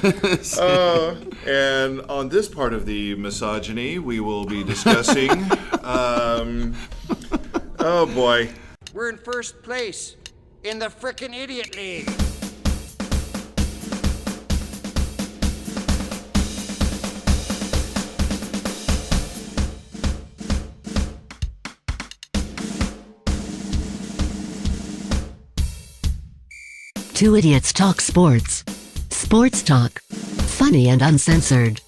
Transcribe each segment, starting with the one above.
And on this part of the misogyny, we will be discussing. Oh boy. We're in first place in the frickin' Idiot League. Two idiots talk sports. Sports talk. Funny and uncensored.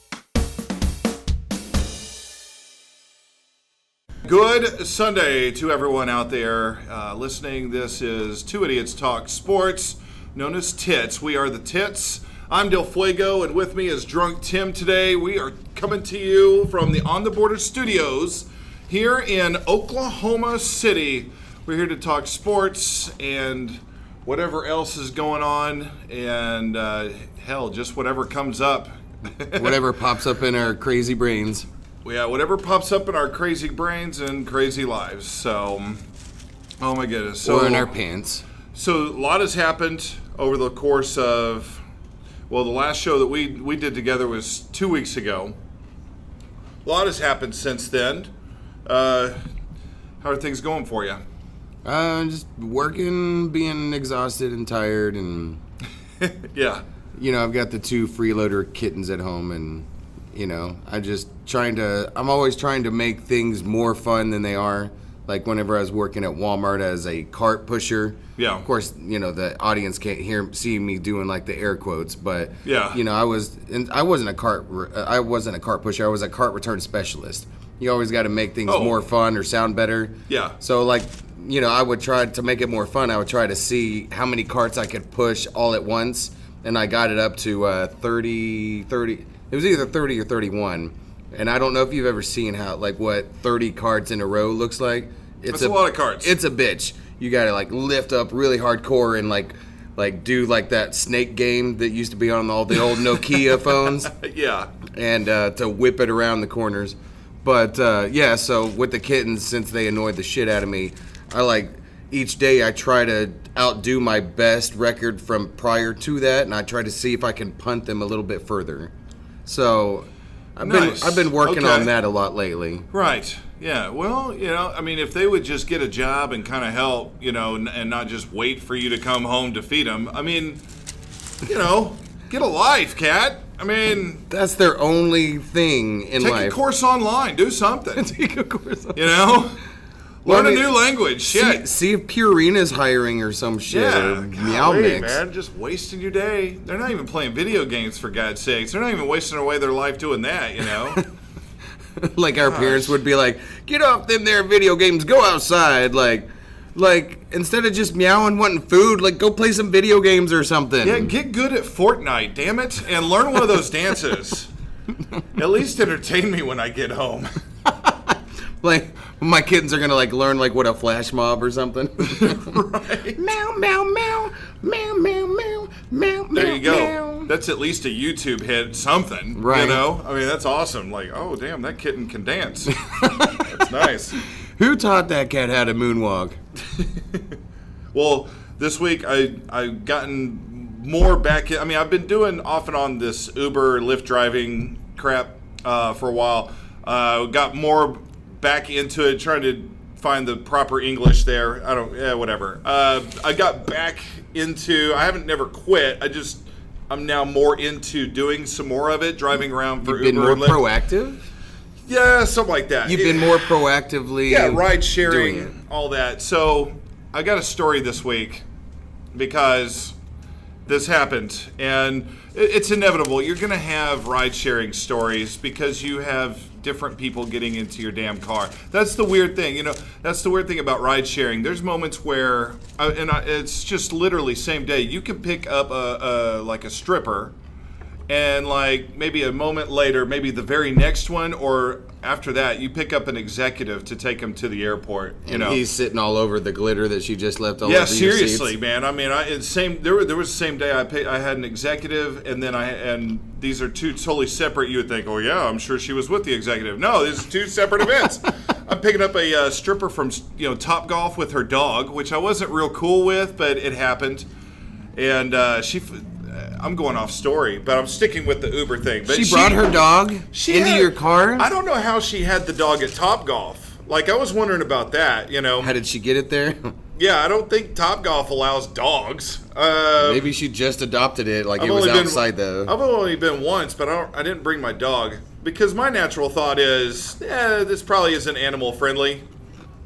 Good Sunday to everyone out there listening. This is Two Idiots Talk Sports, known as Tits. We are the Tits. I'm Del Fuego, and with me is Drunk Tim today. We are coming to you from the On the Border Studios here in Oklahoma City. We're here to talk sports and whatever else is going on, and hell, just whatever comes up. Whatever pops up in our crazy brains. Yeah, whatever pops up in our crazy brains and crazy lives. So, oh my goodness. So, or in our pants. So a lot has happened over the course of, well, the last show that we did together was 2 weeks ago. A lot has happened since then. How are things going for you? Just working, being exhausted and tired, and Yeah. You know, I've got the two freeloader kittens at home, and you know, I'm always trying to make things more fun than they are. Like whenever I was working at Walmart as a cart pusher. Yeah. Of course, you know, the audience can't see me doing like the air quotes, but yeah. You know, I wasn't a cart pusher. I was a cart return specialist. You always got to make things more fun or sound better. Yeah. So like, you know, I would try to make it more fun. I would try to see how many carts I could push all at once, and I got it up to 30. It was either 30 or 31, and I don't know if you've ever seen how, like, what 30 carts in a row looks like. It's a lot of carts. It's a bitch. You got to, like, lift up really hardcore and, like do, like, that snake game that used to be on all the old Nokia phones. Yeah. And to whip it around the corners. But, yeah, so with the kittens, since they annoyed the shit out of me, each day I try to outdo my best record from prior to that, and I try to see if I can punt them a little bit further. So I've been working on that a lot lately. Right. Yeah. Well, you know, I mean, if they would just get a job and kind of help, you know, and not just wait for you to come home to feed them. I mean, you know, get a life, cat. I mean, that's their only thing in life. Take a course online. Do something. Take a course online. You know? Learn a new language. Shit. See if Purina's hiring or some shit. Yeah, or Meow Mix. Man, just wasting your day. They're not even playing video games, for God's sakes. They're not even wasting away their life doing that, you know? Like our parents would be like, get off them there video games, go outside. Like instead of just meowing, wanting food, like go play some video games or something. Yeah, get good at Fortnite, damn it, and learn one of those dances. At least entertain me when I get home. Like, my kittens are gonna like learn like what a flash mob or something. Right. Meow, meow, meow, meow, meow, meow, meow. There you go. Meow. That's at least a YouTube hit something. Right. You know? I mean, that's awesome. Like, oh damn, that kitten can dance. That's nice. Who taught that cat how to moonwalk? Well, this week I've gotten more back in. I mean, I've been doing off and on this Uber, Lyft driving crap for a while. Got more back into it, trying to find the proper English there. Whatever. I got back into, I haven't never quit. I'm now more into doing some more of it, driving around for You've Uber been more and Lyft. proactive? Yeah, something like that. You've been more proactively ride doing it. sharing, all that. So I got a story this week because this happened, and it's inevitable. You're going to have ride sharing stories because you have different people getting into your damn car. That's the weird thing, you know. That's the weird thing about ride sharing. There's moments where, it's just literally same day. You can pick up a stripper, and like maybe a moment later, maybe the very next one, or after that, you pick up an executive to take him to the airport. You know, he's sitting all over the glitter that she just left all over your seats. Yeah, seriously, man. I mean, there was the same day I had an executive, and then these are two totally separate. You would think, oh yeah, I'm sure she was with the executive. No, these are two separate events. I'm picking up a stripper from Top Golf with her dog, which I wasn't real cool with, but it happened, and I'm going off story, but I'm sticking with the Uber thing. But she brought her dog into your car? I don't know how she had the dog at Topgolf. Like, I was wondering about that, you know. How did she get it there? Yeah, I don't think Topgolf allows dogs. Maybe she just adopted it, like it was outside though. I've only been once, but I didn't bring my dog. Because my natural thought is, this probably isn't animal friendly.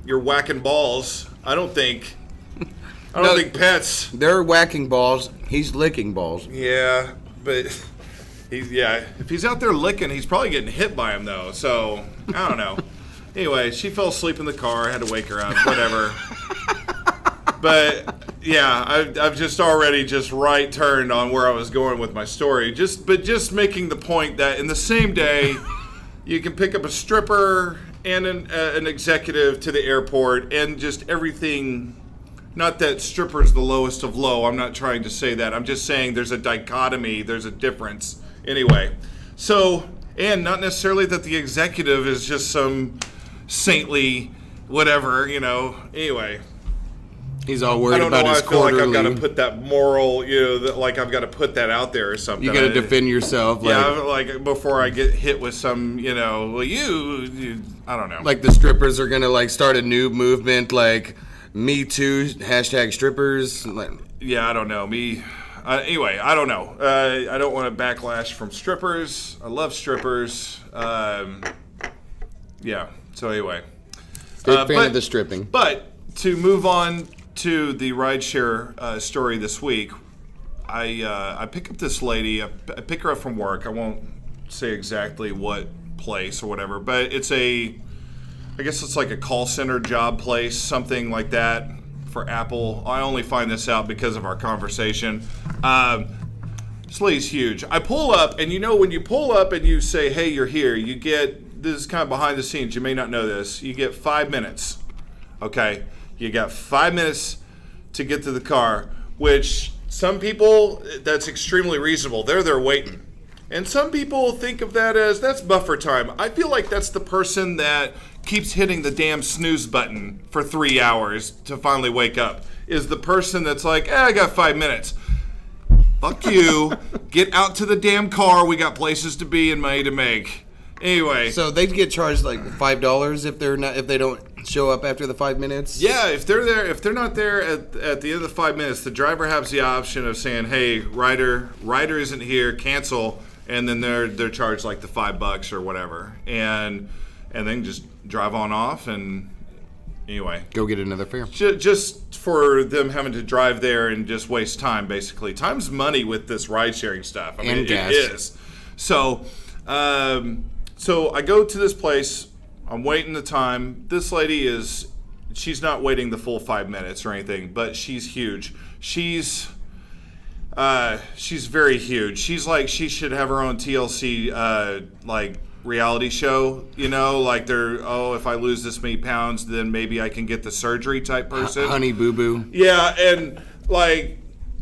You're whacking balls. I don't think pets. They're whacking balls. He's licking balls. Yeah, but if he's out there licking, he's probably getting hit by him though. So I don't know. Anyway, she fell asleep in the car. I had to wake her up. Whatever. But yeah, I've just already right turned on where I was going with my story. Just making the point that in the same day, you can pick up a stripper and an executive to the airport and just everything. Not that stripper's the lowest of low. I'm not trying to say that. I'm just saying there's a dichotomy. There's a difference. Anyway, so, and not necessarily that the executive is just some saintly whatever, you know. Anyway. He's all worried about his quarterly. I feel like I've got to put that moral, you know, like I've got to put that out there or something. You got to defend yourself. Yeah, like before I get hit with some, you know, well, you I don't know. Like the strippers are going to like start a new movement like Me Too, hashtag strippers. Yeah, I don't know. Anyway, I don't know. I don't want to backlash from strippers. I love strippers. Yeah, so anyway. Big fan of the stripping. But to move on to the rideshare story this week, I pick up this lady. I pick her up from work. I won't say exactly what place or whatever, but I guess it's like a call center job place, something like that for Apple. I only find this out because of our conversation. This lady's huge. I pull up, and you know when you pull up and you say, hey, you're here, you get, this is kind of behind the scenes, you may not know this, you get 5 minutes, okay? You got 5 minutes to get to the car, which some people, that's extremely reasonable. They're there waiting. And some people think of that as, that's buffer time. I feel like that's the person that keeps hitting the damn snooze button for 3 hours to finally wake up, is the person that's like, I got 5 minutes. Fuck you. Get out to the damn car. We got places to be and money to make. Anyway. So they get charged like $5 if they don't show up after the 5 minutes? Yeah, if they're not there at the end of the 5 minutes, the driver has the option of saying, hey, rider isn't here, cancel, and then they're charged like the $5 or whatever. And then just drive on off and anyway. Go get another fare. Just for them having to drive there and just waste time, basically. Time's money with this ride-sharing stuff. I mean, gas. It is. So I go to this place. I'm waiting the time. This lady she's not waiting the full 5 minutes or anything, but she's huge. She's very huge. She's like, she should have her own TLC, like, reality show, you know, like if I lose this many pounds, then maybe I can get the surgery type person. Honey Boo Boo. Yeah, and like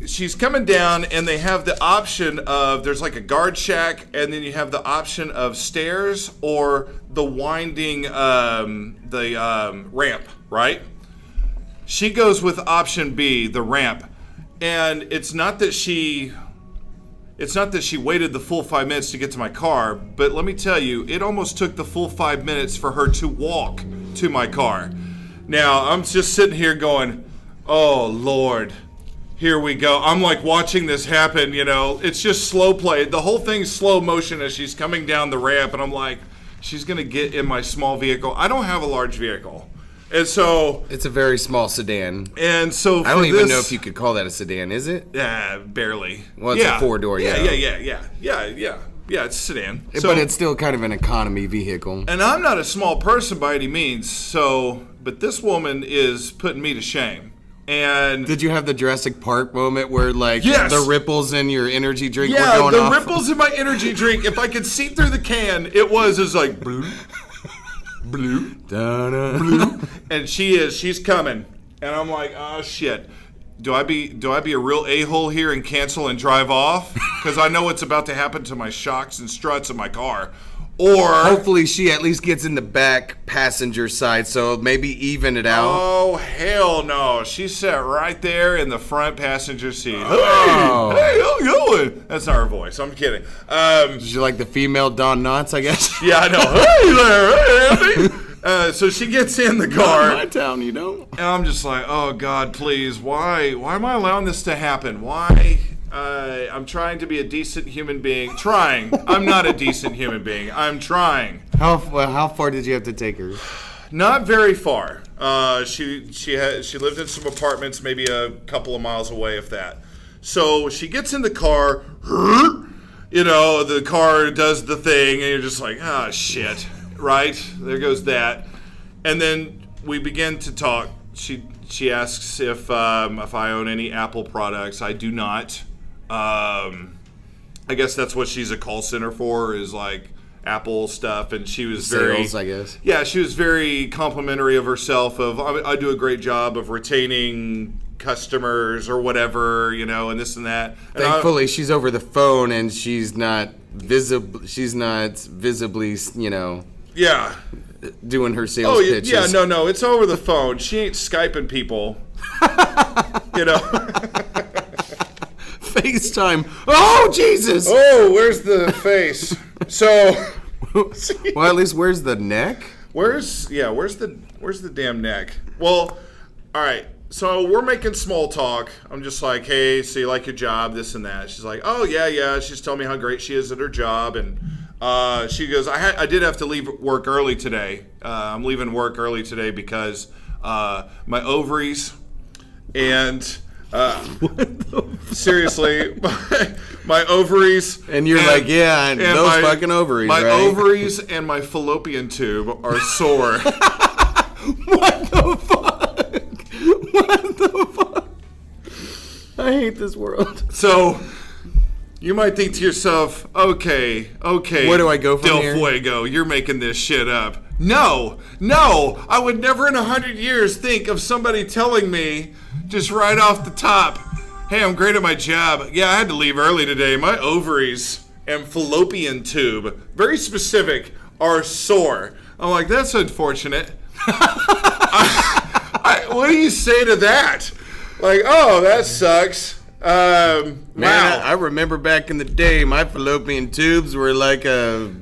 she's coming down and they have the option of, there's like a guard shack and then you have the option of stairs or the winding, ramp, right? She goes with option B, the ramp. And it's not that she waited the full 5 minutes to get to my car, but let me tell you, it almost took the full 5 minutes for her to walk to my car. Now, I'm just sitting here going, oh, Lord, here we go. I'm like watching this happen, you know. It's just slow play. The whole thing's slow motion as she's coming down the ramp, and I'm like, she's going to get in my small vehicle. I don't have a large vehicle. And so it's a very small sedan. And so I don't even know if you could call that a sedan, is it? Yeah, barely. Well, it's a 4-door, yeah. Yeah, it's a sedan. But it's still kind of an economy vehicle. And I'm not a small person by any means, but this woman is putting me to shame. And did you have the Jurassic Park moment where, like, yes, the ripples in your energy drink were going off? Yeah, the ripples in my energy drink, if I could see through the can, it was like, blue. Blue. And she's coming. And I'm like, oh shit. Do I be a real a-hole here and cancel and drive off? Because I know what's about to happen to my shocks and struts in my car. Or hopefully she at least gets in the back passenger side, so maybe even it out. Oh, hell no. She sat right there in the front passenger seat. Hey, Oh. hey, how you doing? That's not her voice. I'm kidding. She's like the female Don Knotts, I guess. Yeah, I know. Hey there. Hey, Andy. So she gets in the car. My town, you know. And I'm just like, oh, God, please. Why am I allowing this to happen? Why? I'm trying to be a decent human being. Trying. I'm not a decent human being. I'm trying. How far did you have to take her? Not very far. She lived in some apartments, maybe a couple of miles away, if that. So she gets in the car. You know, the car does the thing, and you're just like, ah, shit. Right? There goes that. And then we begin to talk. She asks if I own any Apple products. I do not. I guess that's what she's a call center for, is like Apple stuff. And she was Sales, I guess. Yeah, she was very complimentary of herself. I do a great job of retaining customers or whatever, you know, and this and that. And Thankfully, she's over the phone and she's not visibly, you know. Yeah. Doing her sales pitches. Yeah, no, it's over the phone. She ain't Skyping people. You know. FaceTime. Oh, Jesus. Oh, where's the face? So, well, at least where's the neck? Where's the damn neck? Well, all right. So we're making small talk. I'm just like, hey, so you like your job, this and that. She's like, oh yeah. She's telling me how great she is at her job, and she goes, I did have to leave work early today. I'm leaving work early today because my ovaries and seriously, my ovaries. And you're like, yeah, and those fucking ovaries, my right? ovaries and my fallopian tube are sore. What the fuck? What the fuck? I hate this world. So you might think to yourself, okay. Where do I go from Del here? Fuego, you're making this shit up. No, I would never in 100 years think of somebody telling me just right off the top, hey, I'm great at my job. Yeah, I had to leave early today. My ovaries and fallopian tube, very specific, are sore. I'm like, that's unfortunate. What do you say to that? Like, oh, that sucks. Man, Wow. I remember back in the day, my fallopian tubes were like a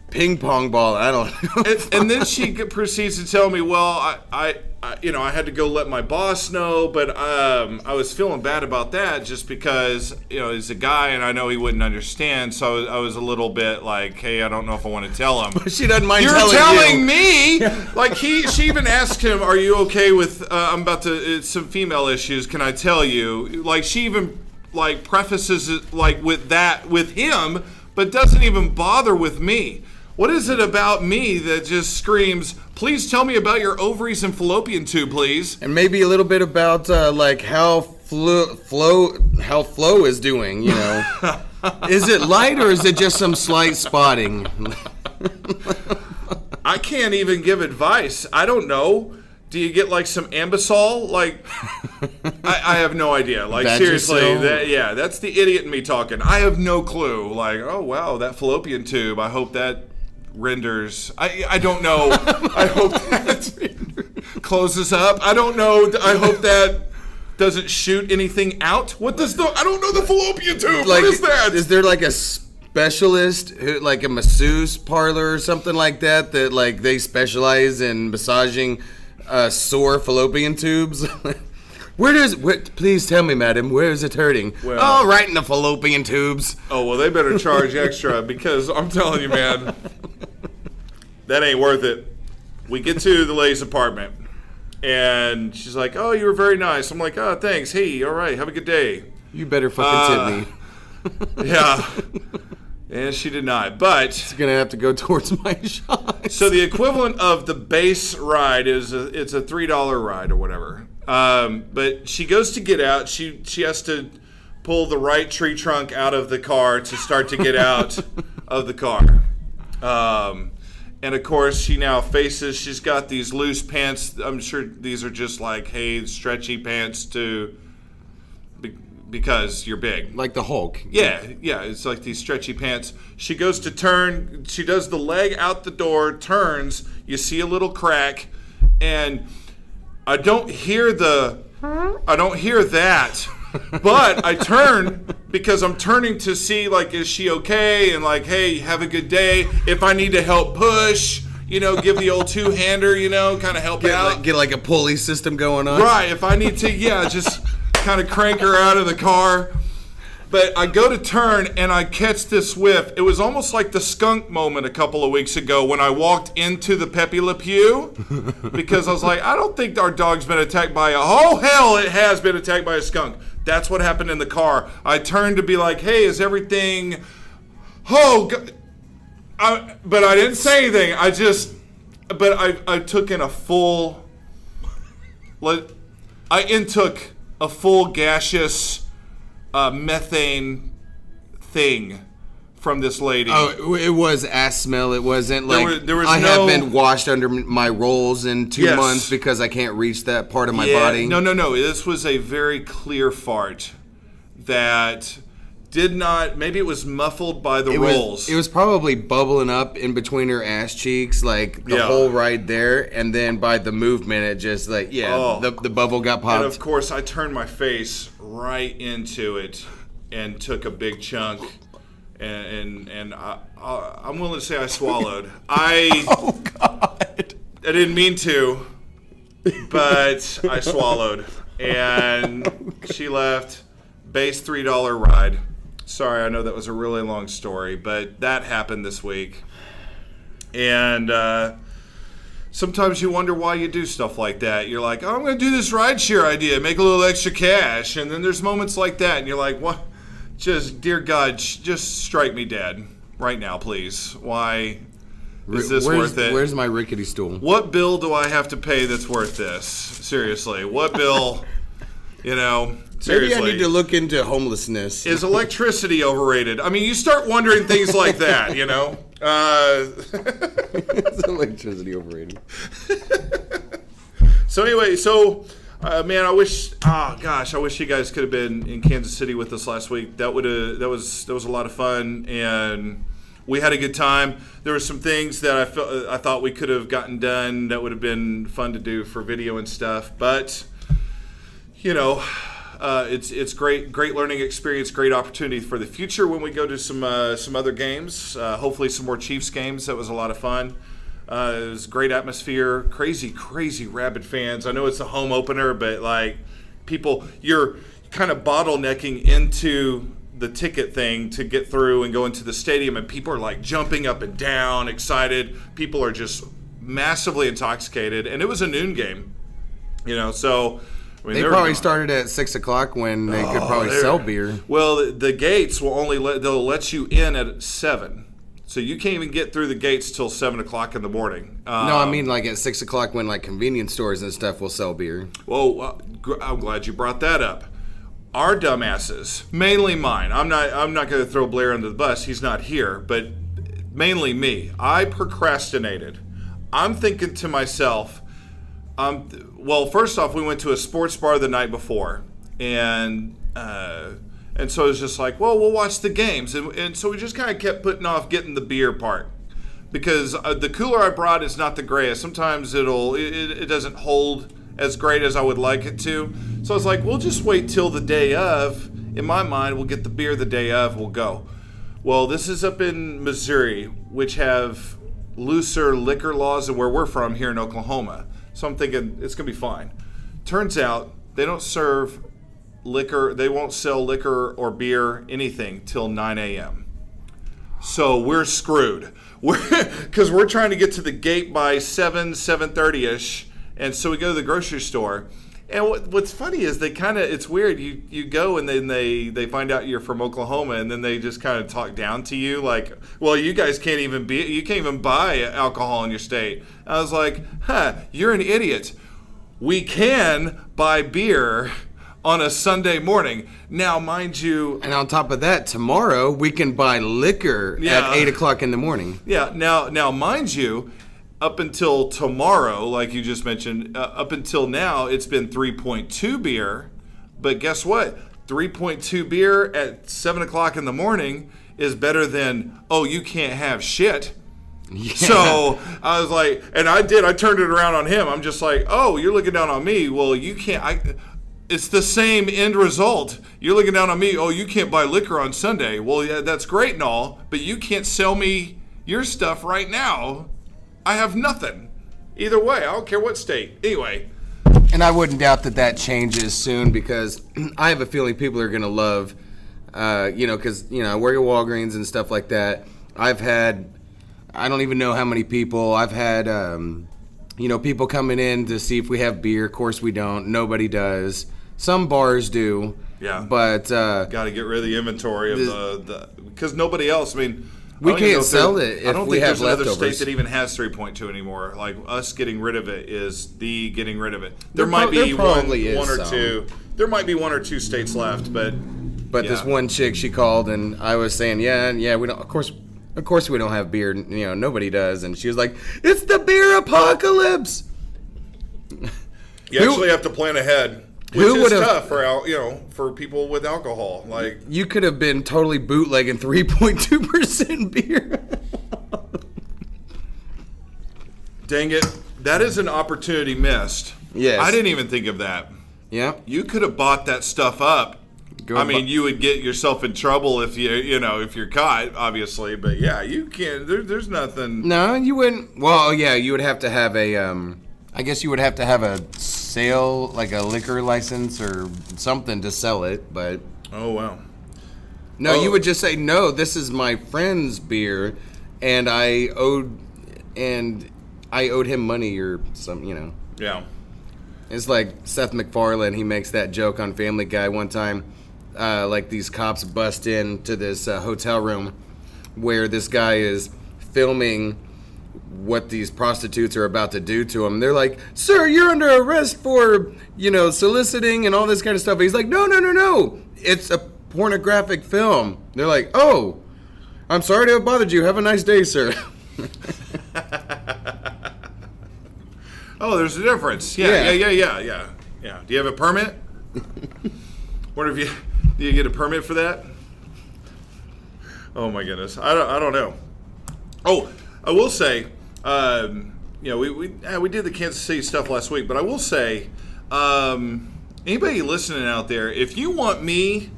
ping pong ball. I don't know. And then she proceeds to tell me, well, I had to go let my boss know, but I was feeling bad about that just because, he's a guy and I know he wouldn't understand. So I was a little bit like, hey, I don't know if I want to tell him. She doesn't mind You're telling you. me? Like, she even asked him, are you okay with, I'm about to, it's some female issues, can I tell you? Like, she even, like, prefaces it, like, with him, but doesn't even bother with me. What is it about me that just screams, please tell me about your ovaries and fallopian tube, please? And maybe a little bit about like how Flo is doing, you know. Is it light or is it just some slight spotting? I can't even give advice. I don't know. Do you get like some Ambisol? Like, I have no idea. Like, seriously, that's the idiot in me talking. I have no clue. Like, oh wow, that fallopian tube. I hope that renders. I don't know. I hope that closes up. I don't know. I hope that doesn't shoot anything out. What does I don't know the fallopian tube. Like, what is that? Is there like a specialist, who, like a masseuse parlor or something like that like they specialize in massaging sore fallopian tubes? Please tell me, madam, where is it hurting? Well, oh, right in the fallopian tubes. Oh, well, they better charge extra because I'm telling you, man, that ain't worth it. We get to the lady's apartment, and she's like, oh, you were very nice. I'm like, oh, thanks. Hey, all right, have a good day. You better fucking tip me. Yeah. And she did not, but it's gonna have to go towards my shot. So the equivalent of the base ride is it's a $3 ride or whatever. But she goes to get out. She has to pull the right tree trunk out of the car to start to get out of the car. And of course, she now faces. She's got these loose pants. I'm sure these are just like, hey, stretchy pants to because you're big. Like the Hulk. Yeah, it's like these stretchy pants. She goes to turn, she does the leg out the door, turns, you see a little crack, and I don't hear that, but I turn because I'm turning to see, like, is she okay? And like, hey, have a good day. If I need to help push, give the old two-hander, kind of help out. Get like a pulley system going on. Right, if I need to, just kind of crank her out of the car. But I go to turn and I catch this whiff. It was almost like the skunk moment a couple of weeks ago when I walked into the Pepe Le Pew, because I was like, I don't think our dog's been attacked by it has been attacked by a skunk. That's what happened in the car. I turned to be like, hey, is everything, but I didn't say anything. I took in a full, I intook a full gaseous methane thing from this lady. Oh, it was ass smell. It wasn't like there was I have been washed under my rolls in 2 months because I can't reach that part of my body. No. This was a very clear fart that did not. Maybe it was muffled by the rolls. It was probably bubbling up in between her ass cheeks, like the hole right there, and then by the movement, it just the bubble got popped. And of course, I turned my face right into it and took a big chunk, and I'm willing to say I swallowed. Oh God! I didn't mean to, but I swallowed, and she left. Base $3 ride. Sorry, I know that was a really long story, but that happened this week. And sometimes you wonder why you do stuff like that. You're like, oh, I'm going to do this rideshare idea, make a little extra cash. And then there's moments like that, and you're like, what? Just, dear God, just strike me dead right now, please. Why is this worth it? Where's my rickety stool? What bill do I have to pay that's worth this? Seriously, what bill, Seriously. Maybe I need to look into homelessness. Is electricity overrated? I mean, you start wondering things like that, Is electricity overrated? So anyway, man, I wish you guys could have been in Kansas City with us last week. That was a lot of fun, and we had a good time. There were some things that I thought we could have gotten done that would have been fun to do for video and stuff, but it's great learning experience, great opportunity for the future when we go to some other games. Hopefully some more Chiefs games. That was a lot of fun. It was a great atmosphere. Crazy rabid fans. I know it's a home opener, but like people, you're kind of bottlenecking into the ticket thing to get through and go into the stadium, and people are like jumping up and down, excited. People are just massively intoxicated, and it was a noon game. So. I mean, they probably started at 6 o'clock when they could probably sell beer. Well, the gates will they'll let you in at 7, so you can't even get through the gates till 7 o'clock in the morning. No, I mean like at 6 o'clock when like convenience stores and stuff will sell beer. Well, I'm glad you brought that up. Our dumbasses, mainly mine. I'm not going to throw Blair under the bus. He's not here, but mainly me. I procrastinated. I'm thinking to myself. Well, first off, we went to a sports bar the night before, and so it was just like, well, we'll watch the games, and so we just kind of kept putting off getting the beer part, because the cooler I brought is not the greatest. Sometimes it doesn't hold as great as I would like it to, so I was like, we'll just wait till the day of. In my mind, we'll get the beer the day of, we'll go. Well, this is up in Missouri, which have looser liquor laws than where we're from here in Oklahoma. So I'm thinking it's going to be fine. Turns out they don't serve liquor. They won't sell liquor or beer, anything, till 9 a.m. So we're screwed. Because we're trying to get to the gate by 7:30-ish. And so we go to the grocery store. And what's funny is it's weird. You go and then they find out you're from Oklahoma, and then they just kind of talk down to you like, well, you guys can't even buy alcohol in your state. I was like, you're an idiot. We can buy beer on a Sunday morning. Now, mind you. And on top of that, tomorrow we can buy liquor at 8 o'clock in the morning. Yeah. Now, mind you, up until tomorrow, like you just mentioned, up until now, it's been 3.2 beer. But guess what? 3.2 beer at 7 o'clock in the morning is better than, oh, you can't have shit. Yeah. So I was like, and I turned it around on him. I'm just like, oh, you're looking down on me. Well, you can't. It's the same end result. You're looking down on me. Oh, you can't buy liquor on Sunday. Well, yeah, that's great and all, but you can't sell me your stuff right now. I have nothing. Either way, I don't care what state. Anyway. And I wouldn't doubt that changes soon, because I have a feeling people are going to love, because, I work at Walgreens and stuff like that. I've had, I don't even know how many people. I've had, people coming in to see if we have beer. Of course we don't. Nobody does. Some bars do. Yeah. But got to get rid of the inventory of the because nobody else. I mean, we can't sell it if we have leftovers. I don't think there's another state that even has 3.2 anymore. Like, us getting rid of it is the getting rid of it. There might be one or two. There might be one or two states left, but yeah. This one chick, she called and I was saying, yeah, we don't. Of course, we don't have beer. Nobody does. And she was like, "It's the beer apocalypse." You actually have to plan ahead. Which is tough for people with alcohol. Like, you could have been totally bootlegging 3.2% beer. Dang it. That is an opportunity missed. Yes. I didn't even think of that. Yeah. You could have bought that stuff up. You would get yourself in trouble if if you're caught, obviously. But yeah, you can't. There's nothing. No, you wouldn't. Well, yeah, you would have to have a. I guess you would have to have a sale, like a liquor license or something to sell it. But oh wow. No, you would just say, no, this is my friend's beer, and I owed him money or something. Yeah. It's like Seth MacFarlane. He makes that joke on Family Guy one time. Like, these cops bust into this hotel room where this guy is filming what these prostitutes are about to do to him. They're like, "Sir, you're under arrest for, soliciting and all this kind of stuff." And he's like, No. It's a pornographic film. They're like, "Oh, I'm sorry to have bothered you. Have a nice day, sir." Oh, there's a difference. Yeah. Do you have a permit? Do you get a permit for that? Oh my goodness, I don't know. Oh, I will say, we did the Kansas City stuff last week, but I will say, anybody listening out there, if you want me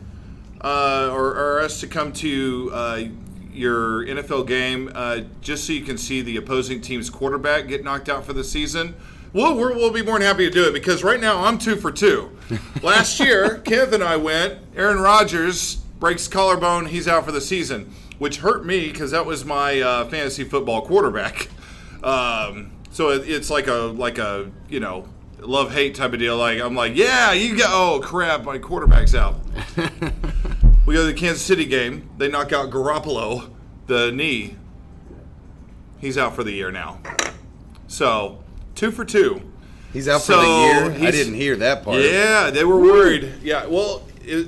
or us to come to your NFL game, just so you can see the opposing team's quarterback get knocked out for the season, we'll be more than happy to do it, because right now I'm 2 for 2. Last year, Kenneth and I went. Aaron Rodgers breaks collarbone. He's out for the season, which hurt me because that was my fantasy football quarterback. So it's like a love-hate type of deal. Like, I'm like, yeah, you go. Oh crap, my quarterback's out. We go to the Kansas City game. They knock out Garoppolo, the knee. He's out for the year now. So 2 for 2. He's out for the year? I didn't hear that part. Yeah, they were worried. Yeah, well, it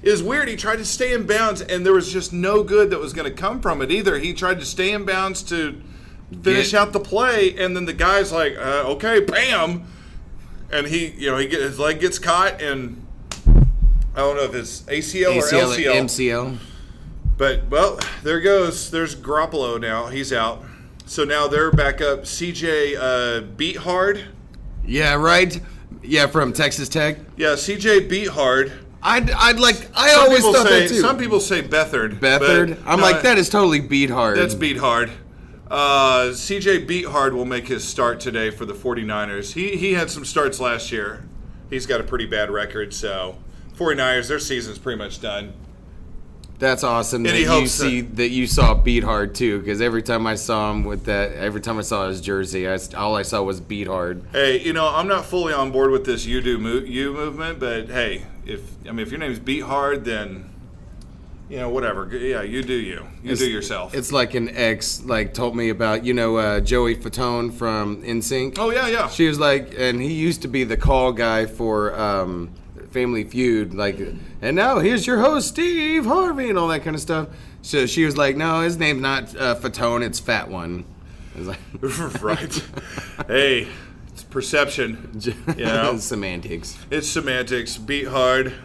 was weird. He tried to stay in bounds, and there was just no good that was going to come from it either. He tried to stay in bounds to finish out the play, and then the guy's like, okay, bam. And his leg gets caught, and I don't know if it's ACL or LCL. MCL. But, well, there goes. There's Garoppolo now. He's out. So now they're back up. CJ Beathard. Yeah, right. Yeah, from Texas Tech. Yeah, CJ Beathard. I always thought that too. Some people say Beathard. Beathard? I'm like, that is totally Beathard. That's Beathard. CJ Beathard will make his start today for the 49ers. He had some starts last year. He's got a pretty bad record, so 49ers, their season's pretty much done. That's awesome that you saw Beathard too, because every time I saw him every time I saw his jersey, all I saw was Beathard. Hey, I'm not fully on board with this you movement, but hey, if your name's Beathard, then whatever. Yeah, you do you. You do yourself. It's like an ex told me about Joey Fatone from NSYNC. Oh yeah. She was like, and he used to be the call guy for Family Feud, and now here's your host Steve Harvey and all that kind of stuff. So she was like, no, his name's not Fatone, it's Fat One. I was like, right. Hey, it's perception. Semantics. It's semantics. Beat hard.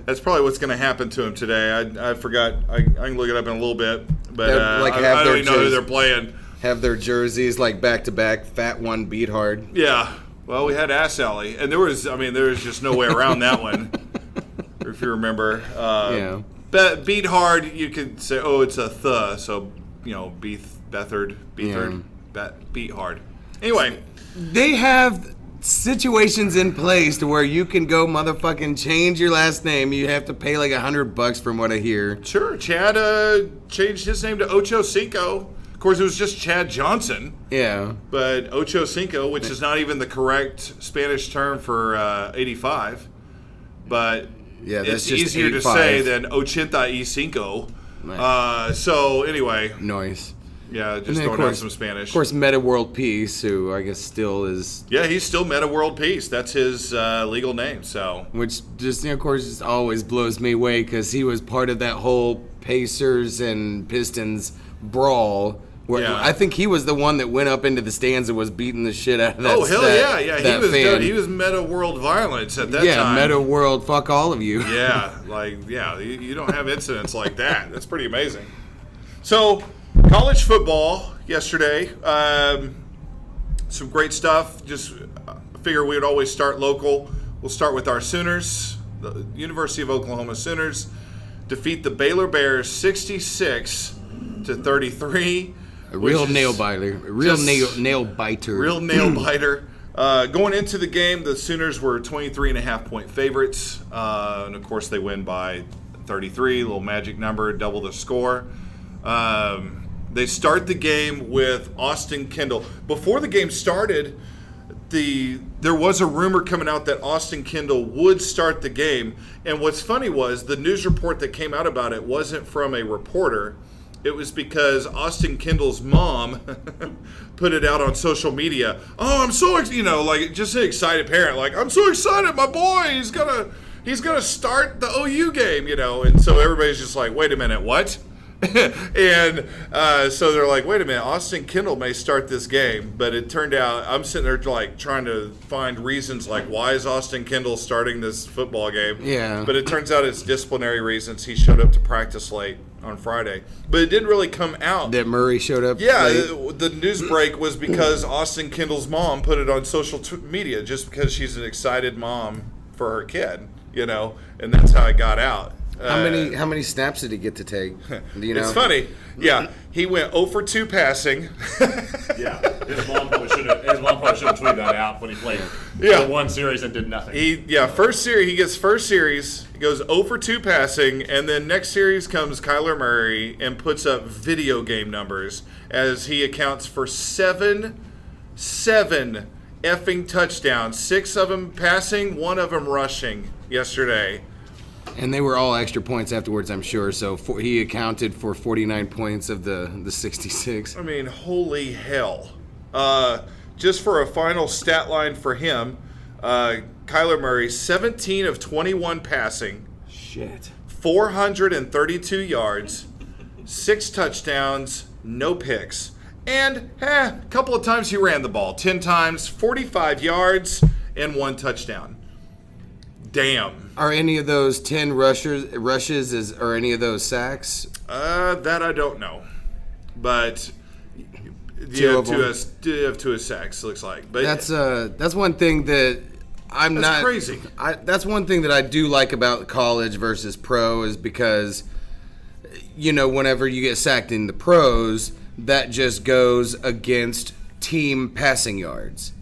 That's probably what's going to happen to him today. I forgot. I can look it up in a little bit, but I don't even know who they're playing. Have their jerseys like back to back. Fat one beat hard. Yeah. Well, we had Ass Alley, and there was just no way around that one. If you remember. Beat hard. You could say, oh, it's a so beat hard. Anyway, they have situations in place to where you can go motherfucking change your last name. You have to pay like $100 from what I hear. Sure. Chad changed his name to Ocho Cinco. Of course, it was just Chad Johnson. Yeah. But Ocho Cinco, which is not even the correct Spanish term for 85. But yeah, that's it's just easier 85. to say than ochenta y cinco. So anyway. Nice. Yeah, just throwing out some Spanish. Of course, Meta World Peace, who I guess still is... Yeah, he's still Meta World Peace. That's his legal name, so... Which just, of course, just always blows me away because he was part of that whole Pacers and Pistons brawl. Where I think he was the one that went up into the stands and was beating the shit out of that. Oh, hell yeah. He was Meta World Violence at that time. Yeah, Meta World, fuck all of you. Yeah, you don't have incidents like that. That's pretty amazing. So... College football yesterday, some great stuff. Just figure we would always start local. We'll start with our Sooners. The University of Oklahoma Sooners defeat the Baylor Bears 66-33. A real nail biter. Nail biter. Going into the game, the Sooners were 23.5-point favorites. And of course, they win by 33, a little magic number, double the score. They start the game with Austin Kendall. Before the game started, there was a rumor coming out that Austin Kendall would start the game. And what's funny was the news report that came out about it wasn't from a reporter. It was because Austin Kendall's mom put it out on social media. Oh, I'm so just an excited parent. Like, I'm so excited, my boy. He's gonna start the OU game, And so everybody's just like, wait a minute, what? And so they're like, wait a minute, Austin Kendall may start this game. But it turned out, I'm sitting there like trying to find reasons like, why is Austin Kendall starting this football game? Yeah. But it turns out it's disciplinary reasons. He showed up to practice late on Friday. But it didn't really come out. That Murray showed up late? The news break was because Austin Kendall's mom put it on social media just because she's an excited mom for her kid, and that's how it got out. How many snaps did he get to take? Do you know? It's funny. Yeah, he went 0 for 2 passing. Yeah, his mom probably should have tweeted that out when he played the one series and did nothing. First series he gets first series. He goes 0 for 2 passing, and then next series comes Kyler Murray and puts up video game numbers as he accounts for seven effing touchdowns, 6 of them passing, 1 of them rushing yesterday. And they were all extra points afterwards, I'm sure. So he accounted for 49 points of the 66. I mean, holy hell. Just for a final stat line for him, Kyler Murray, 17 of 21 passing. Shit. 432 yards, 6 touchdowns, no picks. And a couple of times he ran the ball. 10 times, 45 yards, and 1 touchdown. Damn. Are any of those 10 rushes are any of those sacks? That I don't know. But Two of have 2 sacks, looks like. But that's one thing that that's crazy. That's one thing that I do like about college versus pro is because, whenever you get sacked in the pros, that just goes against team passing yards.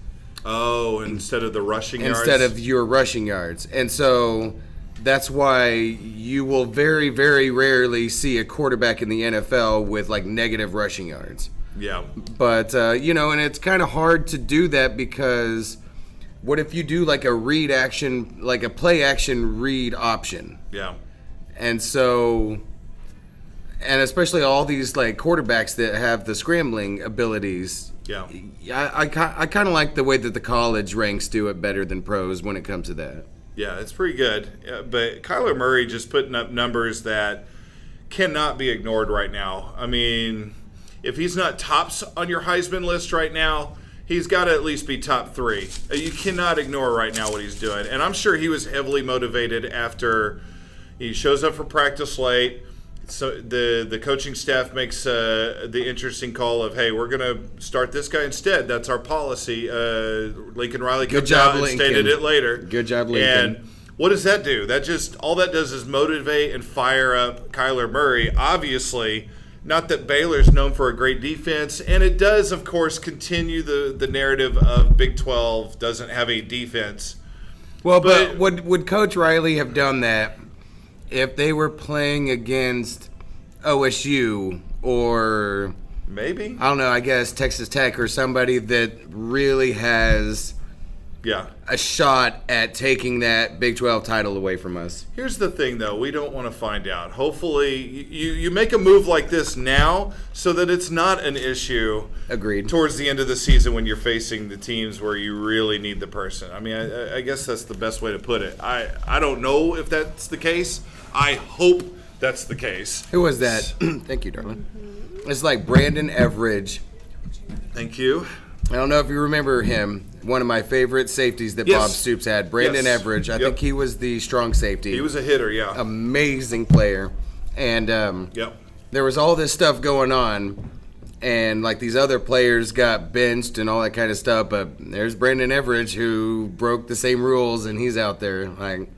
Oh, instead of the rushing yards? Instead of your rushing yards. And so that's why you will very, very rarely see a quarterback in the NFL with, negative rushing yards. Yeah. But, and it's kind of hard to do that because what if you do, a read action, a play action read option? Yeah. And so... And especially all these quarterbacks that have the scrambling abilities. Yeah. I kind of like the way that the college ranks do it better than pros when it comes to that. Yeah, it's pretty good. But Kyler Murray just putting up numbers that cannot be ignored right now. I mean, if he's not tops on your Heisman list right now, he's got to at least be top 3. You cannot ignore right now what he's doing. And I'm sure he was heavily motivated after He shows up for practice late. So the coaching staff makes the interesting call of, hey, we're going to start this guy instead. That's our policy. Lincoln Riley comes out and stated it later. Good job, Lincoln. And what does that do? All that does is motivate and fire up Kyler Murray. Obviously, not that Baylor's known for a great defense, and it does, of course, continue the narrative of Big 12 doesn't have a defense. Well, but would Coach Riley have done that if they were playing against OSU or maybe, I don't know, I guess Texas Tech or somebody that really has a shot at taking that Big 12 title away from us? Here's the thing, though. We don't want to find out. Hopefully, you make a move like this now so that it's not an issue. Agreed. Towards the end of the season when you're facing the teams where you really need the person. I mean, I guess that's the best way to put it. I don't know if that's the case. I hope that's the case. Who was that? Thank you, darling. It's like Brandon Everidge. Thank you. I don't know if you remember him. One of my favorite safeties that Bob Stoops had. Brandon Everidge. I think he was the strong safety. He was a hitter, yeah. Amazing player. And there was all this stuff going on. And like these other players got benched and all that kind of stuff. But there's Brandon Everidge who broke the same rules and he's out there like,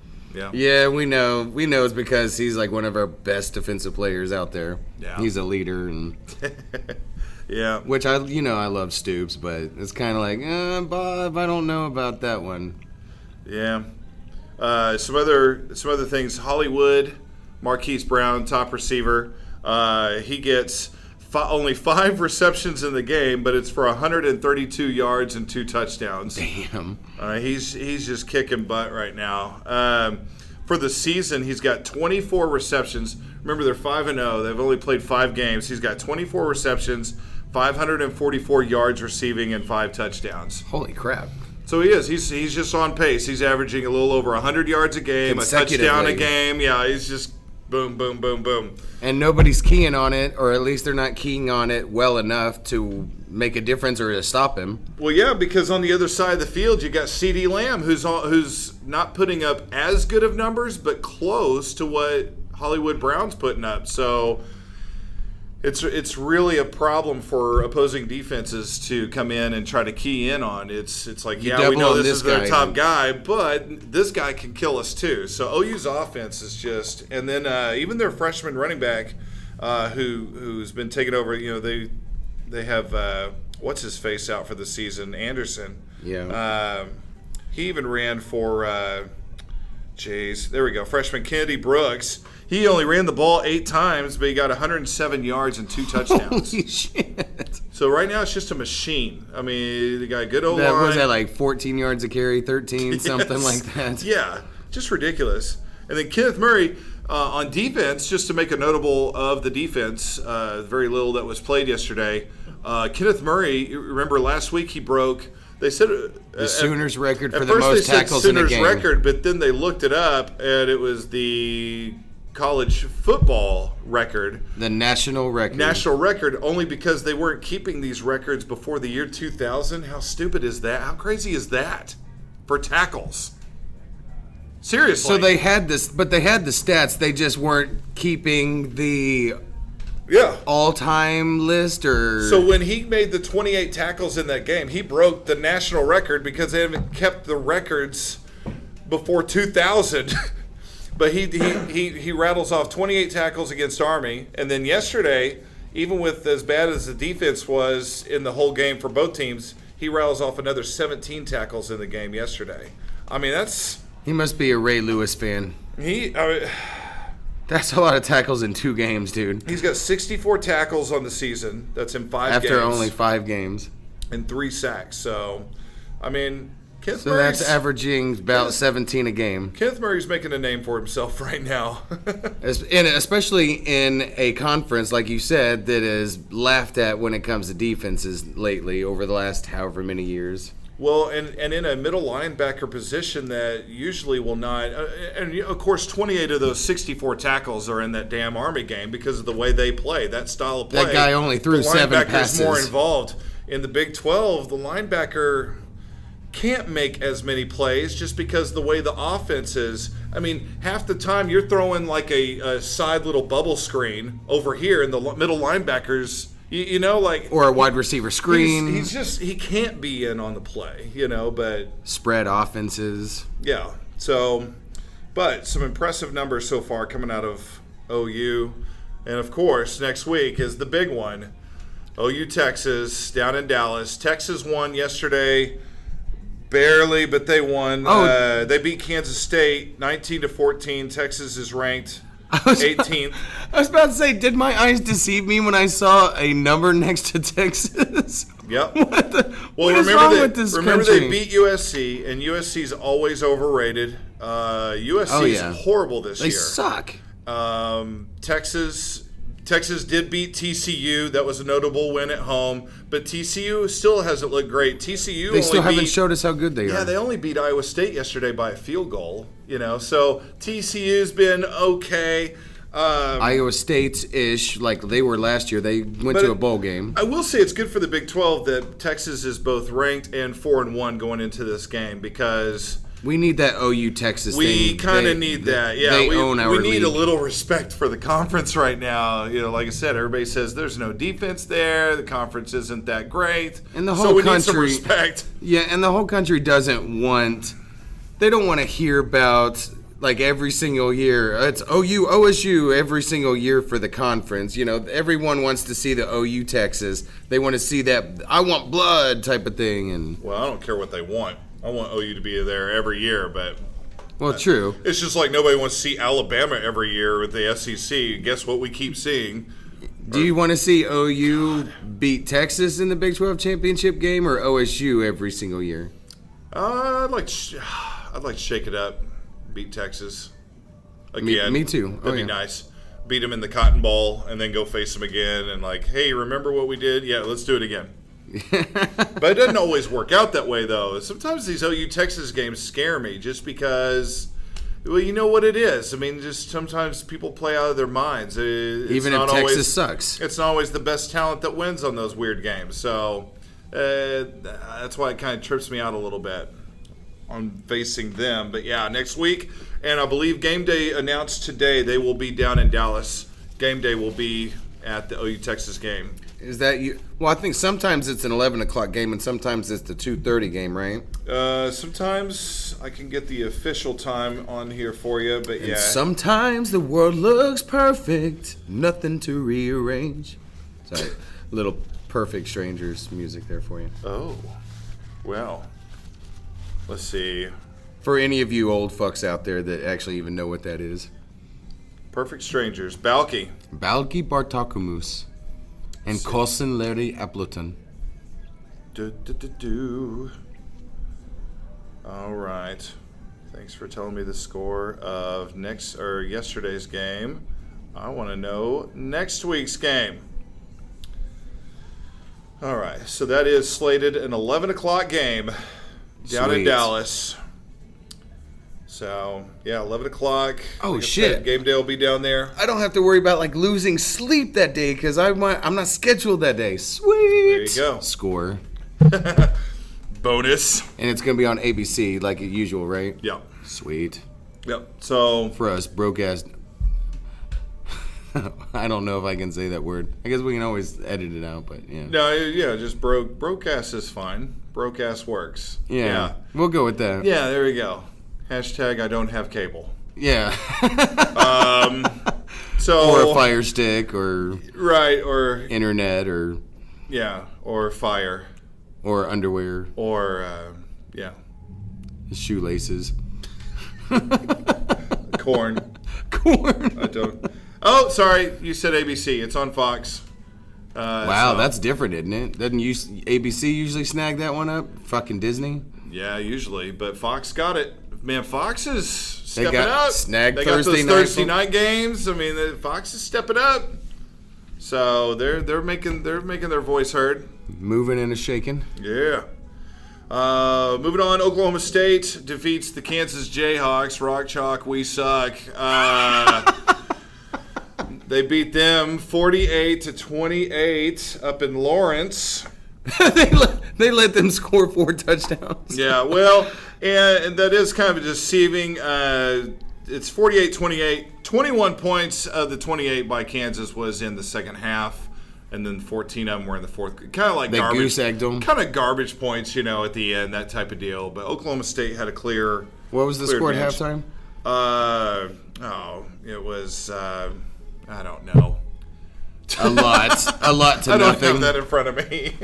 yeah, we know. We know it's because he's like one of our best defensive players out there. Yeah. He's a leader and yeah. Which I love Stoops, but it's kind of like, Bob, I don't know about that one. Yeah. Some other things. Hollywood, Marquise Brown, top receiver. He gets only 5 receptions in the game, but it's for 132 yards and 2 touchdowns. Damn. He's just kicking butt right now. For the season, he's got 24 receptions. Remember, they're 5-0. They've only played 5 games. He's got 24 receptions, 544 yards receiving, and 5 touchdowns. Holy crap. So he is. He's just on pace. He's averaging a little over 100 yards a game, a touchdown a game. Yeah, he's just boom, boom, boom, boom. And nobody's keying on it, or at least they're not keying on it well enough to make a difference or to stop him. Well, yeah, because on the other side of the field, you got CeeDee Lamb, who's not putting up as good of numbers, but close to what Hollywood Brown's putting up. So it's really a problem for opposing defenses to come in and try to key in on. It's like, we know this is their top guy, but this guy can kill us too. So OU's offense is just, and then even their freshman running back who's been taken over. They have what's his face out for the season, Anderson. Yeah. He even ran for there we go, freshman Kennedy Brooks. He only ran the ball 8 times, but he got 107 yards and 2 touchdowns. Holy shit. So right now it's just a machine. I mean, they got a good old line. Was that like 14 yards a carry, 13, something like that? Yeah, just ridiculous. And then Kenneth Murray on defense, just to make a notable of the defense, very little that was played yesterday. Kenneth Murray, remember last week he broke, they said the Sooners record for the most tackles in a game. Sooners record, but then they looked it up and it was the college football record. The national record. National record, only because they weren't keeping these records before the year 2000. How stupid is that? How crazy is that for tackles? Seriously. So they had this, but they had the stats. They just weren't keeping the all-time list, or. So when he made the 28 tackles in that game, he broke the national record because they haven't kept the records before 2000. But he rattles off 28 tackles against Army, and then yesterday, even with as bad as the defense was in the whole game for both teams, he rattles off another 17 tackles in the game yesterday. I mean, that's. He must be a Ray Lewis fan. That's a lot of tackles in 2 games, dude. He's got 64 tackles on the season. That's in 5 games. After only 5 games. And 3 sacks. So, I mean, Kenneth so that's averaging about 17 a game. Kenneth Murray's making a name for himself right now. And especially in a conference, like you said, that is laughed at when it comes to defenses lately over the last however many years. Well, and in a middle linebacker position that usually will not, and of course 28 of those 64 tackles are in that damn Army game because of the way they play, that style of play. That guy only threw 7 passes. The linebacker's more involved. In the Big 12, the linebacker can't make as many plays just because the way the offense is. I mean, half the time you're throwing like a side little bubble screen over here, and the middle linebackers, or a wide receiver screen. He can't be in on the play, but spread offenses. Yeah. So, but some impressive numbers so far coming out of OU. And, of course, next week is the big one. OU Texas down in Dallas. Texas won yesterday, barely, but they won. They beat Kansas State 19-14. Texas is ranked 18th. I was about to say, did my eyes deceive me when I saw a number next to Texas? Yep. What is wrong with this remember country? They beat USC, and USC's always overrated. USC is horrible this year. They suck. Texas did beat TCU. That was a notable win at home, but TCU still hasn't looked great. TCU they still haven't showed us how good they are. Yeah, they only beat Iowa State yesterday by a field goal. So TCU's been okay. Iowa State-ish, like they were last year. They went to a bowl game. I will say it's good for the Big 12 that Texas is both ranked and 4-1 going into this game because we need that OU Texas thing. We kind of need that. Yeah, they own our league. We need a little respect for the conference right now. Like I said, everybody says there's no defense there. The conference isn't that great. And the whole so we country, need some respect. Yeah, and the whole country doesn't want. They don't want to hear about like every single year. It's OU, OSU every single year for the conference. Everyone wants to see the OU Texas. They want to see that I want blood type of thing. And well, I don't care what they want. I want OU to be there every year, but true. It's just like nobody wants to see Alabama every year with the SEC. Guess what we keep seeing? Do you want to see OU beat Texas in the Big 12 championship game or OSU every single year? I'd like to shake it up, beat Texas again. Me too. That'd be nice. Beat them in the Cotton Bowl and then go face them again and like, hey, remember what we did? Yeah, let's do it again. But it doesn't always work out that way, though. Sometimes these OU Texas games scare me just because, well, you know what it is. I mean, just sometimes people play out of their minds. Even if Texas sucks. It's not always the best talent that wins on those weird games. So that's why it kind of trips me out a little bit on facing them. But, yeah, next week, and I believe Game Day announced today they will be down in Dallas. Game Day will be at the OU Texas game. Is that you? Well, I think sometimes it's an 11 o'clock game and sometimes it's the 2:30 game, right? Sometimes I can get the official time on here for you, but yeah. And sometimes the world looks perfect, nothing to rearrange. Sorry, little Perfect Strangers music there for you. Oh, well, let's see. For any of you old fucks out there that actually even know what that is. Perfect Strangers, Balky Bartakamus. And Colson Larry Appleton. All right. Thanks for telling me the score of yesterday's game. I want to know next week's game. All right. So that is slated an 11 o'clock game down in Dallas. So, yeah, 11 o'clock. Oh, like shit. Said, game day will be down there. I don't have to worry about, losing sleep that day because I'm not scheduled that day. Sweet. There you go. Score. Bonus. And it's going to be on ABC like usual, right? Yep. Sweet. Yep. So. For us, broke-ass. I don't know if I can say that word. I guess we can always edit it out, but yeah. No, yeah, just broke-ass is fine. Broke-ass works. Yeah. We'll go with that. Yeah, there we go. Hashtag I don't have cable. Yeah. So or a Fire Stick or right or internet or or fire or underwear or shoelaces. Corn. I don't. Oh, sorry. You said ABC. It's on Fox. Wow, that's different, isn't it? Doesn't ABC usually snag that one up? Fucking Disney. Yeah, usually, but Fox got it. Man, Fox is stepping up. Snagged they got Thursday those Thursday night games. I mean, Fox is stepping up. So they're making their voice heard. Moving and shaking. Yeah. Moving on, Oklahoma State defeats the Kansas Jayhawks. Rock chalk, we suck. They beat them 48-28 up in Lawrence. They let them score 4 touchdowns. Yeah, well, and that is kind of deceiving. It's 48-28. 21 points of the 28 by Kansas was in the second half, and then 14 of them were in the fourth. Kind of like They garbage. goose-egged them. Kind of garbage points, at the end, that type of deal. But Oklahoma State had a clear. What was the clear score at advantage. halftime? It was I don't know. A lot to I don't nothing. have that in front of me.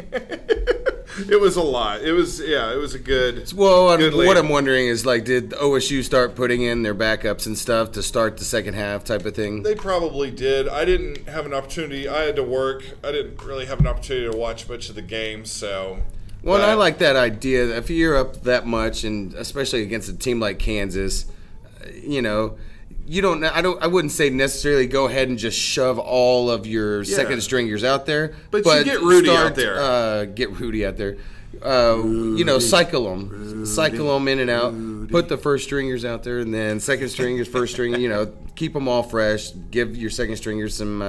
It was a lot. It was a good. Well, good what lead. I'm wondering is, did OSU start putting in their backups and stuff to start the second half type of thing? They probably did. I didn't have an opportunity. I had to work. I didn't really have an opportunity to watch much of the game. So. Well, and but- I like that idea. If you're up that much, and especially against a team like Kansas, you don't. I wouldn't say necessarily go ahead and just shove all of your second stringers out there. But you get Rudy out there. Get Rudy out there. Cycle them in and out. Put the first stringers out there, and then second stringers, first stringer. Keep them all fresh. Give your second stringers some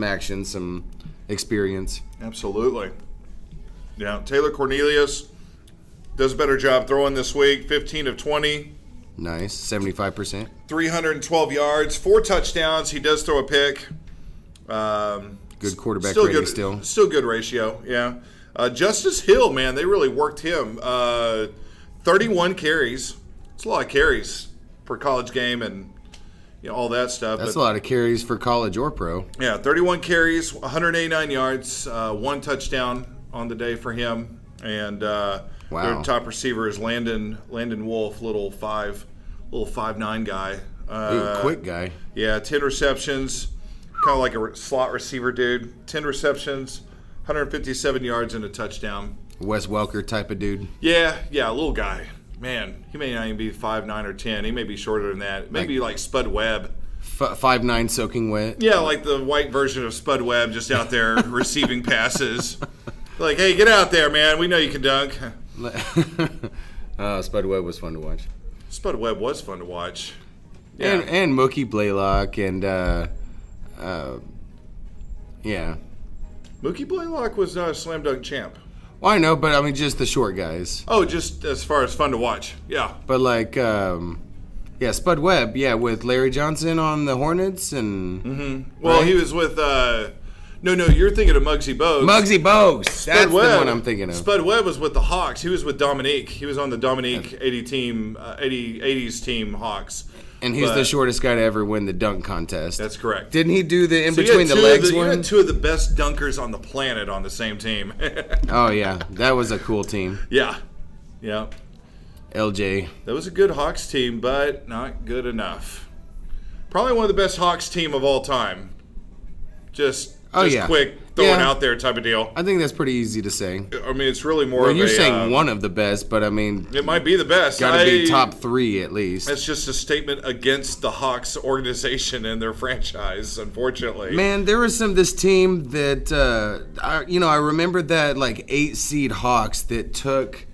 action, some experience. Absolutely. Yeah, Taylor Cornelius does a better job throwing this week. 15 of 20. Nice, 75%. 312 yards, 4 touchdowns. He does throw a pick. Good quarterback still rating good, still. Still good ratio, yeah. Justice Hill, man, they really worked him. 31 carries. It's a lot of carries for a college game and all that stuff. That's a lot of carries for college or pro. Yeah, 31 carries, 189 yards, 1 touchdown on the day for him. And their top receiver is Landon Wolf, little 5'9" guy. Quick guy. Yeah, 10 receptions, kind of like a slot receiver dude. 10 receptions, 157 yards and a touchdown. Wes Welker type of dude. Yeah, little guy. Man, he may not even be 5'9" or 10. He may be shorter than that. Maybe like Spud Webb. 5'9" soaking wet. Yeah, like the white version of Spud Webb, just out there receiving passes. Like, hey, get out there, man. We know you can dunk. Spud Webb was fun to watch. Spud Webb was fun to watch. Yeah. And Mookie Blaylock and yeah. Mookie Blaylock was not a slam dunk champ. Well, I know, but I mean just the short guys. Oh, just as far as fun to watch. Yeah. But Spud Webb, with Larry Johnson on the Hornets and Well, right? he was with No, you're thinking of Muggsy Bogues. Muggsy Bogues. That's the one I'm thinking of. Spud Webb was with the Hawks. He was with Dominique. He was on the Dominique 80s team Hawks. And he's the shortest guy to ever win the dunk contest. That's correct. Didn't he do the in So you between had the legs You one? had 2 of the best dunkers on the planet on the same team. Oh yeah, that was a cool team. Yeah. LJ. That was a good Hawks team, but not good enough. Probably one of the best Hawks team of all time. Just quick, throwing out there type of deal. I think that's pretty easy to say. I mean, it's really more Well, of you're a... saying one of the best, but I mean... It might be the best. Got to be top 3 at least. That's just a statement against the Hawks organization and their franchise, unfortunately. Man, there was this team that, I remember that 8 seed Hawks that took...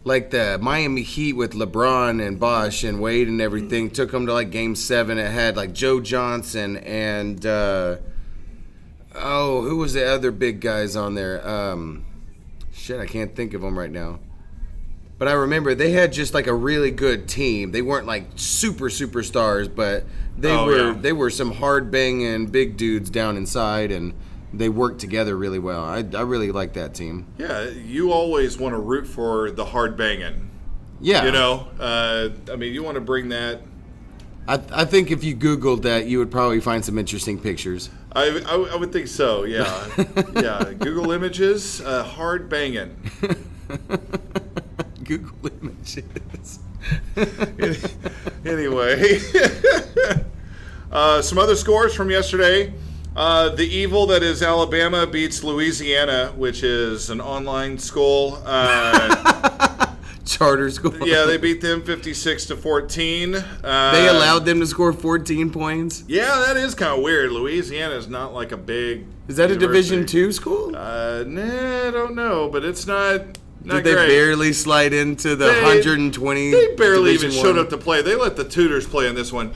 the Miami Heat with LeBron and Bosh and Wade and everything, took them to Game 7. It had Joe Johnson and who was the other big guys on there? I can't think of them right now. But I remember they had just a really good team. They weren't superstars, but they were some hard banging big dudes down inside, and they worked together really well. I really like that team. Yeah, you always want to root for the hard banging. Yeah. You want to bring that. I think if you Googled that, you would probably find some interesting pictures. I would think so, yeah. Yeah, Google Images, hard banging. Google Images. Anyway. Some other scores from yesterday. The evil that is Alabama beats Louisiana, which is an online school. Charter school. Yeah, they beat them 56-14. They allowed them to score 14 points? Yeah, that is kind of weird. Louisiana is not a big... Is that university. a Division II school? Nah, I don't know, but it's not Did they great. barely slide into the 120? They barely Division even showed I? up to play. They let the tutors play in this one.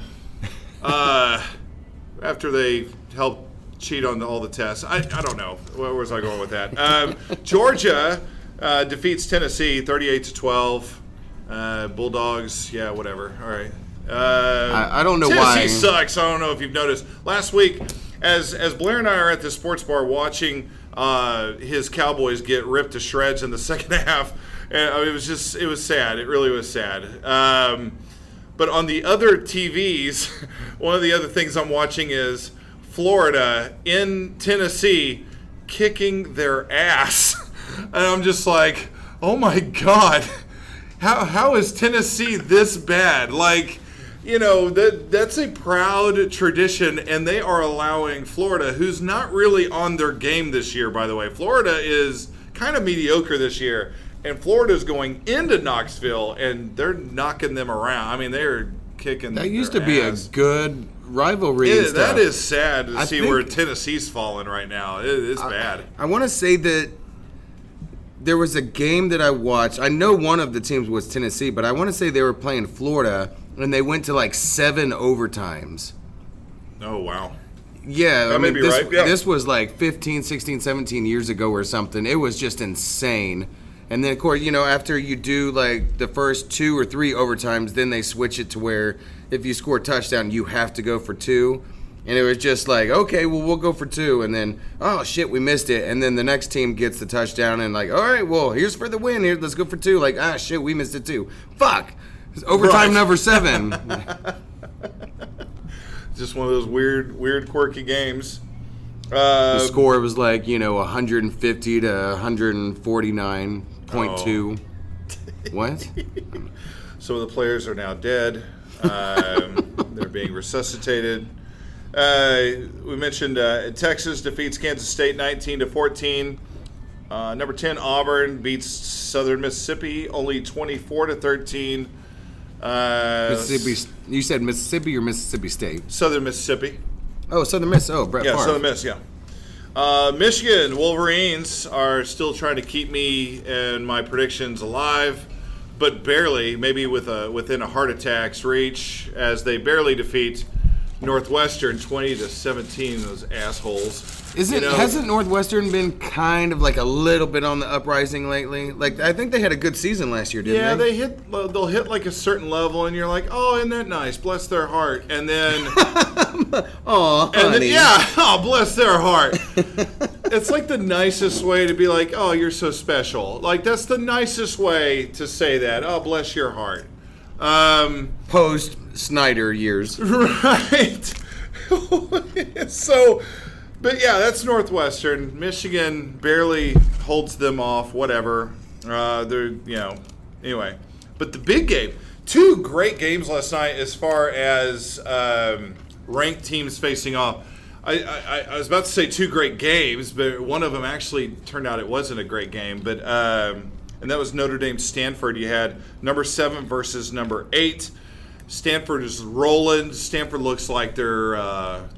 After they helped cheat on all the tests. I don't know. Where was I going with that? Georgia defeats Tennessee 38-12. Bulldogs, yeah, whatever. All right. I don't know Tennessee why. Tennessee sucks. I don't know if you've noticed. Last week, as Blair and I are at the sports bar watching his Cowboys get ripped to shreds in the second half, and it was sad. It really was sad. But on the other TVs, one of the other things I'm watching is Florida in Tennessee kicking their ass. And I'm just like, oh my God, how is Tennessee this bad? Like, you know, that's a proud tradition, and they are allowing Florida, who's not really on their game this year, by the way. Florida is kind of mediocre this year, and Florida's going into Knoxville, and they're knocking them around. I mean, they're kicking That their used to be a ass. good rivalry. and stuff. That is sad to I see think- where Tennessee's falling right now. It's bad. I want to say that there was a game that I watched. I know one of the teams was Tennessee, but I want to say they were playing Florida, and they went to like 7 overtimes. Oh, wow. Yeah, I may mean, be this, right, yeah. this was like 15, 16, 17 years ago or something. It was just insane. And then, of course, you know, after you do like the first 2 or 3 overtimes, then they switch it to where if you score a touchdown, you have to go for 2. And it was just like, okay, well, we'll go for 2. And then, oh, shit, we missed it. And then the next team gets the touchdown and like, all right, well, here's for the win. Here, let's go for 2. Like, ah, shit, we missed it too. Fuck. It's overtime Right. number 7. Just one of those weird, quirky games. The score was like, you know, 150 to 149.2. What? Some of the players are now dead. They're being resuscitated. We mentioned Texas defeats Kansas State 19-14. Number 10 Auburn beats Southern Mississippi only 24-13. Mississippi. You said Mississippi or Mississippi State? Southern Mississippi. Oh, Southern Miss. Oh, Brett Yeah, Favre. Southern Miss. Yeah. Michigan Wolverines are still trying to keep me and my predictions alive, but barely, maybe within a heart attack's reach, as they barely defeat Northwestern 20-17. Those assholes. Hasn't Northwestern been kind of like a little bit on the uprising lately? Like, I think they had a good season last year, didn't Yeah, they? they'll hit like a certain level, and you're like, oh, isn't that nice? Bless their heart. And then, Aw, and then honey. yeah, oh, bless their heart. It's like the nicest way to be like, oh, you're so special. Like, that's the nicest way to say that. Oh, bless your heart. Post Snyder years. Right. So, but yeah, that's Northwestern. Michigan barely holds them off. Whatever. They're anyway. But the big game, 2 great games last night as far as ranked teams facing off. I was about to say 2 great games, but one of them actually turned out it wasn't a great game. But and that was Notre Dame Stanford. You had number 7 versus number 8. Stanford is rolling. Stanford looks like they're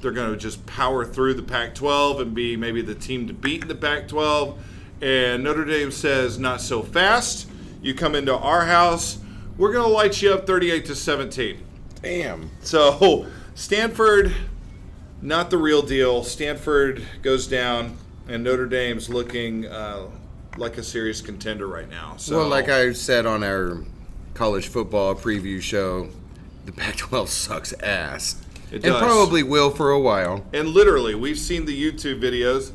going to just power through the Pac-12 and be maybe the team to beat in the Pac-12. And Notre Dame says, not so fast. You come into our house, we're going to light you up 38-17. Damn. So Stanford, not the real deal. Stanford goes down, and Notre Dame's looking like a serious contender right now. So, Well, like I said on our college football preview show, the Pac-12 sucks ass. It And does. probably will for a while. And literally, we've seen the YouTube videos.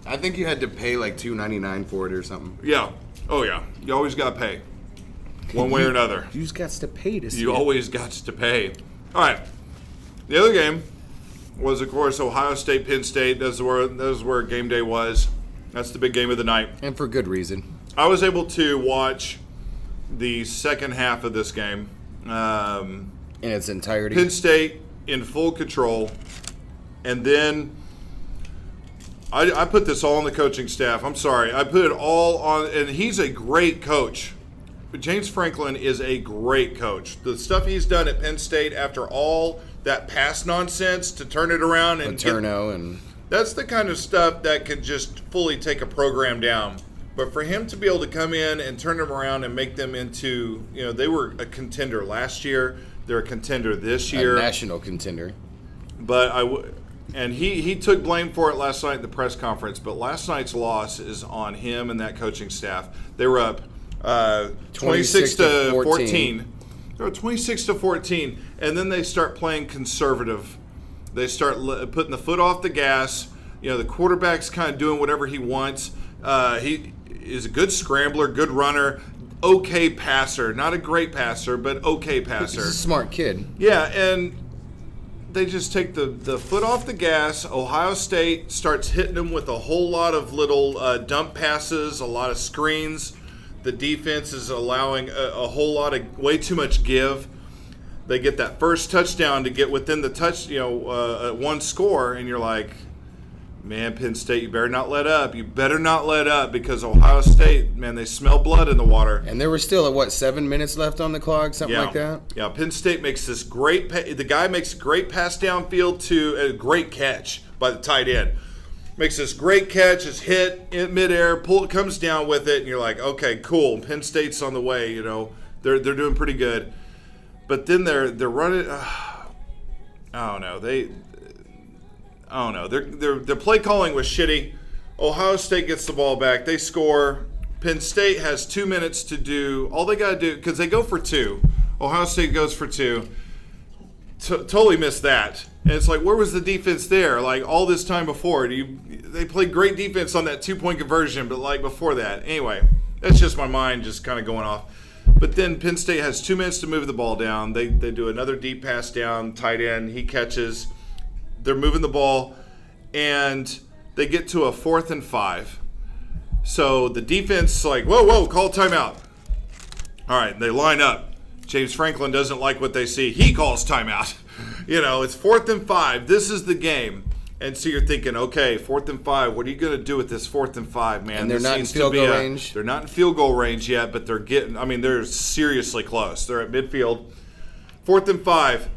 I think you had to pay like $2.99 for it or something. Yeah. Oh, yeah. You always got to pay. One way or another. You just got to pay to see You it. always got to pay. All right. The other game was, of course, Ohio State, Penn State. That's where game day was. That's the big game of the night. And for good reason. I was able to watch the second half of this game. In its entirety. Penn State in full control. And then I put this all on the coaching staff. I'm sorry. I put it all on, and he's a great coach. James Franklin is a great coach. The stuff he's done at Penn State after all that past nonsense to turn it around and Paterno and that's the kind of stuff that could just fully take a program down. But for him to be able to come in and turn them around and make them into, they were a contender last year, They're a contender this A year. national contender. But and he took blame for it last night at the press conference. But last night's loss is on him and that coaching staff. They were up 26 to 14. They were 26 to 14, and then they start playing conservative. They start putting the foot off the gas. The quarterback's kind of doing whatever he wants. He is a good scrambler, good runner, okay passer. Not a great passer, but okay passer. He's a smart kid. Yeah, and they just take the foot off the gas. Ohio State starts hitting them with a whole lot of little dump passes, a lot of screens. The defense is allowing a whole lot of way too much give. They get that first touchdown to get within the one score, and you're like, man, Penn State, you better not let up. You better not let up because Ohio State, man, they smell blood in the water. And there were still, 7 minutes left on the clock, something like that? Yeah, Penn State makes this great the guy makes a great pass downfield to a great catch by the tight end. Makes this great catch, is hit in midair, comes down with it, and you're like, okay, cool. Penn State's on the way, They're doing pretty good. But then they're running I don't know. Their play calling was shitty. Ohio State gets the ball back. They score. Penn State has 2 minutes to do all they got to do because they go for 2. Ohio State goes for 2. Totally missed that. And it's like, where was the defense there? Like all this time before, they played great defense on that 2-point conversion, but like before that. Anyway, that's just my mind just kind of going off. But then Penn State has 2 minutes to move the ball down. They do another deep pass down, tight end. He catches. They're moving the ball, and they get to a 4th and 5. So the defense is like, whoa, call timeout. All right, they line up. James Franklin doesn't like what they see. He calls timeout. It's 4th and 5. This is the game. And so you're thinking, okay, 4th and 5. What are you going to do with this 4th and 5, man? And they're not in field goal range. They're not in field goal range yet, but they're seriously close. They're at midfield. 4th and 5.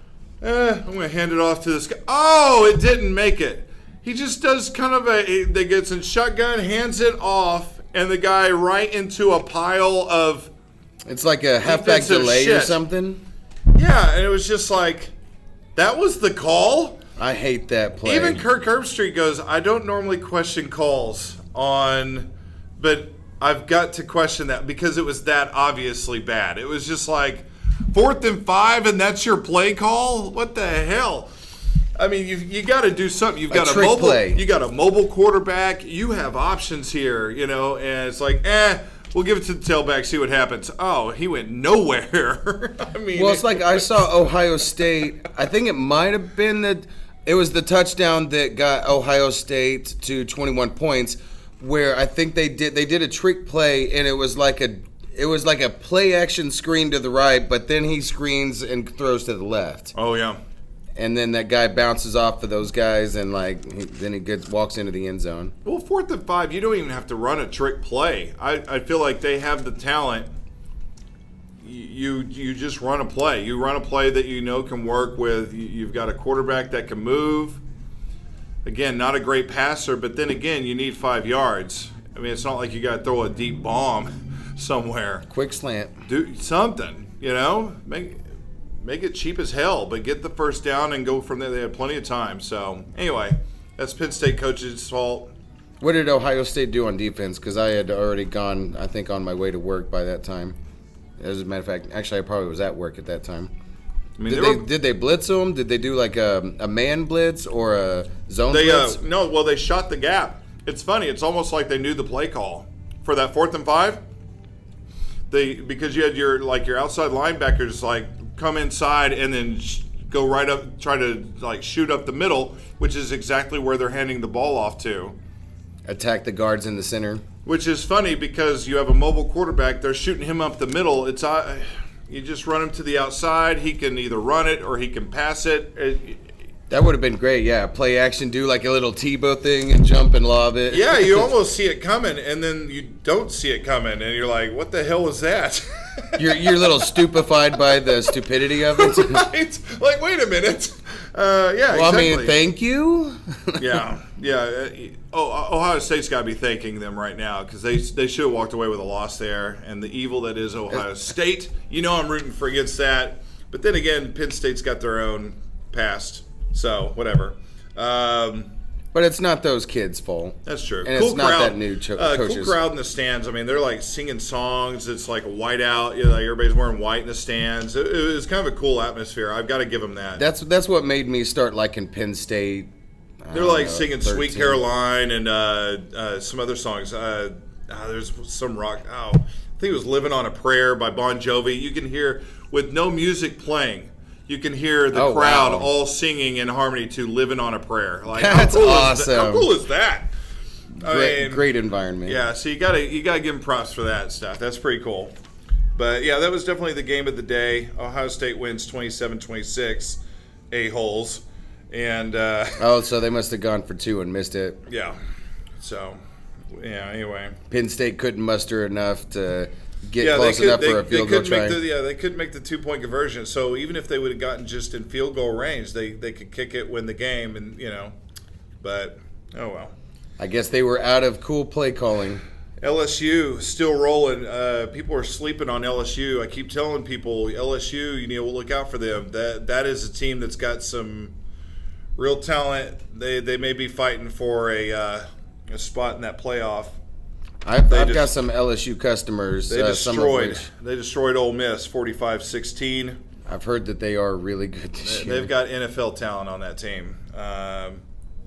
I'm going to hand it off to this guy. Oh, it didn't make it. He just does kind of they gets in shotgun, hands it off, and the guy right into a pile of It's like a halfback delay or something. Yeah, and it was just like, that was the call? I hate that play. Even Kirk Herbstreit goes, I don't normally question calls but I've got to question that because it was that obviously bad. It was just like, 4th and 5 and that's your play call? What the hell? I mean, you got to do something. You've got a mobile play. You got a mobile quarterback. You have options here, and it's like, we'll give it to the tailback, see what happens. Oh, he went nowhere. It's like I saw Ohio State. I think it might have been it was the touchdown that got Ohio State to 21 points, where I think they did a trick play, and it was like a play action screen to the right, but then he screens and throws to the left. Oh yeah. And then that guy bounces off of those guys, and then he walks into the end zone. Well, 4th and 5, you don't even have to run a trick play. I feel like they have the talent. You just run a play. You run a play that can work with. You've got a quarterback that can move. Again, not a great passer, but then again, you need 5 yards. I mean, it's not like you got to throw a deep bomb somewhere. Quick slant. Do something. Make it cheap as hell, but get the first down and go from there. They had plenty of time. So, anyway, that's Penn State coach's fault. What did Ohio State do on defense? Because I had already gone, I think, on my way to work by that time. As a matter of fact, actually, I probably was at work at that time. I mean, did they blitz them? Did they do like a man blitz or a zone blitz? No, well, they shot the gap. It's funny. It's almost like they knew the play call. For that 4th and 5, because you had your outside linebackers come inside and then go right up, try to shoot up the middle, which is exactly where they're handing the ball off to. Attack the guards in the center. Which is funny because you have a mobile quarterback. They're shooting him up the middle. You just run him to the outside. He can either run it or he can pass it. That would have been great, yeah. Play action, do like a little Tebow thing and jump and lob it. Yeah, you almost see it coming, and then you don't see it coming, and you're like, what the hell was that? You're a little stupified by the stupidity of it. Right? Like, wait a minute. Yeah, well, exactly. I mean, thank you. Yeah. Ohio State's got to be thanking them right now because they should have walked away with a loss there, and the evil that is Ohio State. I'm rooting against that. But then again, Penn State's got their own past, so whatever. But it's not those kids' fault. That's true. And it's not that new coaches. Cool crowd in the stands. I mean, they're like singing songs. It's like a whiteout. You know, like everybody's wearing white in the stands. It was kind of a cool atmosphere. I've got to give them that. That's what made me start liking Penn State. They're like singing 13. Sweet Caroline and some other songs. There's some rock. I think it was Living on a Prayer by Bon Jovi. You can hear, with no music playing, you can hear the crowd all singing in harmony to Living on a Prayer. Like, that's awesome. How cool is that? Great environment. Yeah, so you gotta give them props for that stuff. That's pretty cool. But yeah, that was definitely the game of the day. Ohio State wins 27-26, a-holes. And so they must have gone for 2 and missed it. Yeah. So yeah, anyway. Penn State couldn't muster enough to get close enough for a field goal try. They couldn't make the 2-point conversion. So even if they would have gotten just in field goal range, they could kick it, win the game, and but oh well. I guess they were out of cool play calling. LSU still rolling. People are sleeping on LSU. I keep telling people LSU, you need to look out for them. That is a team that's got some real talent. They may be fighting for a spot in that playoff. I've got some LSU customers. They destroyed Ole Miss 45-16. I've heard that they are really good this year. They've got NFL talent on that team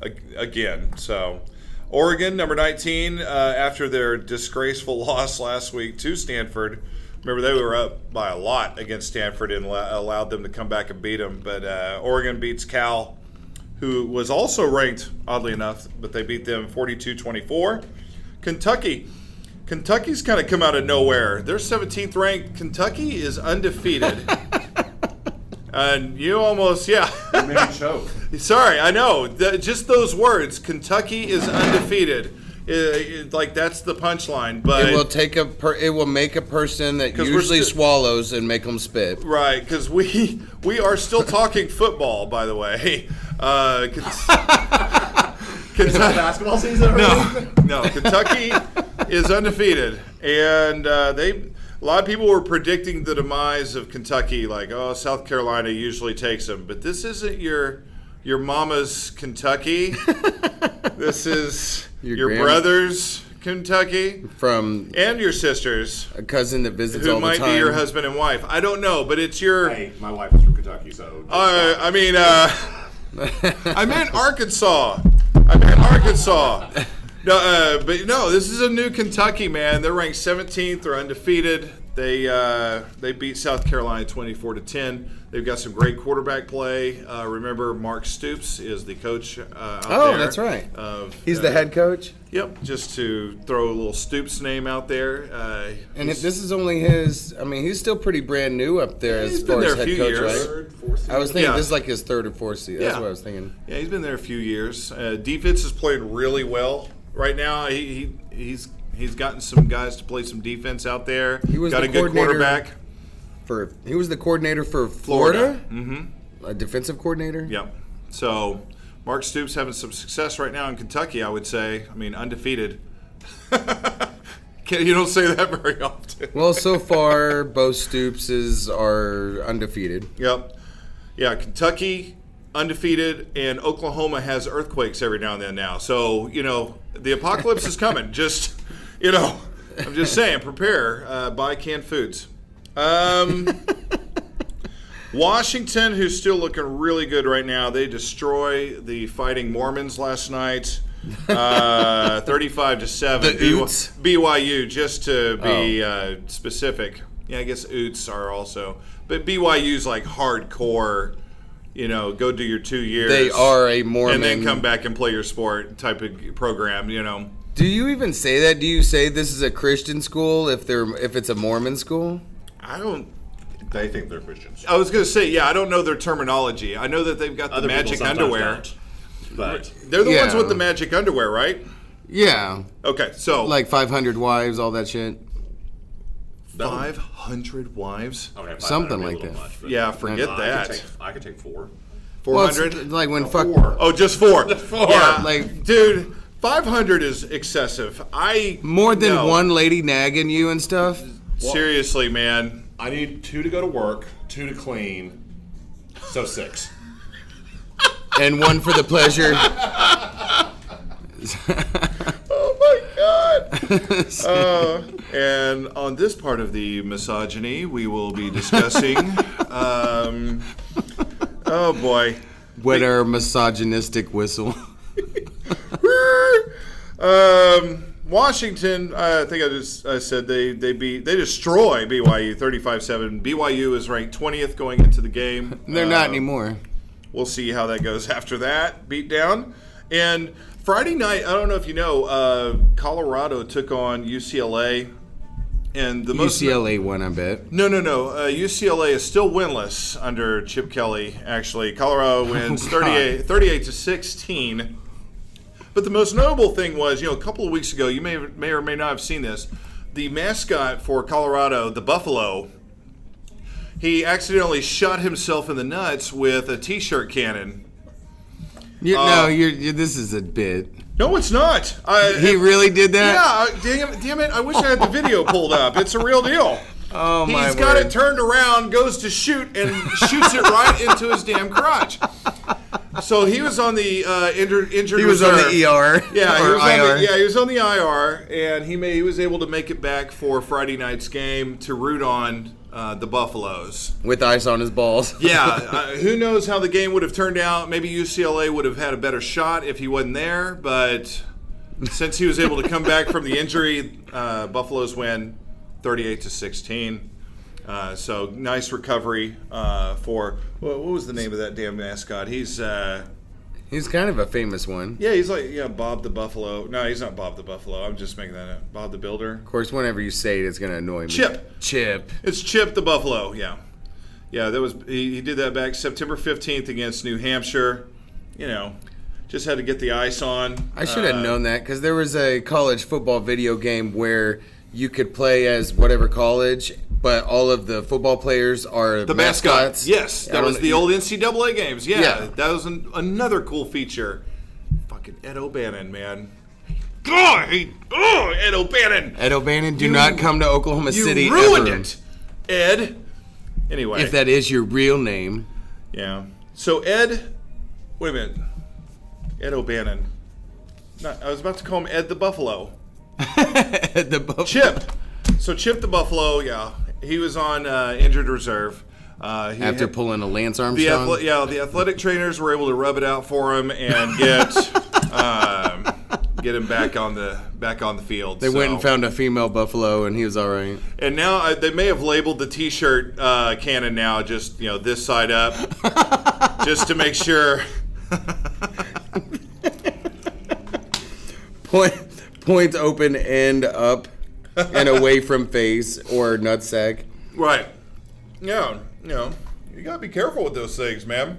again. So Oregon, number 19, after their disgraceful loss last week to Stanford. Remember, they were up by a lot against Stanford and allowed them to come back and beat them. But Oregon beats Cal, who was also ranked, oddly enough, but they beat them 42-24. Kentucky's kind of come out of nowhere. They're 17th ranked. Kentucky is undefeated. And you almost, You made me choke. Sorry, I know. Just those words, Kentucky is undefeated. Like, that's the punchline. But it will make a person that usually swallows and make them spit. Right, because we are still talking football, by the way. Kentucky basketball season already? No. Kentucky is undefeated, and a lot of people were predicting the demise of Kentucky. Like, South Carolina usually takes them, but this isn't your mama's Kentucky. This is your brother's Kentucky and your sister's. A cousin that visits all the time. Who might be your husband and wife. I don't know, but it's your. Hey, my wife is from Kentucky, so. I mean, I meant Arkansas. No, but no, this is a new Kentucky, man. They're ranked 17th. They're undefeated. They beat South Carolina 24-10. They've got some great quarterback play. Remember, Mark Stoops is the coach out there. Oh, that's right. He's the head coach? Yep, just to throw a little Stoops name out there. And if this is only his, I mean, he's still pretty brand new up there as far as head coach, right? Third, fourth season. I was thinking this is like his 3rd or 4th season. That's what I was thinking. Yeah, he's been there a few years. Defense is playing really well right now. He's gotten some guys to play some defense out there. He was got a good quarterback. He was the coordinator for Florida? Mm-hmm. A defensive coordinator? Yep. So Mark Stoops having some success right now in Kentucky, I would say. I mean, undefeated. You don't say that very often. Well, so far, both Stoopses are undefeated. Yep. Yeah, Kentucky, undefeated, and Oklahoma has earthquakes every now and then now. So, the apocalypse is coming. Just, I'm just saying, prepare. Buy canned foods. Washington, who's still looking really good right now, they destroy the Fighting Mormons last night, 35-7. BYU, just to be specific. Yeah, I guess Utes are also, but BYU's like hardcore. Go do your 2 years. They are a Mormon, and then come back and play your sport type of program. Do you even say that? Do you say this is a Christian school if it's a Mormon school? They think they're Christians. I was going to say, I don't know their terminology. I know that they've got the magic underwear. But they're the ones with the magic underwear, right? Yeah. Okay, so like 500 wives, all that shit. 500 wives? Okay, something like that. Much, yeah, forget that. I could take 4. 400? Well, like when fuck. 4. Oh, just 4. Just 4. Yeah, like, dude, 500 is excessive. More than one lady nagging you and stuff? Seriously, man. I need 2 to go to work, 2 to clean, so 6. And 1 for the pleasure. Oh my God! And on this part of the misogyny, we will be discussing. Oh boy! Wet our misogynistic whistle. Washington. I think I said they destroy BYU 35-7. BYU is ranked 20th going into the game. They're not anymore. We'll see how that goes after that beatdown. And Friday night, I don't know if you know, Colorado took on UCLA. And the UCLA won, I bet. No. UCLA is still winless under Chip Kelly, actually. Colorado wins 38-16. But the most notable thing was, a couple of weeks ago, you may or may not have seen this, the mascot for Colorado, the Buffalo, he accidentally shot himself in the nuts with a T-shirt cannon. This is a bit. No, it's not. He really did that? Yeah, damn it. I wish I had the video pulled up. It's a real deal. Oh, my He's got word. it turned around, goes to shoot, and shoots it right into his damn crotch. So he was on the injured He was reserve. on the ER. Yeah, or IR. He was on the IR, and he was able to make it back for Friday night's game to root on the Buffaloes. With ice on his balls. Yeah, who knows how the game would have turned out. Maybe UCLA would have had a better shot if he wasn't there, but since he was able to come back from the injury, Buffaloes win 38-16. So nice recovery for what was the name of that damn mascot? He's kind of a famous one. yeah, he's like Bob the Buffalo. No, he's not Bob the Buffalo. I'm just making that up. Bob the Builder. Of course, whenever you say it, it's going to annoy me. Chip. It's Chip the Buffalo. Yeah. That was he did that back September 15th against New Hampshire. Just had to get the ice on. I should have known that because there was a college football video game where you could play as whatever college, but all of the football players are The mascots. Yes, that was the old NCAA games. Yeah. That was another cool feature. Fucking Ed O'Bannon, man. Ed O'Bannon. Ed O'Bannon, do not come to Oklahoma City. You ruined ever. it, Ed. Anyway. If that is your real name. Yeah. So Ed, wait a minute. Ed O'Bannon. I was about to call him Ed the Buffalo. Chip. So Chip the Buffalo, yeah. He was on injured reserve. After pulling a Lance Armstrong? The athletic trainers were able to rub it out for him and get him back on the field. They went and found a female buffalo, and he was all right. And now they may have labeled the T-shirt cannon now just this side up, just to make sure. Point open, end up, and away from face or nutsack. Right. Yeah. You gotta be careful with those things, man.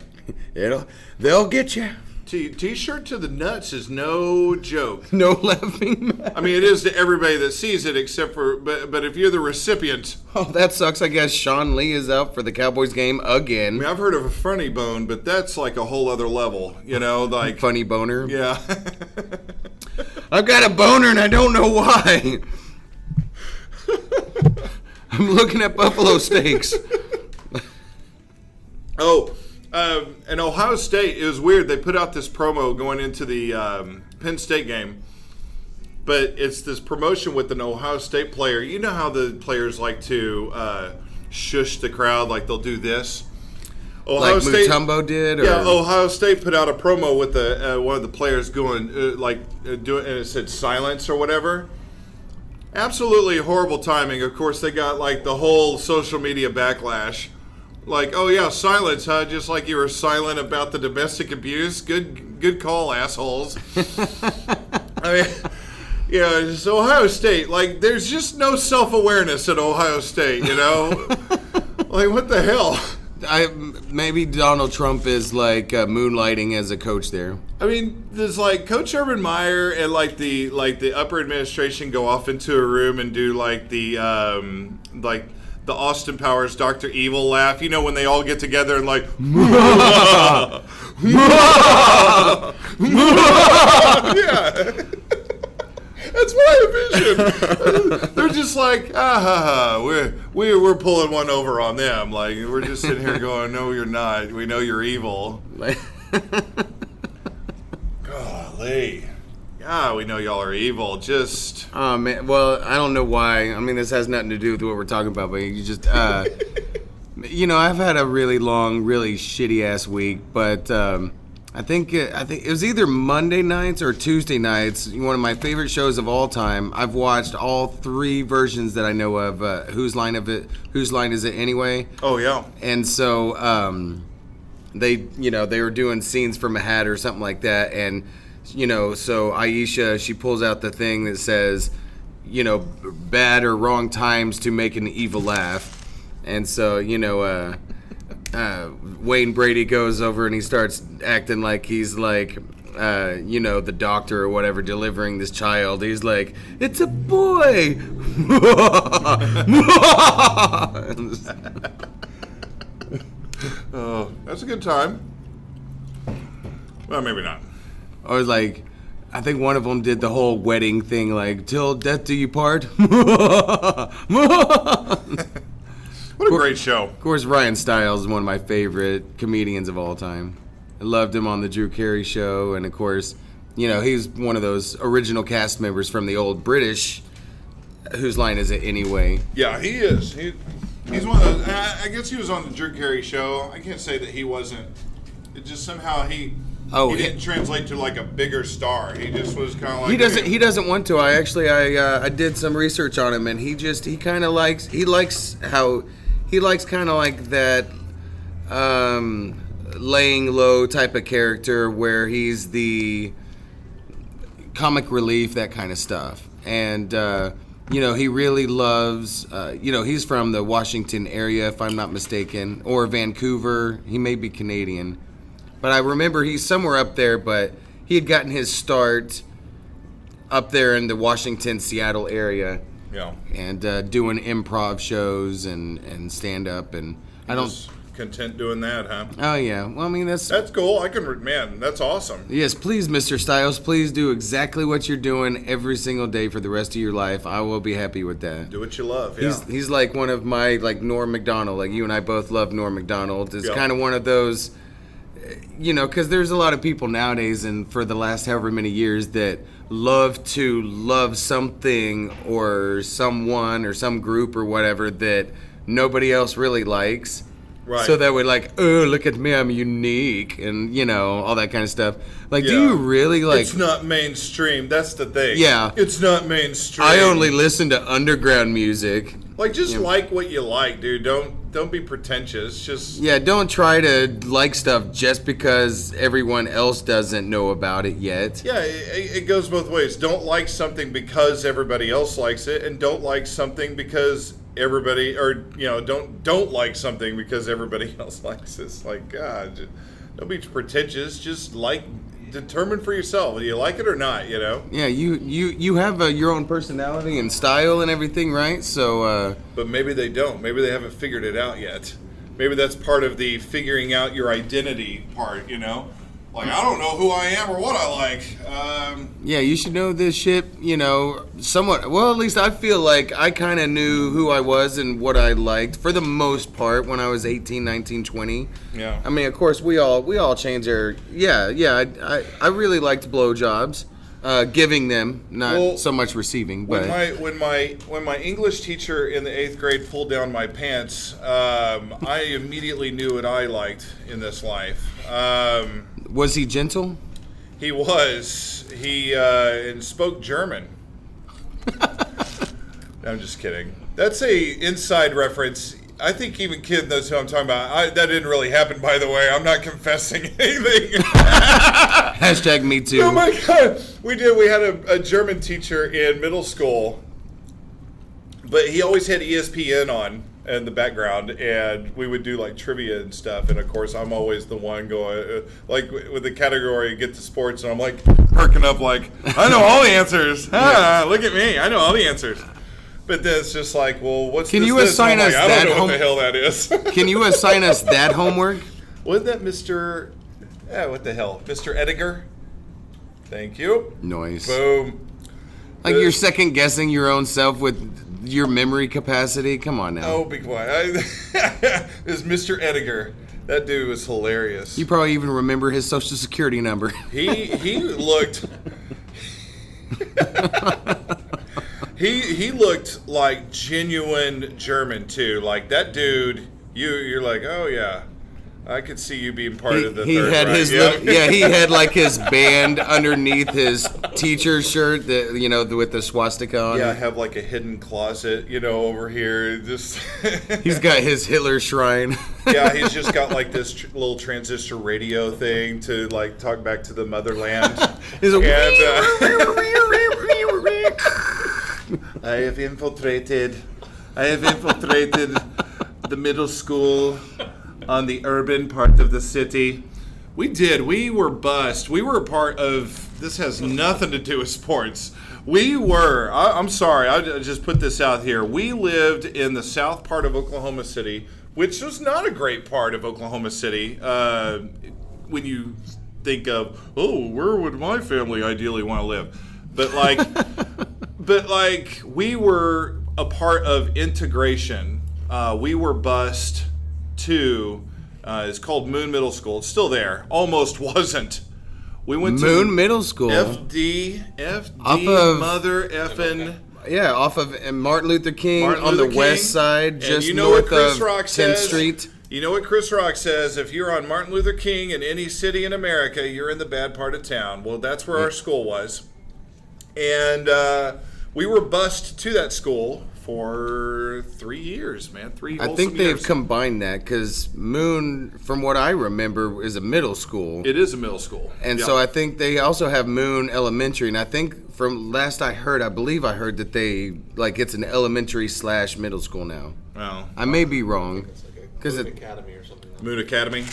They'll get you. T-shirt to the nuts is no joke. No laughing matter. I mean, it is to everybody that sees it, except for, but if you're the recipient. Oh, that sucks. I guess Sean Lee is out for the Cowboys game again. I mean, I've heard of a funny bone, but that's like a whole other level, like. Funny boner? Yeah. I've got a boner and I don't know why. I'm looking at buffalo steaks. And Ohio State, it was weird. They put out this promo going into the Penn State game, but it's this promotion with an Ohio State player. You know how the players like to shush the crowd, like they'll do this. Ohio like State, Mutombo did? Or? Yeah, Ohio State put out a promo with one of the players going, doing, and it said silence or whatever. Absolutely horrible timing. Of course, they got like the whole social media backlash. Like, oh yeah, silence, huh? Just like you were silent about the domestic abuse. Good call, assholes. I mean, it's Ohio State. Like, there's just no self-awareness at Ohio State, Like, what the hell? Maybe Donald Trump is like moonlighting as a coach there. I mean, there's like Coach Urban Meyer and like the upper administration go off into a room and do like the Austin Powers Dr. Evil laugh. When they all get together and like, yeah, that's That's what I envision. They're just like, we're pulling one over on them. Like, we're just sitting here going, no, you're not. We know you're evil. Golly. Yeah, we know y'all are evil. Just. Oh, man. Well, I don't know why. I mean, this has nothing to do with what we're talking about, but you just, I've had a really long, really shitty ass week, but I think it was either Monday nights or Tuesday nights. One of my favorite shows of all time. I've watched all 3 versions that I know of. Whose Line Is It Anyway? Oh yeah. And so they were doing scenes from a hat or something like that, and so Aisha, she pulls out the thing that says, bad or wrong times to make an evil laugh. And so, Wayne Brady goes over and he starts acting like he's like, the doctor or whatever delivering this child. He's like, it's a boy. Oh, that's a good time. Well, maybe not. I was like, I think one of them did the whole wedding thing, like, till death do you part. What a great show. Of course, Ryan Stiles is one of my favorite comedians of all time. I loved him on the Drew Carey Show, and of course, he's one of those original cast members from the old British Whose Line Is It Anyway? Yeah, he is. He's one of those. I guess he was on the Drew Carey Show. I can't say that he wasn't. It just somehow he didn't translate to like a bigger star. He just was kind of like he doesn't want to. I did some research on him, and he likes kind of like that laying low type of character where he's the comic relief, that kind of stuff. And he really loves he's from the Washington area, if I'm not mistaken, or Vancouver. He may be Canadian. But I remember he's somewhere up there, but he had gotten his start up there in the Washington, Seattle area. Yeah. And doing improv shows and stand-up. And I don't... Just content doing that, huh? Oh, yeah. Well, I mean, that's cool. That's awesome. Yes, please, Mr. Stiles, please do exactly what you're doing every single day for the rest of your life. I will be happy with that. Do what you love, yeah. He's like one of my, like Norm Macdonald. Like, you and I both love Norm Macdonald. It's kind of one of those... because there's a lot of people nowadays and for the last however many years that love to love something or someone or some group or whatever that nobody else really likes. Right. So that we're like, oh, look at me, I'm unique, and, all that kind of stuff. Like, do you really, like... It's not mainstream, that's the thing. Yeah. It's not mainstream. I only listen to underground music. Like, just like what you like, dude. Don't be pretentious. Just... Yeah, don't try to like stuff just because everyone else doesn't know about it yet. Yeah, it goes both ways. Don't like something because everybody else likes it, and don't like something because... everybody, or don't like something because everybody else likes it. It's like, God, don't be pretentious. Just determine for yourself. Do you like it or not? Yeah, you have your own personality and style and everything, right? So, but maybe they don't. Maybe they haven't figured it out yet. Maybe that's part of the figuring out your identity part. Like, I don't know who I am or what I like. Yeah, you should know this shit, somewhat. Well, at least I feel like I kind of knew who I was and what I liked for the most part when I was 18, 19, 20. Yeah. I mean, of course, we all change our... Yeah, I really liked blowjobs. Giving them, not so much receiving. But when my English teacher in the 8th grade pulled down my pants, I immediately knew what I liked in this life. Was he gentle? He was. He spoke German. I'm just kidding. That's a inside reference. I think even Kid knows who I'm talking about. That didn't really happen, by the way. I'm not confessing anything. Hashtag me too. Oh my God. We did. We had a German teacher in middle school, but he always had ESPN on in the background, and we would do like trivia and stuff. And of course, I'm always the one going, like with the category, get to sports, and I'm like perking up, like, I know all the answers. Look at me. I know all the answers. But then it's just like, well, what's Can this? you assign us I that don't know what the hell that is. Can you assign us that homework? Wasn't that Mr. What the hell? Mr. Ediger? Thank you. Noise. Boom. Like you're second guessing your own self with your memory capacity. Come on now. Oh, be quiet. It was Mr. Ediger. That dude was hilarious. You probably even remember his social security number. He looked. He looked like genuine German too. Like that dude, you're like, oh yeah, I could see you being part of the he Third had Reich. his he had like his band underneath his teacher shirt that with the swastika on Yeah, I it. have like a hidden closet, over here. Just He's got his Hitler shrine. yeah, he's just got like this little transistor radio thing to like talk back to the motherland. He's a I have infiltrated the middle school on the urban part of the city. We did. We were bused. We were a part of, this has nothing to do with sports. We were, I'm sorry, I just put this out here. We lived in the south part of Oklahoma City, which was not a great part of Oklahoma City. When you think of, where would my family ideally want to live? But like, we were a part of integration. We were bused to, it's called Moon Middle School. It's still there. Almost wasn't. We went to Moon Middle School. FD, Off of- mother effing. Yeah, off of Martin Luther King Martin on Luther the King. west side, And just you know what north Chris of Rock 10th says? Street. You know what Chris Rock says? If you're on Martin Luther King in any city in America, you're in the bad part of town. Well, that's where our school was. And we were bused to that school for 3 years, man. I think they've combined that because Moon, from what I remember, is a middle school. It is a middle school. And Yeah. so I think they also have Moon Elementary. And I think from last I heard, I believe I heard that it's an elementary / middle school now. Well, I may be wrong. Because Academy or something. Moon Academy.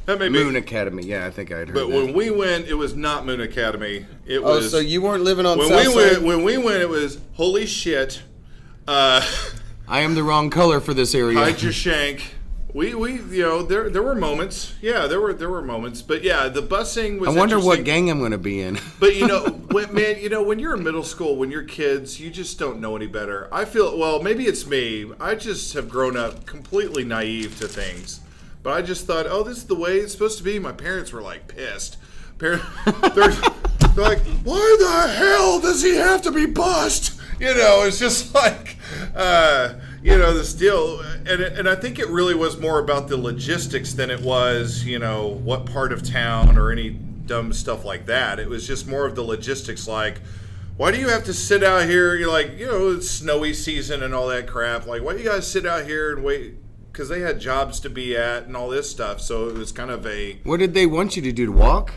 That may Moon be. Academy, yeah, I think I had heard But that. when we went, it was not Moon Academy. It Oh, was. so you weren't living on when South we Side? went, when we went, it was holy shit. I am the wrong color for this area. Hide your shank. We there were moments. Yeah, there were moments. But yeah, the busing was I wonder what interesting. gang I'm going to be in. But when you're in middle school, when you're kids, you just don't know any better. I feel, well, maybe it's me. I just have grown up completely naive to things. But I just thought, this is the way it's supposed to be. My parents were like pissed. They're like, why the hell does he have to be bussed? It's just like, this deal. And I think it really was more about the logistics than it was, what part of town or any dumb stuff like that. It was just more of the logistics, like, why do you have to sit out here? You're like, it's snowy season and all that crap. Like, why do you guys sit out here and wait? Because they had jobs to be at and all this stuff. So it was kind of a... What did they want you to do, to walk?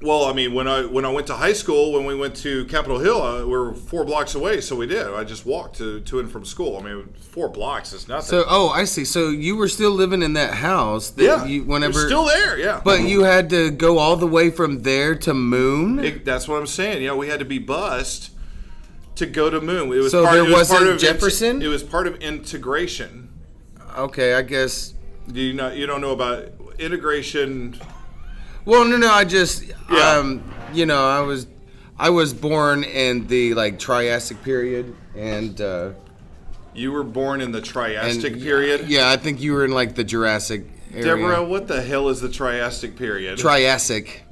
Well, I mean, when I went to high school, when we went to Capitol Hill, we were 4 blocks away, so we did. I just walked to and from school. I mean, 4 blocks is nothing. So, I see. So you were still living in that house. That we're still there, yeah. But you had to go all the way from there to Moon? That's what I'm saying. Yeah, we had to be bused to go to Moon. It was So part, there it was part wasn't of Jefferson? It was part of integration. Okay, I guess. Do you not? You don't know about integration? Well, no. I just, Yeah. I was born in the Triassic period, and You were born in the Triassic period. Yeah, I think you were in the Jurassic area. Deborah, what the hell is the Triassic period? Triassic.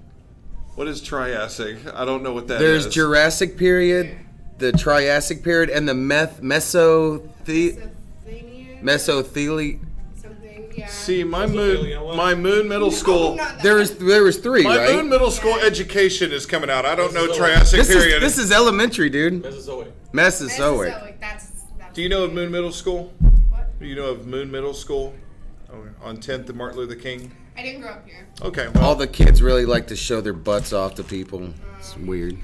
What is Triassic? I don't know what that There's is. Jurassic period, the Triassic period, and the mesothelium. Something, yeah. See, my Moon Middle School. There was 3, My right? Moon Middle School education is coming out. I don't know Triassic period. This is elementary, dude. Mesozoic. Mesozoic. That's Do you know of Moon Middle School? what? Do you know of Moon Middle School? On 10th and Martin Luther King? I didn't grow up here. Okay, well, All the kids really like to show their butts off to people. It's weird.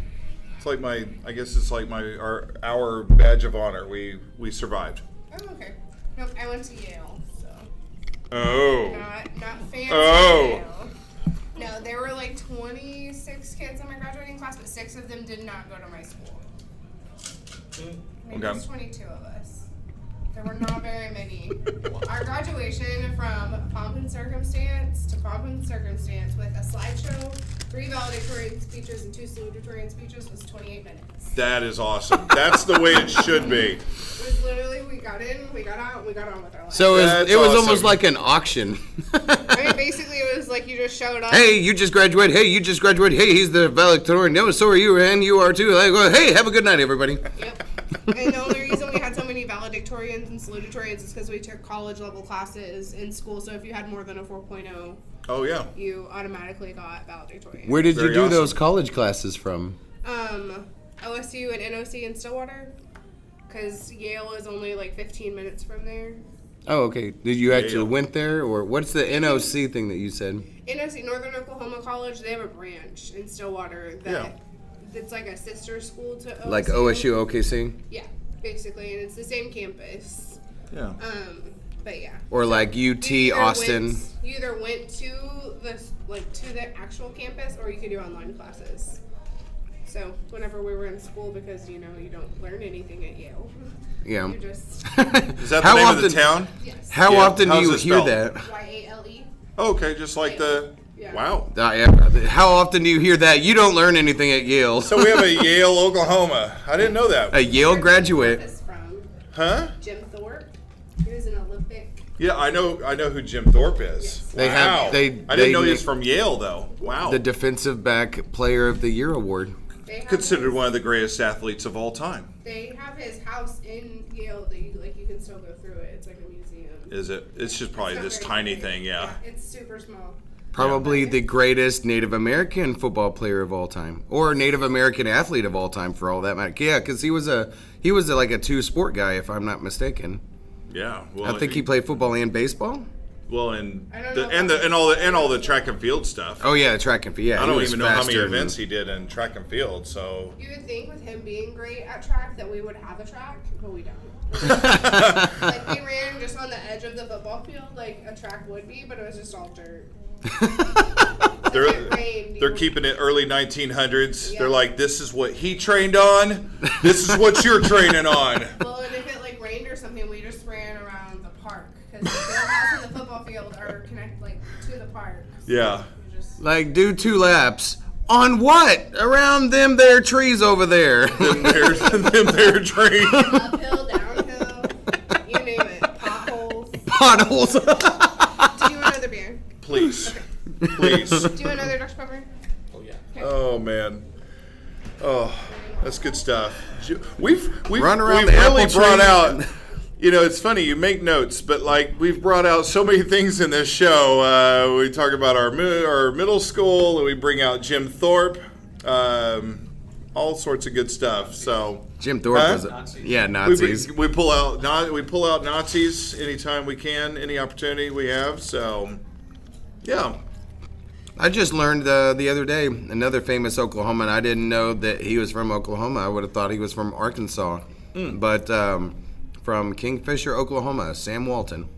it's like I guess it's like our badge of honor. We survived. Oh, okay. Nope, I went to Yale, so Oh. not fancy Oh. Yale. No, there were 26 kids in my graduating class, but 6 of them did not go to my school. Maybe Okay. it's 22 of us. There were not very many. Our graduation from pomp and circumstance to pomp and circumstance with a slideshow 3 valedictorian speeches and 2 salutatorian speeches was 28 minutes. That is awesome. That's the way it should be. It was literally, we got in, we got out, we got on with our life. So That's it was awesome. almost like an auction. I mean, basically, it was like you just showed up. Hey, you just graduated. Hey, you just graduated. Hey, he's the valedictorian. No, so are you, and you are too. Like, well, hey, have a good night, everybody. Yep. And the only reason we had so many valedictorians and salutatorians is because we took college level classes in school. So if you had more than a 4.0, Oh, yeah. you automatically got valedictorian. Where did Very you do awesome. those college classes from? OSU and NOC in Stillwater, because Yale is only like 15 minutes from there. Oh, okay. Did you actually Yale. went there, or what's the NOC thing that you said? NOC, Northern Oklahoma College, they have a branch in Stillwater that it's like a sister school to OSU. Like OSU, OKC, Yeah, basically, and it's the same campus. Yeah. But yeah. or like UT Austin? You either went to the actual campus, or you could do online classes. So whenever we were in school, because you don't learn anything at Yale. Yeah. You just Is that the How name of often- the town? yes. How Yeah, often do how's you it hear spelled? that? YALE. Okay, just like the. Yeah. Wow. Yeah. How often do you hear that? You don't learn anything at Yale. So we have a Yale, Oklahoma. I didn't know that. A Yale graduate. Is from Huh? Jim Thorpe. He was an Olympic. Yeah, I know who Jim Thorpe is. Yes. They Wow. have- they- I didn't they know he make- was from Yale though. Wow. The Defensive Back Player of the Year award. They have Considered his, one of the greatest athletes of all time. They have his house in Yale that you can still go through it. It's like a museum. Is it? It's just probably It's not this very tiny big. thing, yeah. It's super small. Probably the greatest Native American football player of all time, or Native American athlete of all time, for all that matter. Yeah, because he was like a 2-sport guy, if I'm not mistaken. Yeah. Well, I think he played football and baseball. Well, and I don't the, know and about the all the track and field stuff. Oh yeah, track and field. Yeah, I he don't was even know how many faster than- events he did in track and field. So You would think with him being great at track that we would have a track, but we don't. Like we ran just on the edge of the football field like a track would be, but it was just all dirt. they're If it rained, they're you- keeping it early 1900s. Yeah. They're like, this is what he trained on. This is what you're training on. Well, and if it like rained or something, we just ran around the park because the field house and the football field are connected like to the park. So Yeah. you just Like, do 2 laps on what? Around them there trees over there. them there train. uphill, downhill, you name it, potholes. Potholes. Do you want another beer? Please, please. Do you want another Dr. Pepper? Oh yeah. Oh man. Oh, that's good stuff. We've Run around we've the really apple brought tree. out. You know, it's funny. You make notes, but like we've brought out so many things in this show. We talk about our middle school, and we bring out Jim Thorpe. All sorts of good stuff. So Jim Thorpe Huh? was yeah, we, Nazis. we pull out Nazis anytime we can, any opportunity we have. So yeah. I just learned the other day another famous Oklahoman. I didn't know that he was from Oklahoma. I would have thought he was from Arkansas, but from Kingfisher, Oklahoma, Sam Walton.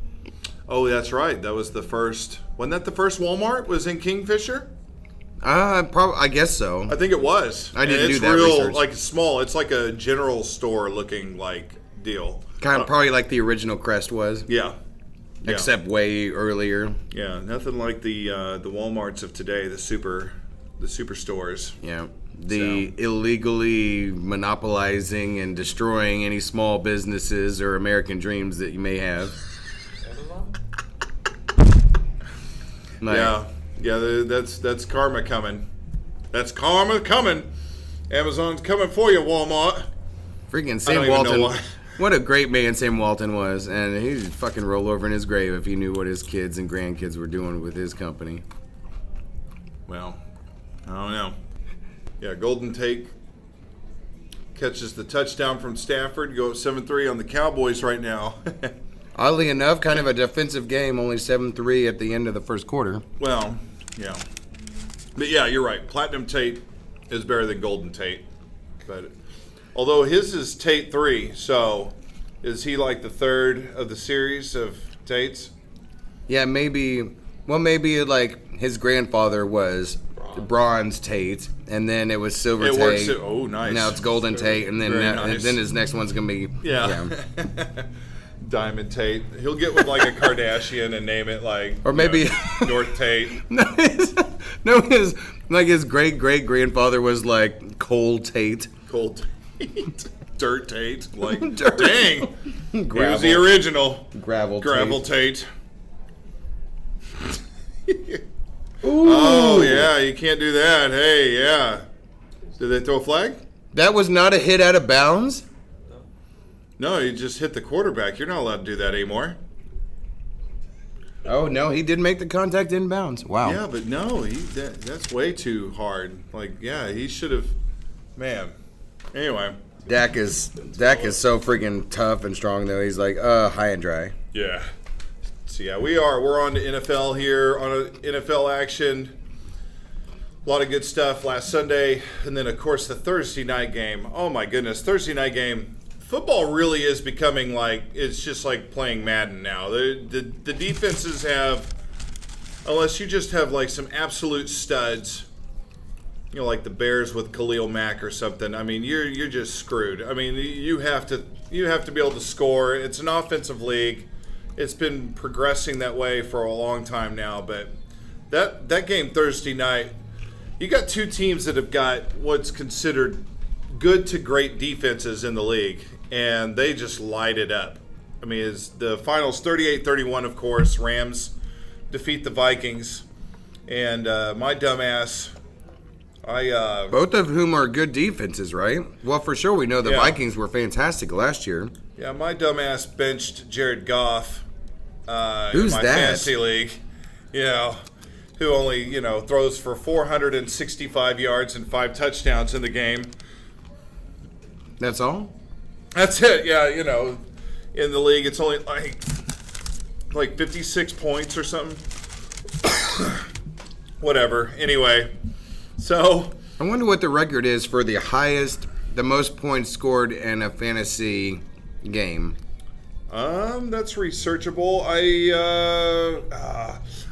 Oh, that's right. That was the first. Wasn't that the first Walmart? Was in Kingfisher? I guess so. I think it was. I didn't And do it's that real, research. like small. It's like a general store looking like deal. Kind of probably like the original Crest was, Yeah. Yeah. except way earlier. Yeah, nothing like the Walmarts of today, the superstores. Yeah. The illegally monopolizing and destroying any small businesses or American dreams that you may have. Like, Yeah, that's karma coming. That's karma coming. Amazon's coming for you, Walmart. freaking I don't Sam even know Walton. why. What a great man Sam Walton was, and he'd fucking roll over in his grave if he knew what his kids and grandkids were doing with his company. Well, I don't know. Yeah, Golden Tate catches the touchdown from Stafford. Go up 7-3 on the Cowboys right now. Oddly enough, kind of a defensive game, only 7-3 at the end of the first quarter. Well, yeah. But yeah, you're right. Platinum Tate is better than Golden Tate. But although his is Tate 3, so is he like the third of the series of Tates? Yeah, maybe like his grandfather was Bronze Tate, and then it was Silver It Tate. works. Oh, nice. Now it's Golden Tate, and then Very and nice. then his next one's gonna be Yeah. Diamond Tate. He'll get with like a Kardashian and name it like Or maybe- North Tate. No, No, his great grandfather was like Cole Tate. Cole Tate. Dirt Tate. Like, Dirt. dang. He Gravel. was the original. Gravel Tate. Oh, yeah, you can't do that. Hey, yeah. Did they throw a flag? That was not a hit out of bounds? No, you just hit the quarterback. You're not allowed to do that anymore. Oh, no, he did make the contact inbounds. Wow. Yeah, but no, that's way too hard. Like, yeah, he should have. Man. Anyway. Dak is so freaking tough and strong, though. He's like, high and dry. Yeah. So, yeah, we're on to NFL here, on NFL action. A lot of good stuff last Sunday. And then, of course, the Thursday night game. Oh, my goodness. Thursday night game. Football really is becoming like, it's just like playing Madden now. The defenses have, unless you just have like some absolute studs, you know, like the Bears with Khalil Mack or something. I mean, you're just screwed. I mean, you have to be able to score. It's an offensive league. It's been progressing that way for a long time now. But that game Thursday night, you got two teams that have got what's considered good to great defenses in the league, and they just light it up. I mean, the finals 38-31, of course. Rams defeat the Vikings, and my dumbass, both of whom are good defenses, right? Well, for sure, we know the Vikings were fantastic last year. Yeah, my dumbass benched Jared Goff Who's in my that? fantasy league. You know, who only, throws for 465 yards and 5 touchdowns in the game. That's all? That's it. Yeah, in the league, it's only like 56 points or something. Whatever. Anyway, so I wonder what the record is for the most points scored in a fantasy game. That's researchable.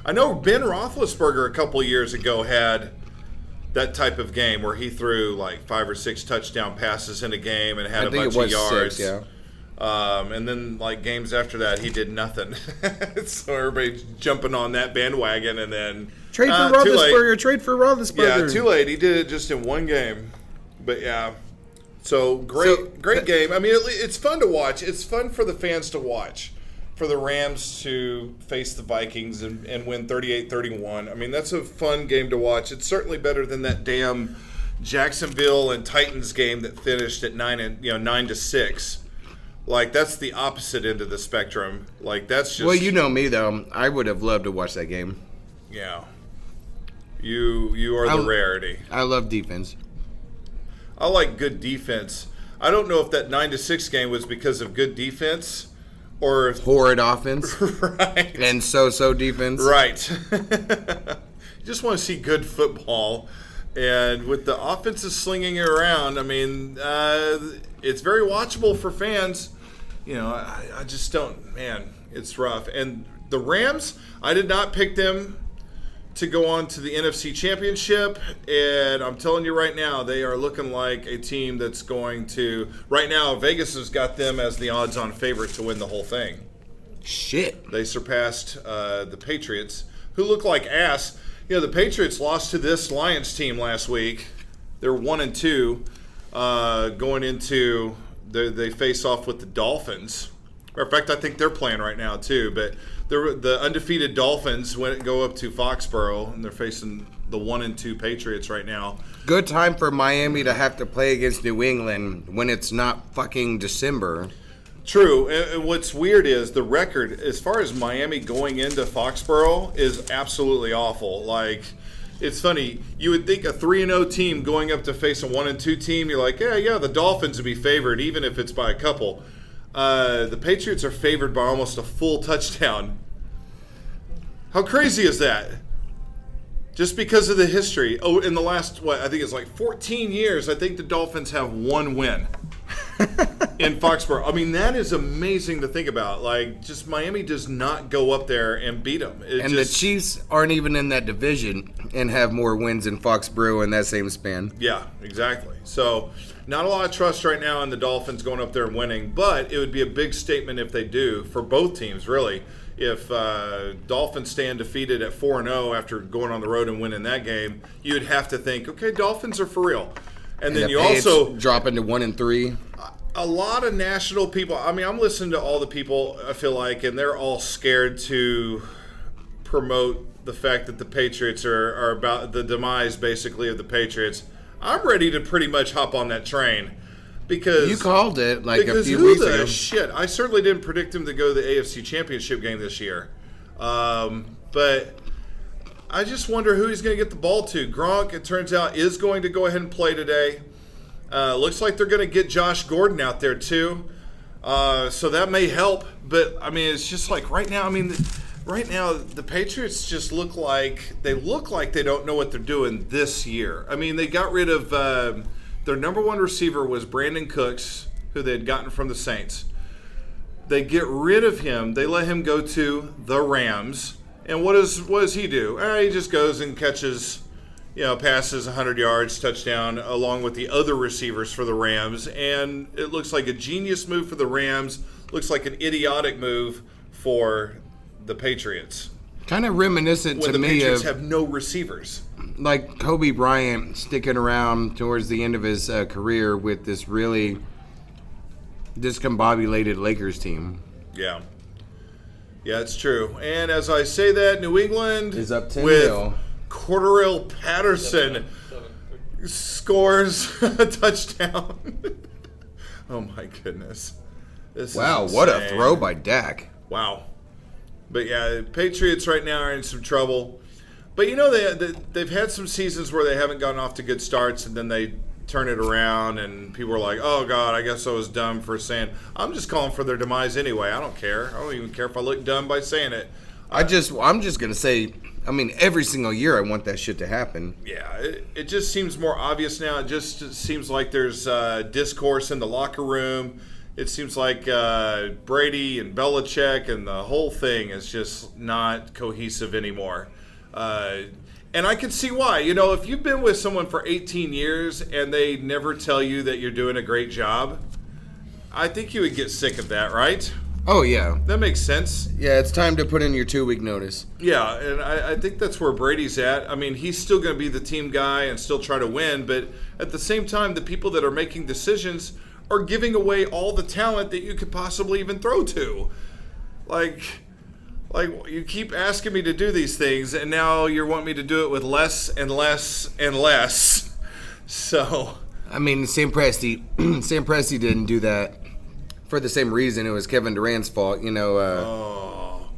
I know Ben Roethlisberger a couple years ago had that type of game where he threw like 5 or 6 touchdown passes in a game and had a bunch of yards. 6, yeah. And then like games after that, he did nothing. So everybody's jumping on that bandwagon, and then Trade for Roethlisberger. Trade for Roethlisberger. Yeah, too late. He did it just in one game. But yeah. So great game. I mean, it's fun to watch. It's fun for the fans to watch. For the Rams to face the Vikings and win 38-31. I mean, that's a fun game to watch. It's certainly better than that damn Jacksonville and Titans game that finished at 9-6. Like, that's the opposite end of the spectrum. Like, that's just... Well, you know me, though. I would have loved to watch that game. Yeah. You are the rarity. I love defense. I like good defense. I don't know if that 9-6 game was because of good defense or if... Horrid offense. Right. And so-so defense. Right. You just want to see good football. And with the offenses slinging it around, I mean, it's very watchable for fans. I just don't, man, it's rough. And the Rams, I did not pick them to go on to the NFC Championship. And I'm telling you right now, they are looking like a team that's going to, right now, Vegas has got them as the odds-on favorite to win the whole thing. Shit. They surpassed the Patriots, who look like ass. The Patriots lost to this Lions team last week. They're 1-2 going into they face off with the Dolphins. Matter of fact, I think they're playing right now too. But the undefeated Dolphins go up to Foxborough, and they're facing the 1-2 Patriots right now. Good time for Miami to have to play against New England when it's not fucking December. True. And what's weird is the record, as far as Miami going into Foxborough, is absolutely awful. Like, it's funny. You would think a 3-0 team going up to face a 1-2 team, you're like, yeah, the Dolphins would be favored, even if it's by a couple. The Patriots are favored by almost a full touchdown. How crazy is that? Just because of the history. Oh, in the last, I think it's like 14 years, I think the Dolphins have 1 win. In Foxborough. I mean, that is amazing to think about. Like, just Miami does not go up there and beat them. The Chiefs aren't even in that division and have more wins in Foxborough in that same span. Yeah, exactly. So, not a lot of trust right now in the Dolphins going up there and winning, but it would be a big statement if they do, for both teams, really. if Dolphins stay undefeated at 4-0 after going on the road and winning that game, you'd have to think, okay, Dolphins are for real. And then the you Patriots also drop into 1-3. a lot of national people. I mean, I'm listening to all the people, I feel like, and they're all scared to promote the fact that the Patriots are about the demise, basically, of the Patriots. I'm ready to pretty much hop on that train because You called it like a few who weeks the ago. shit? I certainly didn't predict him to go to the AFC Championship game this year, but I just wonder who he's going to get the ball to. Gronk, it turns out, is going to go ahead and play today. Looks like they're going to get Josh Gordon out there too, so that may help. But I mean, it's just like right now. I mean, right now the Patriots just look like they don't know what they're doing this year. I mean, they got rid of their number one receiver was Brandon Cooks, who they had gotten from the Saints. They get rid of him. They let him go to the Rams. And what does he do? He just goes and catches, passes 100 yards, touchdown, along with the other receivers for the Rams. And it looks like a genius move for the Rams. Looks like an idiotic move for the Patriots. Kind of reminiscent When to the me Patriots of have no receivers. like Kobe Bryant sticking around towards the end of his career with this really discombobulated Lakers team. Yeah. Yeah, it's true. And as I say that, New England Is up 10-0. with Cordarrelle Patterson scores a touchdown. Oh my goodness. This is Wow, what a insane. throw by Dak. Wow. But yeah, Patriots right now are in some trouble. But they've had some seasons where they haven't gotten off to good starts, and then they turn it around, and people are like, oh God, I guess I was dumb for saying. I'm just calling for their demise anyway. I don't care. I don't even care if I look dumb by saying it. I'm just gonna say, I mean, every single year I want that shit to happen. Yeah, it just seems more obvious now. It just seems like there's discourse in the locker room. It seems like Brady and Belichick and the whole thing is just not cohesive anymore. And I can see why. If you've been with someone for 18 years and they never tell you that you're doing a great job, I think you would get sick of that, right? Oh yeah, That makes sense. yeah. It's time to put in your 2-week notice. Yeah, and I think that's where Brady's at. I mean, he's still going to be the team guy and still try to win, but at the same time, the people that are making decisions are giving away all the talent that you could possibly even throw to. Like you keep asking me to do these things, and now you're wanting me to do it with less and less and less. So, I mean, Sam Presti didn't do that for the same reason. It was Kevin Durant's fault, Tavon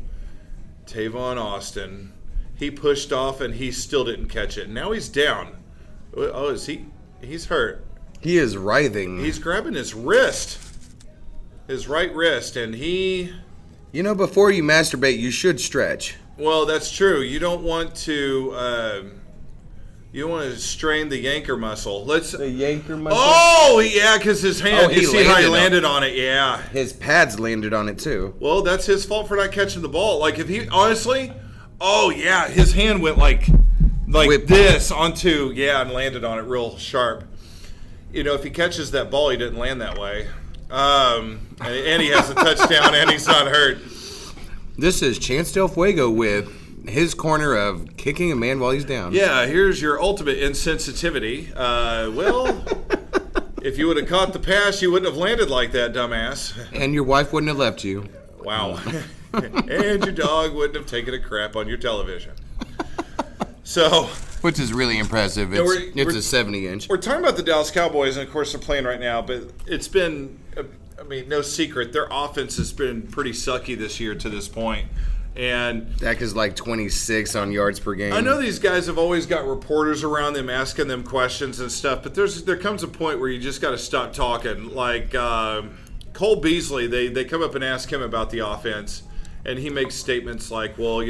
Austin, he pushed off and he still didn't catch it. Now he's down. Oh, is he? He's hurt. He is writhing. He's grabbing his wrist, his right wrist, and he. Before you masturbate, you should stretch. Well, that's true. You don't want to. You don't want to strain the yanker muscle. The yanker muscle. Oh yeah, because his hand. Oh, he you see how he landed landed on it? Yeah. His pads landed on it too. Well, that's his fault for not catching the ball. Like if he honestly, oh yeah, his hand went like Whip. this onto and landed on it real sharp. If he catches that ball, he didn't land that way. And he has a touchdown, and he's not hurt. This is Chance Del Fuego with his corner of kicking a man while he's down. Yeah, here's your ultimate insensitivity. If you would have caught the pass, you wouldn't have landed like that, dumbass. And your wife wouldn't have left you. Wow. And your dog wouldn't have taken a crap on your television. So, Which is really impressive. It's a 70-inch. we're talking about the Dallas Cowboys, and of course they're playing right now, but it's been, no secret, their offense has been pretty sucky this year to this point. And Dak is like 26 on yards per game. I know these guys have always got reporters around them asking them questions and stuff, but there comes a point where you just got to stop talking. Like Cole Beasley, they come up and ask him about the offense, and he makes statements like, well,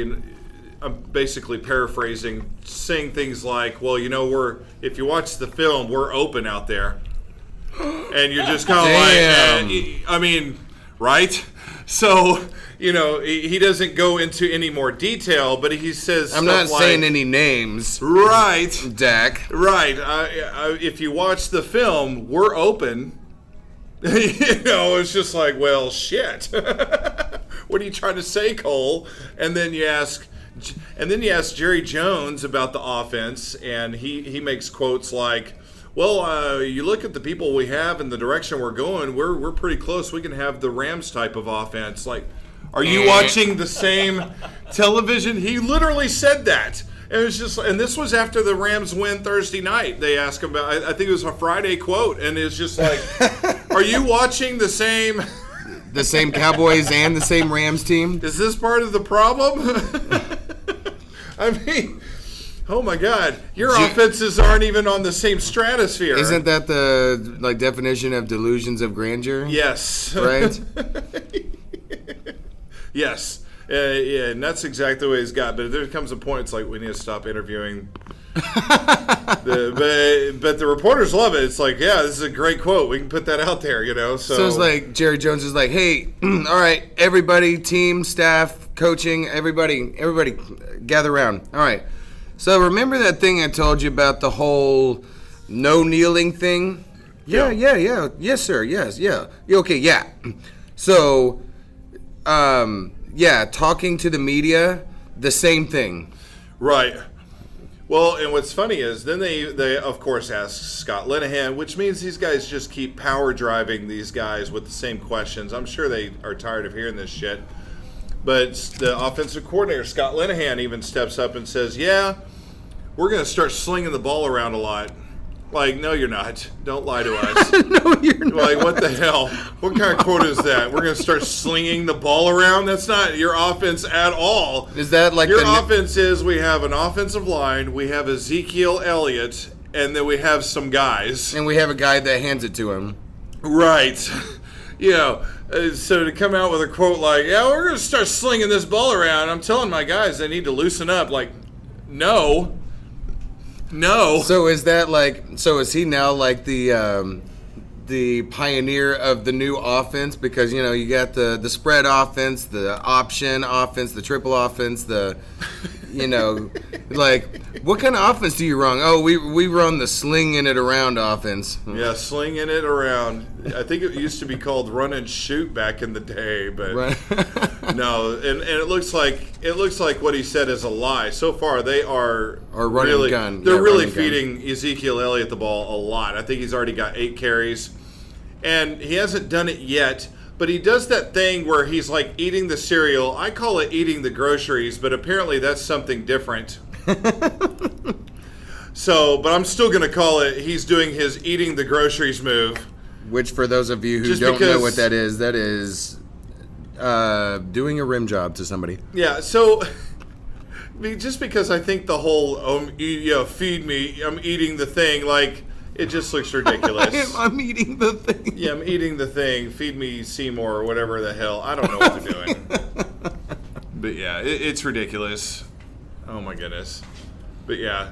I'm basically paraphrasing, saying things like, well, if you watch the film, we're open out there. And you're just kind of like, right? So, he doesn't go into any more detail, but he says I'm not saying any names. Right. Dak. Right. If you watch the film, we're open. It's just like, well, shit. What what are you trying to say, Cole? And then you ask Jerry Jones about the offense, and he makes quotes like, well, you look at the people we have and the direction we're going, we're pretty close. We can have the Rams type of offense. Like, are you watching the same television? He literally said that. And it was just, and this was after the Rams win Thursday night. They asked him about, I think it was a Friday quote, and it's just like, are you watching the same Cowboys and the same Rams team? Is this part of the problem? I mean, oh my God, your offenses aren't even on the same stratosphere. Isn't that the definition of delusions of grandeur? Yes. Right? Yes. Yeah, and that's exactly what he's got. But there comes a point, it's like we need to stop interviewing. But the reporters love it. It's like, yeah, this is a great quote. We can put that out there, So it's like Jerry Jones is like, hey, all right, everybody, team, staff, coaching, everybody, gather around. All right. So remember that thing I told you about the whole no kneeling thing? Yeah. Yes, sir. Yes, yeah. Okay, yeah. So, talking to the media, the same thing. Right. Well, and what's funny is then they of course ask Scott Linehan, which means these guys just keep power driving these guys with the same questions. I'm sure they are tired of hearing this shit. But the offensive coordinator, Scott Linehan, even steps up and says, yeah, we're going to start slinging the ball around a lot. Like, no, you're not. Don't lie to us. No, you're not. Like, what the hell? What kind of quote is that? We're going to start slinging the ball around? That's not your offense at all. Is that like your offense is we have an offensive line, we have Ezekiel Elliott, and then we have some guys. And we have a guy that hands it to him. Right. So to come out with a quote like, yeah, we're going to start slinging this ball around. I'm telling my guys they need to loosen up. Like, no. So is that is he now like the pioneer of the new offense? Because, you got the spread offense, the option offense, the triple offense, what kind of offense do you run? Oh, we run the slinging it around offense. Yeah, slinging it around. I think it used to be called run and shoot back in the day, but no. And it looks like what he said is a lie. So far, they are running really, gun. They're really feeding Ezekiel Elliott the ball a lot. I think he's already got 8 carries, and he hasn't done it yet. But he does that thing where he's like eating the cereal. I call it eating the groceries, but apparently that's something different. So, but I'm still going to call it he's doing his eating the groceries move. Which, for those of you who don't know what that is doing a rim job to somebody. Yeah, so just because I think the whole, feed me, I'm eating the thing, like, it just looks ridiculous. I'm eating the thing. Yeah, I'm eating the thing. Feed me Seymour or whatever the hell. I don't know what they're doing. But yeah, it's ridiculous. Oh my goodness. But yeah.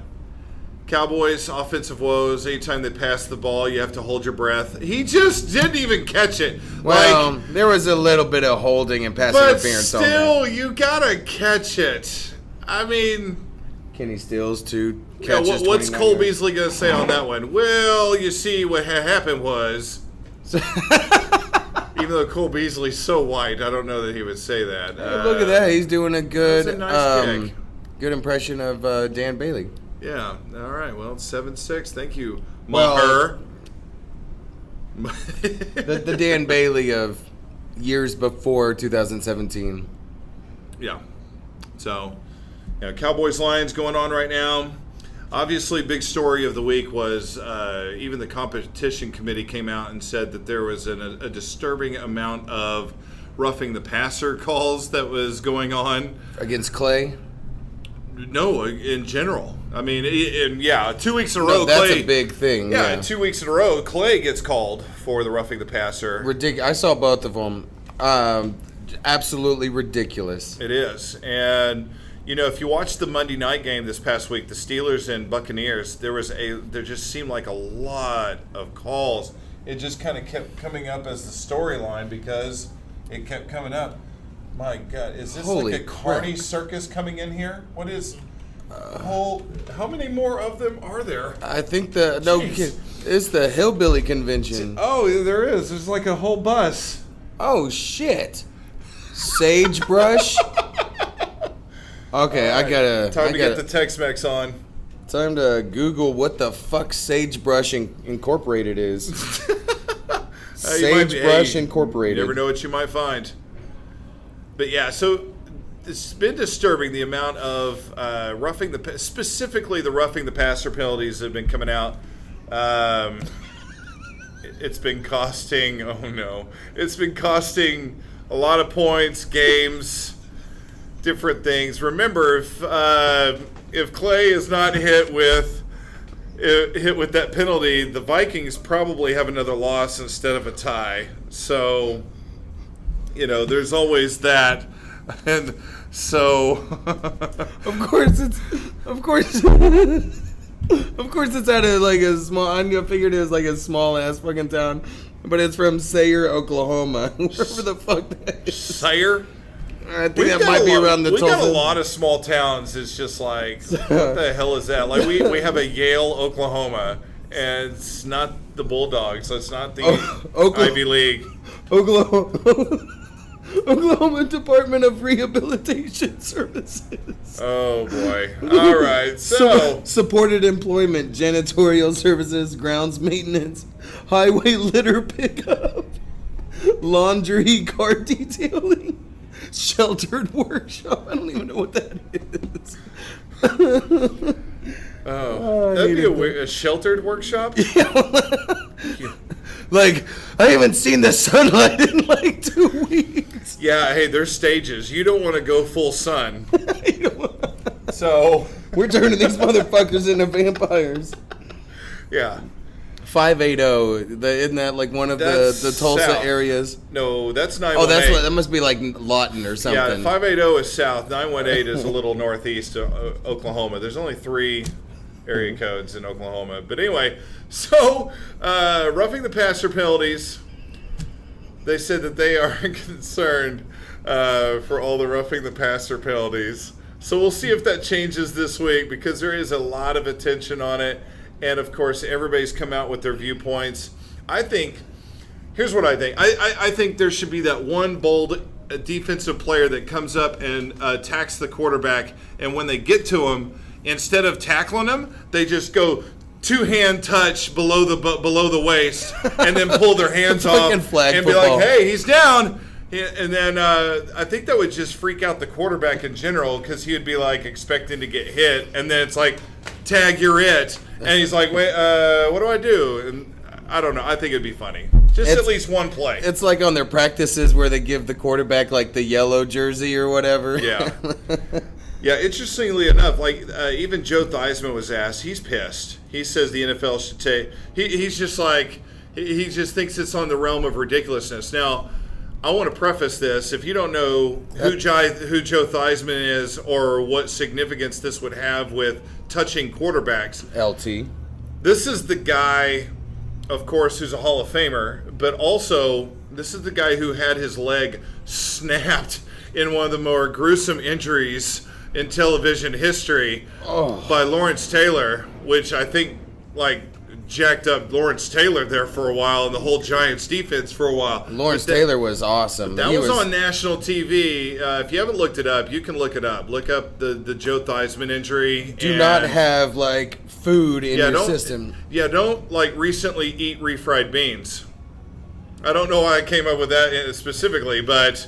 Cowboys, offensive woes. Anytime they pass the ball, you have to hold your breath. He just didn't even catch it. Well, there was a little bit of holding and pass interference on that. But still, you gotta catch it. I mean... Kenny Stills, 2 catches, what's 29 Cole yards. Beasley going to say on that one? Well, you see, what happened was... Even though Cole Beasley's so white, I don't know that he would say that. Hey, look at that. He's doing a good That's a nice pick. Good impression of Dan Bailey. Yeah. All right. Well, it's 7-6. Thank you, Maher. the Dan Bailey of years before 2017. Yeah. So... Yeah, Cowboys-Lions going on right now. Obviously, big story of the week was even the competition committee came out and said that there was a disturbing amount of roughing the passer calls that was going on. Against Clay? No, in general. I mean, 2 weeks in a row, no, that's Clay... a big thing. Yeah, 2 weeks in a row, Clay gets called for the roughing the passer. Ridiculous. I saw both of them. Absolutely ridiculous. It is. And... if you watch the Monday night game this past week, the Steelers and Buccaneers, there just seemed like a lot of calls. It just kind of kept coming up as the storyline because it kept coming up. My God, is this Holy like a carny circus coming in here? What is how many more of them are there? I think it's the Hillbilly Convention. Oh, there is. There's like a whole bus. Oh, shit. Sagebrush. Okay, All I gotta. Time to get the Tex-Mex on. Time to Google what the fuck Sagebrush Incorporated is. Sagebrush Incorporated. You never know what you might find. But yeah, so it's been disturbing the amount of specifically the roughing the passer penalties that have been coming out. It's been costing. Oh no, it's been costing a lot of points, games, different things. Remember, if Clay is not hit with that penalty, the Vikings probably have another loss instead of a tie. So, there's always that, and so of course it's out of like a small. I figured it was like a small ass fucking town, but it's from Sayre, Oklahoma, wherever the fuck that is. Sayre. I think that might be around the. We got a lot of small towns. It's just like, what the hell is that? Like we have a Yale, Oklahoma, and it's not the Bulldogs. So it's not the Ivy League. Oklahoma Department of Rehabilitation Services. Oh boy! All right, so supported employment, janitorial services, grounds maintenance, highway litter pickup, laundry, car detailing. Sheltered workshop. I don't even know what that is. That'd be a sheltered workshop? Yeah. Like, I haven't seen the sunlight in like 2 weeks. Yeah, hey, there's stages. You don't want to go full sun. So we're turning these motherfuckers into vampires. Yeah. 580, isn't that like one of the Tulsa south. Areas? No, that's 918. Oh, that must be like Lawton or something. Yeah, 580 is south. 918 is a little northeast of Oklahoma. There's only 3 area codes in Oklahoma. But anyway, so roughing the passer penalties, they said that they are concerned for all the roughing the passer penalties. So we'll see if that changes this week because there is a lot of attention on it. And, of course, everybody's come out with their viewpoints. Here's what I think. I think there should be that one bold defensive player that comes up and attacks the quarterback. And when they get to him, instead of tackling him, they just go two-hand touch below the waist and then pull their hands off and be like, hey, he's down. And then I think that would just freak out the quarterback in general because he would be, like, expecting to get hit. And then it's like, tag, you're it. And he's like, wait, what do I do? And I don't know. I think it'd be funny. It's at least one play. It's like on their practices where they give the quarterback like the yellow jersey or whatever. Yeah. Yeah, interestingly enough, like even Joe Theismann was asked, he's pissed. He says the NFL should take, he's just like, he just thinks it's on the realm of ridiculousness. Now, I want to preface this. If you don't know who Joe Theismann is or what significance this would have with touching quarterbacks. LT. This is the guy, of course, who's a Hall of Famer, but also this is the guy who had his leg snapped in one of the more gruesome injuries in television history by Lawrence Taylor, which I think, like, jacked up Lawrence Taylor there for a while and the whole Giants defense for a while. Lawrence Taylor was awesome. That was on national TV. If you haven't looked it up, you can look it up. Look up the Joe Theismann injury. Do not have, like, food in your system. Yeah, don't, like, recently eat refried beans. I don't know why I came up with that specifically, but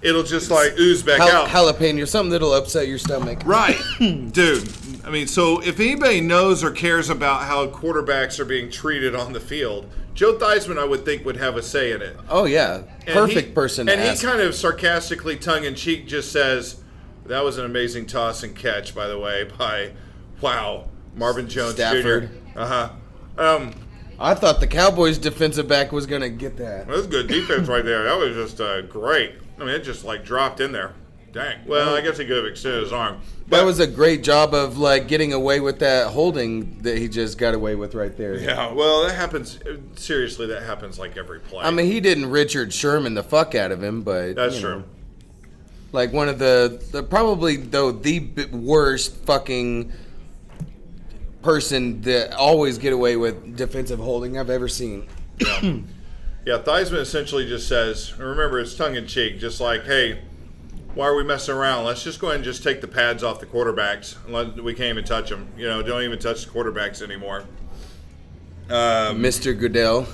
it'll just, like, ooze back out. Jalapeno, something that'll upset your stomach. Right. Dude. I mean, so if anybody knows or cares about how quarterbacks are being treated on the field, Joe Theismann, I would think, would have a say in it. Oh, yeah. Perfect person to ask. And he kind of sarcastically, tongue-in-cheek, just says, that was an amazing toss and catch, by the way, by, Marvin Jones Stafford. Jr. Uh-huh. I thought the Cowboys defensive back was going to get that. That was good defense right there. That was just great. I mean, it just, like, dropped in there. Dang. Well, I guess he could have extended his arm. That was a great job of, like, getting away with that holding that he just got away with right there. Yeah, well, that happens. Seriously, that happens like every play. I mean, he didn't Richard Sherman the fuck out of him, but that's true. Like one of the probably though the worst fucking person that always get away with defensive holding I've ever seen. Yeah. Yeah, Theismann essentially just says, and remember, it's tongue-in-cheek, just like, hey, why are we messing around? Let's just go ahead and just take the pads off the quarterbacks. We can't even touch them. Don't even touch the quarterbacks anymore. Mr. Goodell.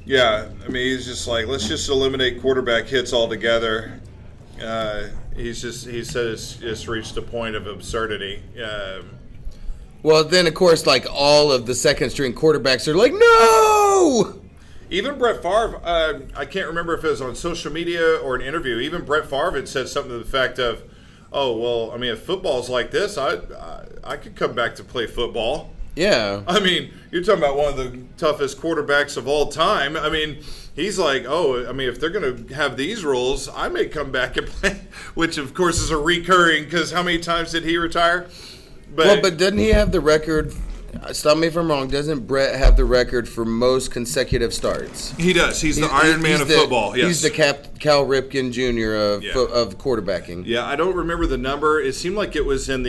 Yeah, I mean, he's just like, let's just eliminate quarterback hits altogether. He said it's just reached a point of absurdity. Well, then, of course, like, all of the second-string quarterbacks are like, no! Even Brett Favre, I can't remember if it was on social media or an interview, even Brett Favre had said something to the fact of, oh, well, I mean, if football's like this, I could come back to play football. Yeah. I mean, you're talking about one of the toughest quarterbacks of all time. I mean, he's like, oh, I mean, if they're going to have these rules, I may come back and play, which, of course, is a recurring, because how many times did he retire? But doesn't he have the record? Stop me if I'm wrong. Doesn't Brett have the record for most consecutive starts? He does. He's the Iron Man of football. Yes. He's the Cal Ripken Jr. of quarterbacking. Yeah, I don't remember the number. It seemed like it was in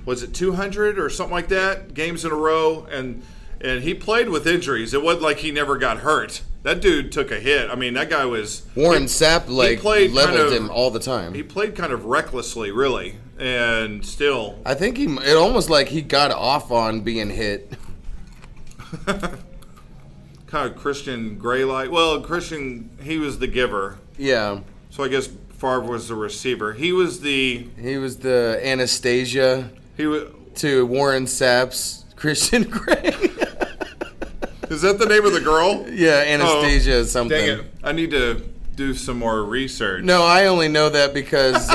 was it 200 or something like that, games in a row, and he played with injuries. It wasn't like he never got hurt. That dude took a hit. I mean, that guy was... Warren Sapp leveled him all the time. He played kind of recklessly, really, and still... I think it almost like he got off on being hit. Kind of Christian Grey-like. Well, he was the giver. Yeah. So I guess Favre was the receiver. He was the Anastasia to Warren Sapp's Christian Grey. Is that the name of the girl? Yeah, Anastasia something. Dang it. I need to do some more research. No, I only know that because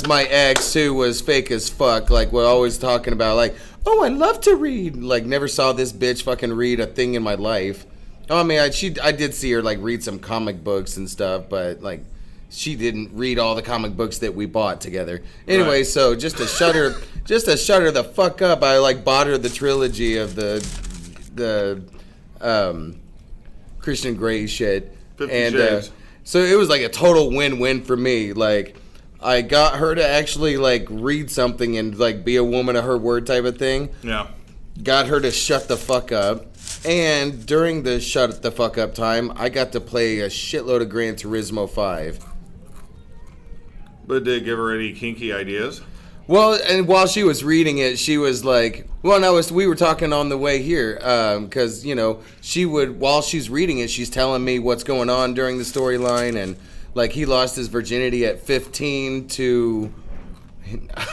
my ex, who was fake as fuck, like, we're always talking about, like, oh, I love to read. Like, never saw this bitch fucking read a thing in my life. Oh, I mean, I did see her, like, read some comic books and stuff, but, like, she didn't read all the comic books that we bought together. Anyway, right. So just to shut her the fuck up, I, like, bought her the trilogy of the Christian Grey shit. 50 Shades. So it was like a total win-win for me. Like, I got her to actually, like, read something and, like, be a woman of her word type of thing. Yeah. Got her to shut the fuck up. And during the shut the fuck up time, I got to play a shitload of Gran Turismo 5. But did it give her any kinky ideas? Well, and while she was reading it, she was like, we were talking on the way here, because, while she's reading it, she's telling me what's going on during the storyline, and, like, he lost his virginity at 15 to,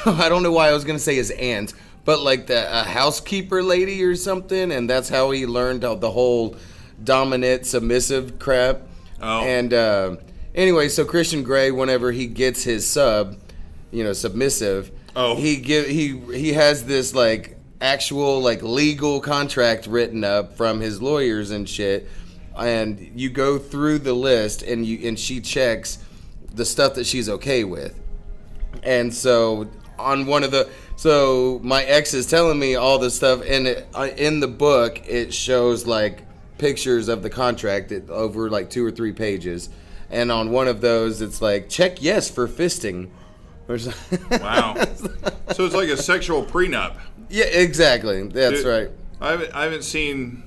I don't know why I was going to say his aunt, but, like, a housekeeper lady or something, and that's how he learned the whole dominant, submissive crap. Oh. And, anyway, so Christian Grey, whenever he gets his submissive, he has this, like, actual, like, legal contract written up from his lawyers and shit, and you go through the list and she checks the stuff that she's okay with. And so on so my ex is telling me all this stuff, and in the book it shows, like, pictures of the contract over, like, 2 or 3 pages, and on one of those it's like, check yes for fisting. Wow. So it's like a sexual prenup. Yeah, exactly. That's right. I haven't seen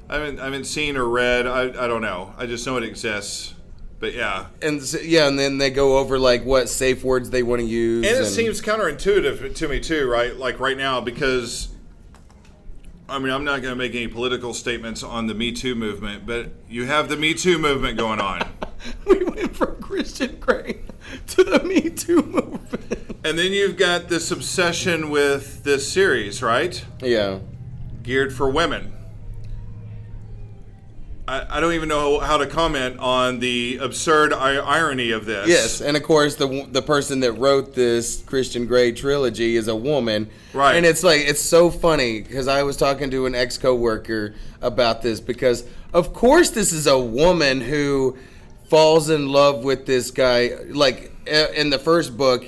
or read. I don't know. I just know it exists. But yeah. And then they go over, like, what safe words they want to use. And it seems counterintuitive to me too, right? Like right now, because I mean, I'm not going to make any political statements on the Me Too movement, but you have the Me Too movement going on. We went from Christian Grey to the Me Too movement. And then you've got this obsession with this series, right? Yeah. Geared for women. I don't even know how to comment on the absurd irony of this. Yes, and of course the person that wrote this Christian Grey trilogy is a woman. Right. And it's like, it's so funny because I was talking to an ex-coworker about this, because of course this is a woman who falls in love with this guy. Like, in the first book,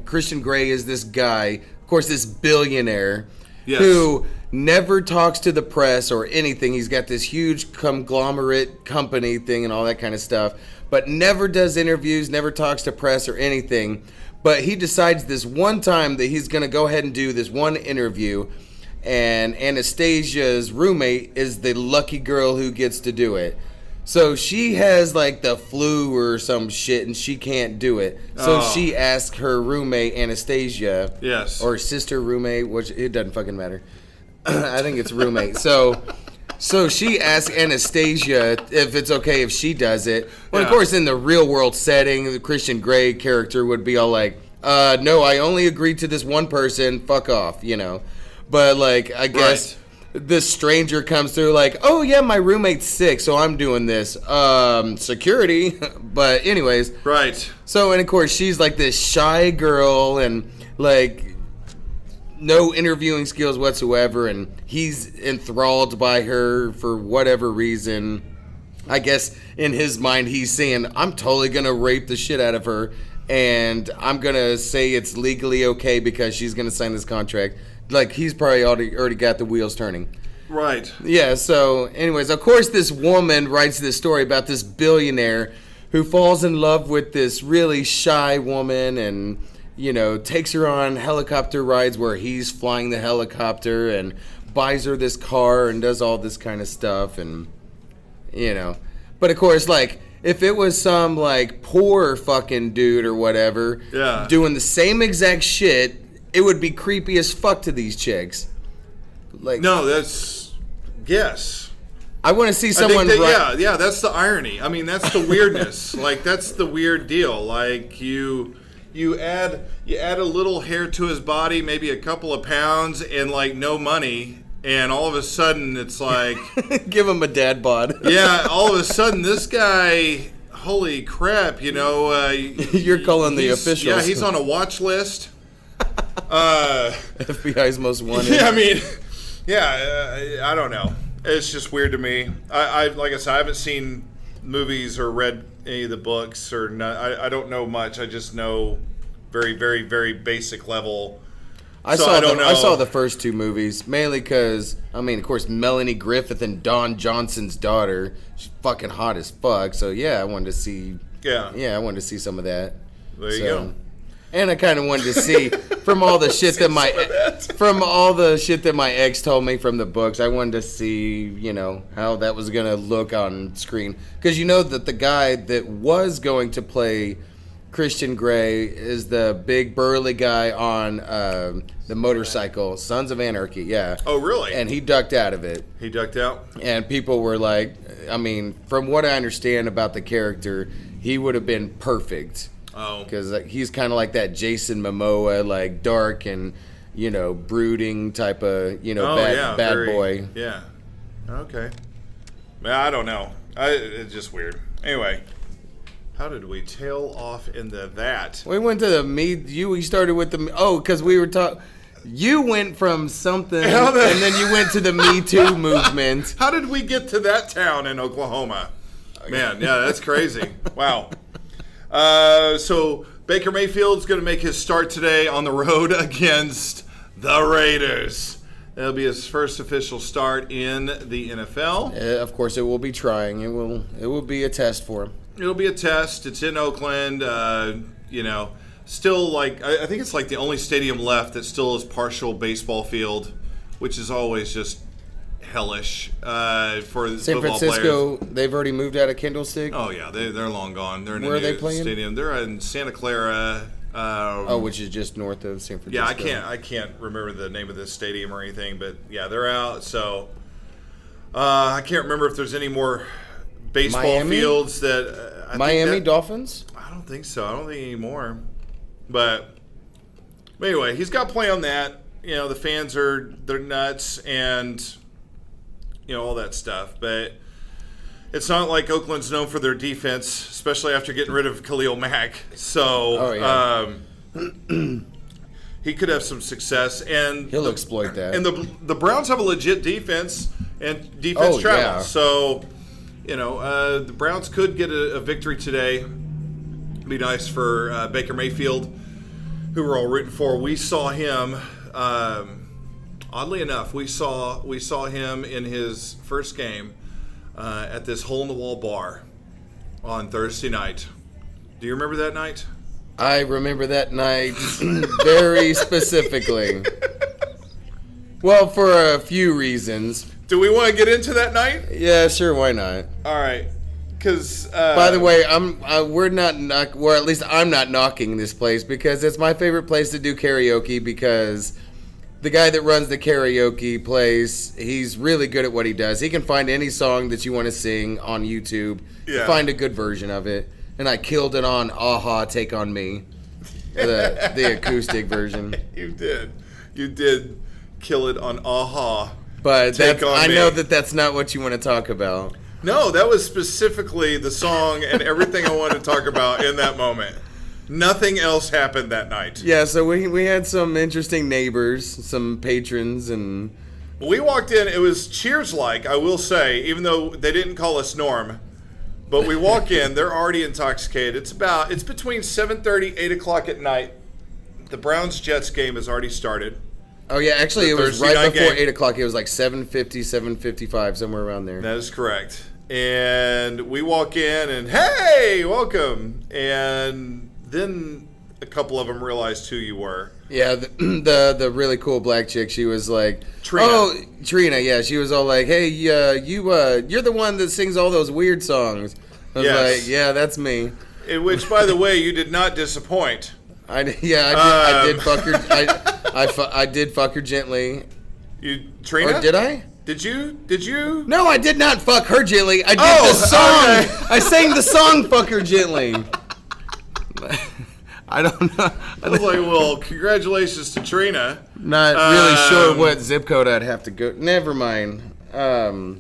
Christian Grey is this guy, of course, this billionaire, yes, who never talks to the press or anything. He's got this huge conglomerate company thing and all that kind of stuff, but never does interviews, never talks to press or anything. But he decides this one time that he's going to go ahead and do this one interview, and Anastasia's roommate is the lucky girl who gets to do it. So she has like the flu or some shit and she can't do it. So she asks her roommate Anastasia, Yes. or sister roommate, which it doesn't fucking matter. I think it's roommate. So she asks Anastasia if it's okay if she does it. Well, of course, in the real world setting, the Christian Grey character would be all like, no, I only agreed to this one person, fuck off, you know. But like, I guess this stranger comes through like, oh yeah, my roommate's sick, so I'm doing this. Security. But anyways. Right. So, and of course, she's like this shy girl and like no interviewing skills whatsoever, and he's enthralled by her for whatever reason. I guess in his mind, he's saying, I'm totally going to rape the shit out of her, and I'm going to say it's legally okay because she's going to sign this contract. Like, he's probably already got the wheels turning. Right. Yeah, so anyways, of course this woman writes this story about this billionaire who falls in love with this really shy woman and, you know, takes her on helicopter rides where he's flying the helicopter and buys her this car and does all this kind of stuff and, you know. But of course, like, if it was some, like, poor fucking dude or whatever doing the same exact shit, it would be creepy as fuck to these chicks. Like, No, that's... Yes. I want to see someone... Yeah, that's the irony. I mean, that's the weirdness. Like, that's the weird deal. Like, you add a little hair to his body, maybe a couple of pounds, and, like, no money, and all of a sudden it's like... Give him a dad bod. Yeah, all of a sudden this guy... Holy crap, you know... You're calling the officials. Yeah, he's on a watch list. FBI's most wanted. Yeah, I mean... Yeah, I don't know. It's just weird to me. I like I said, I haven't seen movies or read any of the books or not. I don't know much. I just know very, very, very basic level. I saw the first two movies mainly because, I mean, of course, Melanie Griffith and Dawn Johnson's daughter. She's fucking hot as fuck. So yeah, I wanted to see. Yeah, I wanted to see some of that. There you go. And I kind of wanted to see from all the shit that my ex told me from the books. I wanted to see, you know, how that was gonna look on screen, because you know that the guy that was going to play Christian Grey is the big burly guy on the motorcycle, Sons of Anarchy. Yeah. Oh, really? And he ducked out of it. He ducked out. And people were like, I mean, from what I understand about the character, he would have been perfect. Oh. Because he's kind of like that Jason Momoa, like dark and, you know, brooding type of, you know, bad boy. Yeah. Okay. I don't know. It's just weird. Anyway, how did we tail off into that? We went to the we started with the, because we were talking. You went from something, and then you went to the Me Too movement. How did we get to that town in Oklahoma? Man, yeah, that's crazy. Wow. So Baker Mayfield's going to make his start today on the road against the Raiders. That'll be his first official start in the NFL. Of course, it will be trying. It will be a test for him. It'll be a test. It's in Oakland. You know, still like I think it's like the only stadium left that still is partial baseball field, which is always just hellish for San football Francisco. players. They've already moved out of Kendall Stick. Oh yeah, they're long gone. They're in Where a are they new playing? stadium. They're in Santa Clara. Which is just north of San Francisco. Yeah, I can't remember the name of this stadium or anything, but yeah, they're out. So I can't remember if there's any more baseball fields that Miami Dolphins. I don't think so. I don't think anymore. But anyway, he's got play on that. You know, the fans they're nuts and you know all that stuff, but it's not like Oakland's known for their defense, especially after getting rid of Khalil Mack. So he could have some success, and he'll exploit that. And the Browns have a legit defense and defense travels. Yeah. So you know the Browns could get a victory today. It'd be nice for Baker Mayfield, who we're all rooting for. We saw him. Oddly enough, we saw him in his first game at this hole-in-the-wall bar on Thursday night. Do you remember that night? I remember that night very specifically. Well, for a few reasons. Do we want to get into that night? Yeah, sure, why not? All right. Because by the way, or at least I'm not knocking this place because it's my favorite place to do karaoke because the guy that runs the karaoke place, he's really good at what he does. He can find any song that you want to sing on YouTube, find a good version of it, and I killed it on Aha, Take On Me, the acoustic version. You did kill it on Aha. But I know that that's not what you want to talk about. No, that was specifically the song and everything I wanted to talk about in that moment. Nothing else happened that night. Yeah, so we had some interesting neighbors, some patrons, and... We walked in, it was Cheers-like, I will say, even though they didn't call us Norm. But we walk in, they're already intoxicated. It's between 7:30, 8 o'clock at night. The Browns-Jets game has already started. Oh, yeah, actually, it was Thursday right night before game. 8 o'clock. It was like 7:50, 7:55, somewhere around there. That is correct. And we walk in and, hey, welcome. And then a couple of them realized who you were. Yeah, the really cool black chick, she was like... Trina. Oh, Trina, yeah. She was all like, hey, you're the one that sings all those weird songs. I was like, yeah, that's me. In which, by the way, you did not disappoint. I did fuck her. I did fuck her gently. Trina? Or did I? Did you? No, I did not fuck her gently. I did the song. Okay. I sang the song "Fuck Her Gently." I don't know. I was like, well, congratulations to Trina. Not really sure what zip code I'd have to go. Never mind.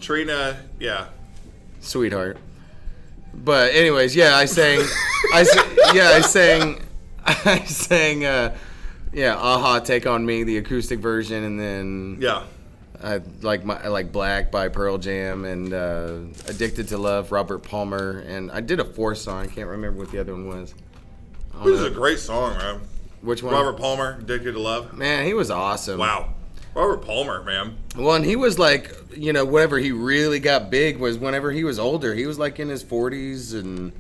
Trina, yeah. Sweetheart. But anyways, yeah, I sang. Aha, Take On Me, the acoustic version, and then Yeah. I like Black by Pearl Jam and Addicted to Love, Robert Palmer, and I did a fourth song. I can't remember what the other one was. This is a great song, man. Which one? Robert Palmer, Addicted to Love. Man, he was awesome. Wow. Robert Palmer, man. Well, and he was like, whenever he really got big was whenever he was older. He was like in his 40s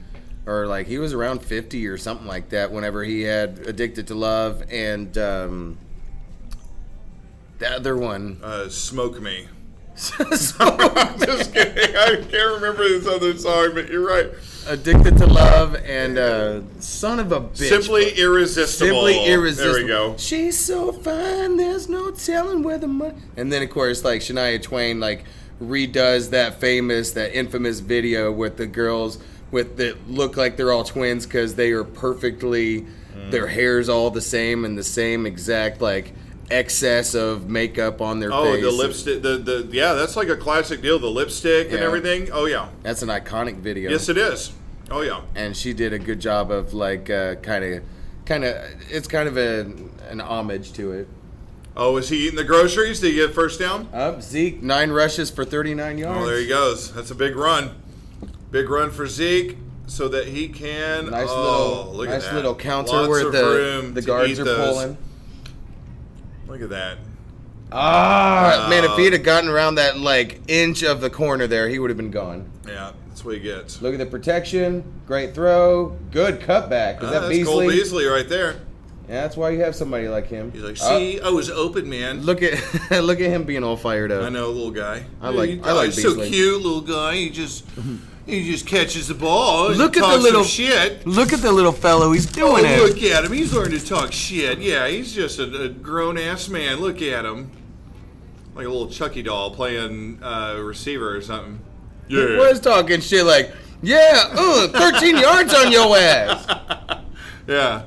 or like he was around 50 or something like that whenever he had Addicted to Love and the other one. Smoke Me. I'm just kidding. I can't remember this other song, but you're right. Addicted to Love and son of a bitch. Simply Irresistible. Simply Irresistible. There we go. She's so fine, there's no telling where the money... And then, of course, like, Shania Twain, like, redoes that infamous video with the girls that look like they're all twins because they are perfectly... Their hair's all the same and the same exact, like... excess of makeup on their face. Oh, the lipstick. Yeah, that's like a classic deal. The lipstick and everything. Oh, yeah. That's an iconic video. Yes, it is. Oh, yeah. And she did a good job of like kind of it's kind of an homage to it. Oh, is he eating the groceries? Did he get first down? Zeke, 9 rushes for 39 yards. Oh, there he goes. That's a big run. Big run for Zeke so that he can. Nice little counter Lots where of room the to guards eat are those. pulling. Look at that. Man, if he'd have gotten around that like inch of the corner there, he would have been gone. Yeah, that's what he gets. Look at the protection, great throw, good cutback. Is that that's Beasley? Cole Beasley right there. Yeah, that's why you have somebody like him. He's like, see, I was open, man. Look at him being all fired up. I know, little guy. I like He's so Beasley. cute, little guy. He just catches the ball. Look and at the talks little some shit. Look at the little fellow. He's doing it. Look at him. He's learning to talk shit. Yeah, he's just a grown-ass man. Look at him. Like a little Chucky doll playing receiver or something. He was talking shit like, 13 yards on your ass. Yeah.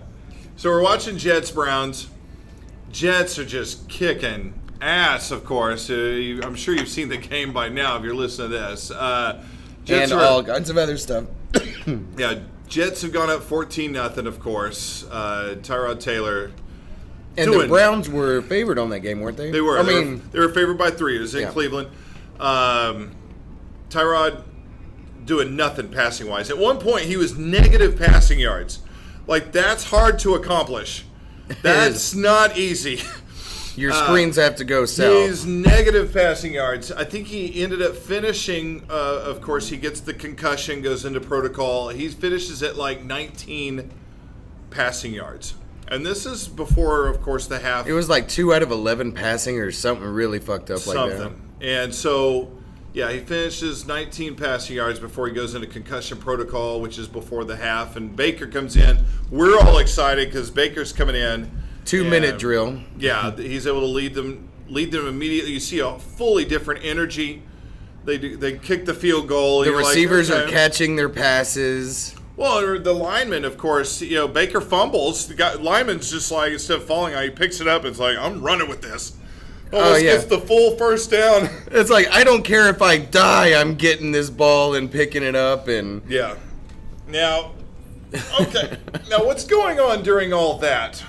So we're watching Jets-Browns. Jets are just kicking ass, of course. I'm sure you've seen the game by now if you're listening to this. Jets and all kinds of other stuff. Yeah, Jets have gone up 14-0, of course. Tyrod Taylor. And the Browns were favored on that game, weren't they? They were. They were favored by 3. It was in Cleveland. Tyrod doing nothing passing-wise. At one point, he was negative passing yards. Like, that's hard to accomplish. That's not easy. Your screens have to go south. He's negative passing yards. I think he ended up finishing, of course, he gets the concussion, goes into protocol. He finishes at like 19 passing yards And this is before, of course, the half. It was like 2 out of 11 passing or something really fucked up like that. And so, yeah, he finishes 19 passing yards before he goes into concussion protocol, which is before the half. And Baker comes in. We're all excited because Baker's coming in. 2-minute drill. Yeah, he's able to lead them immediately. You see a fully different energy. They kick the field goal. The receivers are catching their passes. Well, the lineman, of course, Baker fumbles. The lineman's just like, instead of falling out, he picks it up and it's like, I'm running with this. Almost gets the full first down. It's like, I don't care if I die, I'm getting this ball and picking it up. And yeah. Now, okay. Now, what's going on during all that?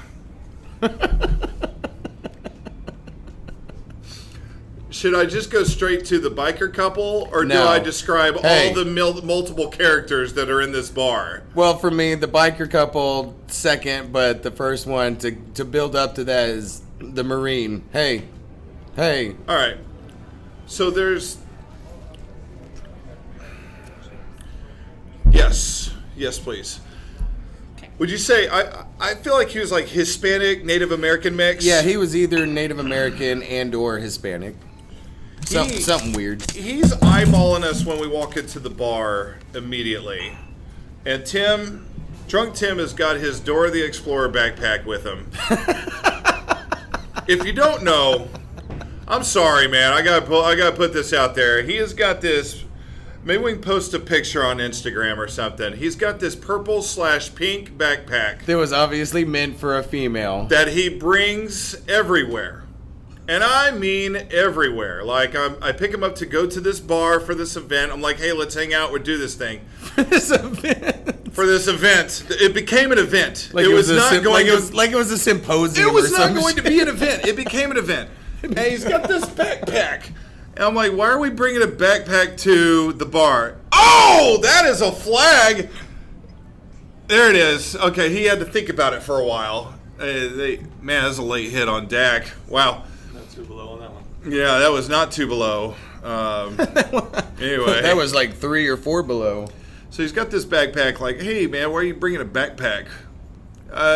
Should I just go straight to the biker couple, or do I describe all the multiple characters that are in this bar? Well, for me, the biker couple second, but the first one to build up to that is the Marine. Hey. All right. So there's... Yes, please. Would you say, I feel like he was like Hispanic, Native American mix? Yeah, he was either Native American and or Hispanic. Something weird. He's eyeballing us when we walk into the bar immediately. And Drunk Tim has got his Dora the Explorer backpack with him. If you don't know, I'm sorry, man. I gotta put this out there. He has got this. Maybe we can post a picture on Instagram or something. He's got this purple/pink backpack that was obviously meant for a female that he brings everywhere. And I mean everywhere. Like, I pick him up to go to this bar for this event. I'm like, hey, let's hang out. We'll do this thing. For this event. It became an event. Like it was a symposium. It was not going to be an event. It became an event. And he's got this backpack. And I'm like, why are we bringing a backpack to the bar? Oh, that is a flag. There it is. Okay, he had to think about it for a while. Man, that's a late hit on Dak. Wow. Not too below on that one. Yeah, that was not too below. Anyway. That was like 3 or 4 below. So he's got this backpack like, hey, man, why are you bringing a backpack?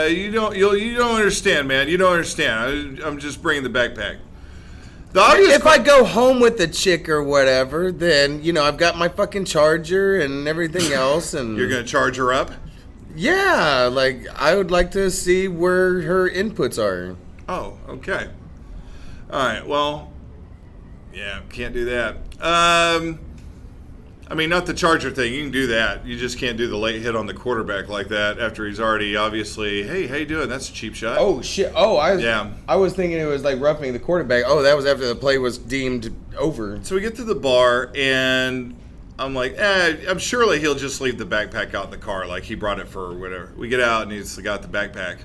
You don't understand, man. You don't understand. I'm just bringing the backpack. If I go home with the chick or whatever, then, I've got my fucking charger and everything else. And you're going to charge her up? Yeah, like, I would like to see where her inputs are. Oh, okay. All right, well, yeah, can't do that. I mean, not the charger thing. You can do that. You just can't do the late hit on the quarterback like that after he's already obviously, hey, how you doing? That's a cheap shot. Oh, shit. Oh, I was thinking it was like roughing the quarterback. Oh, that was after the play was deemed over. So we get to the bar, and I'm like, I'm surely he'll just leave the backpack out in the car like he brought it for whatever. We get out, and he's got the backpack.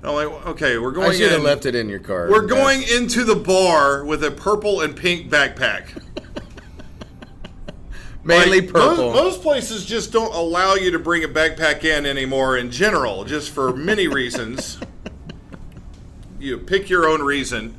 And I'm like, okay, we're going in. I should have left it in your car. We're going into the bar with a purple and pink backpack. Mainly purple. Most places just don't allow you to bring a backpack in anymore in general, just for many reasons. You pick your own reason.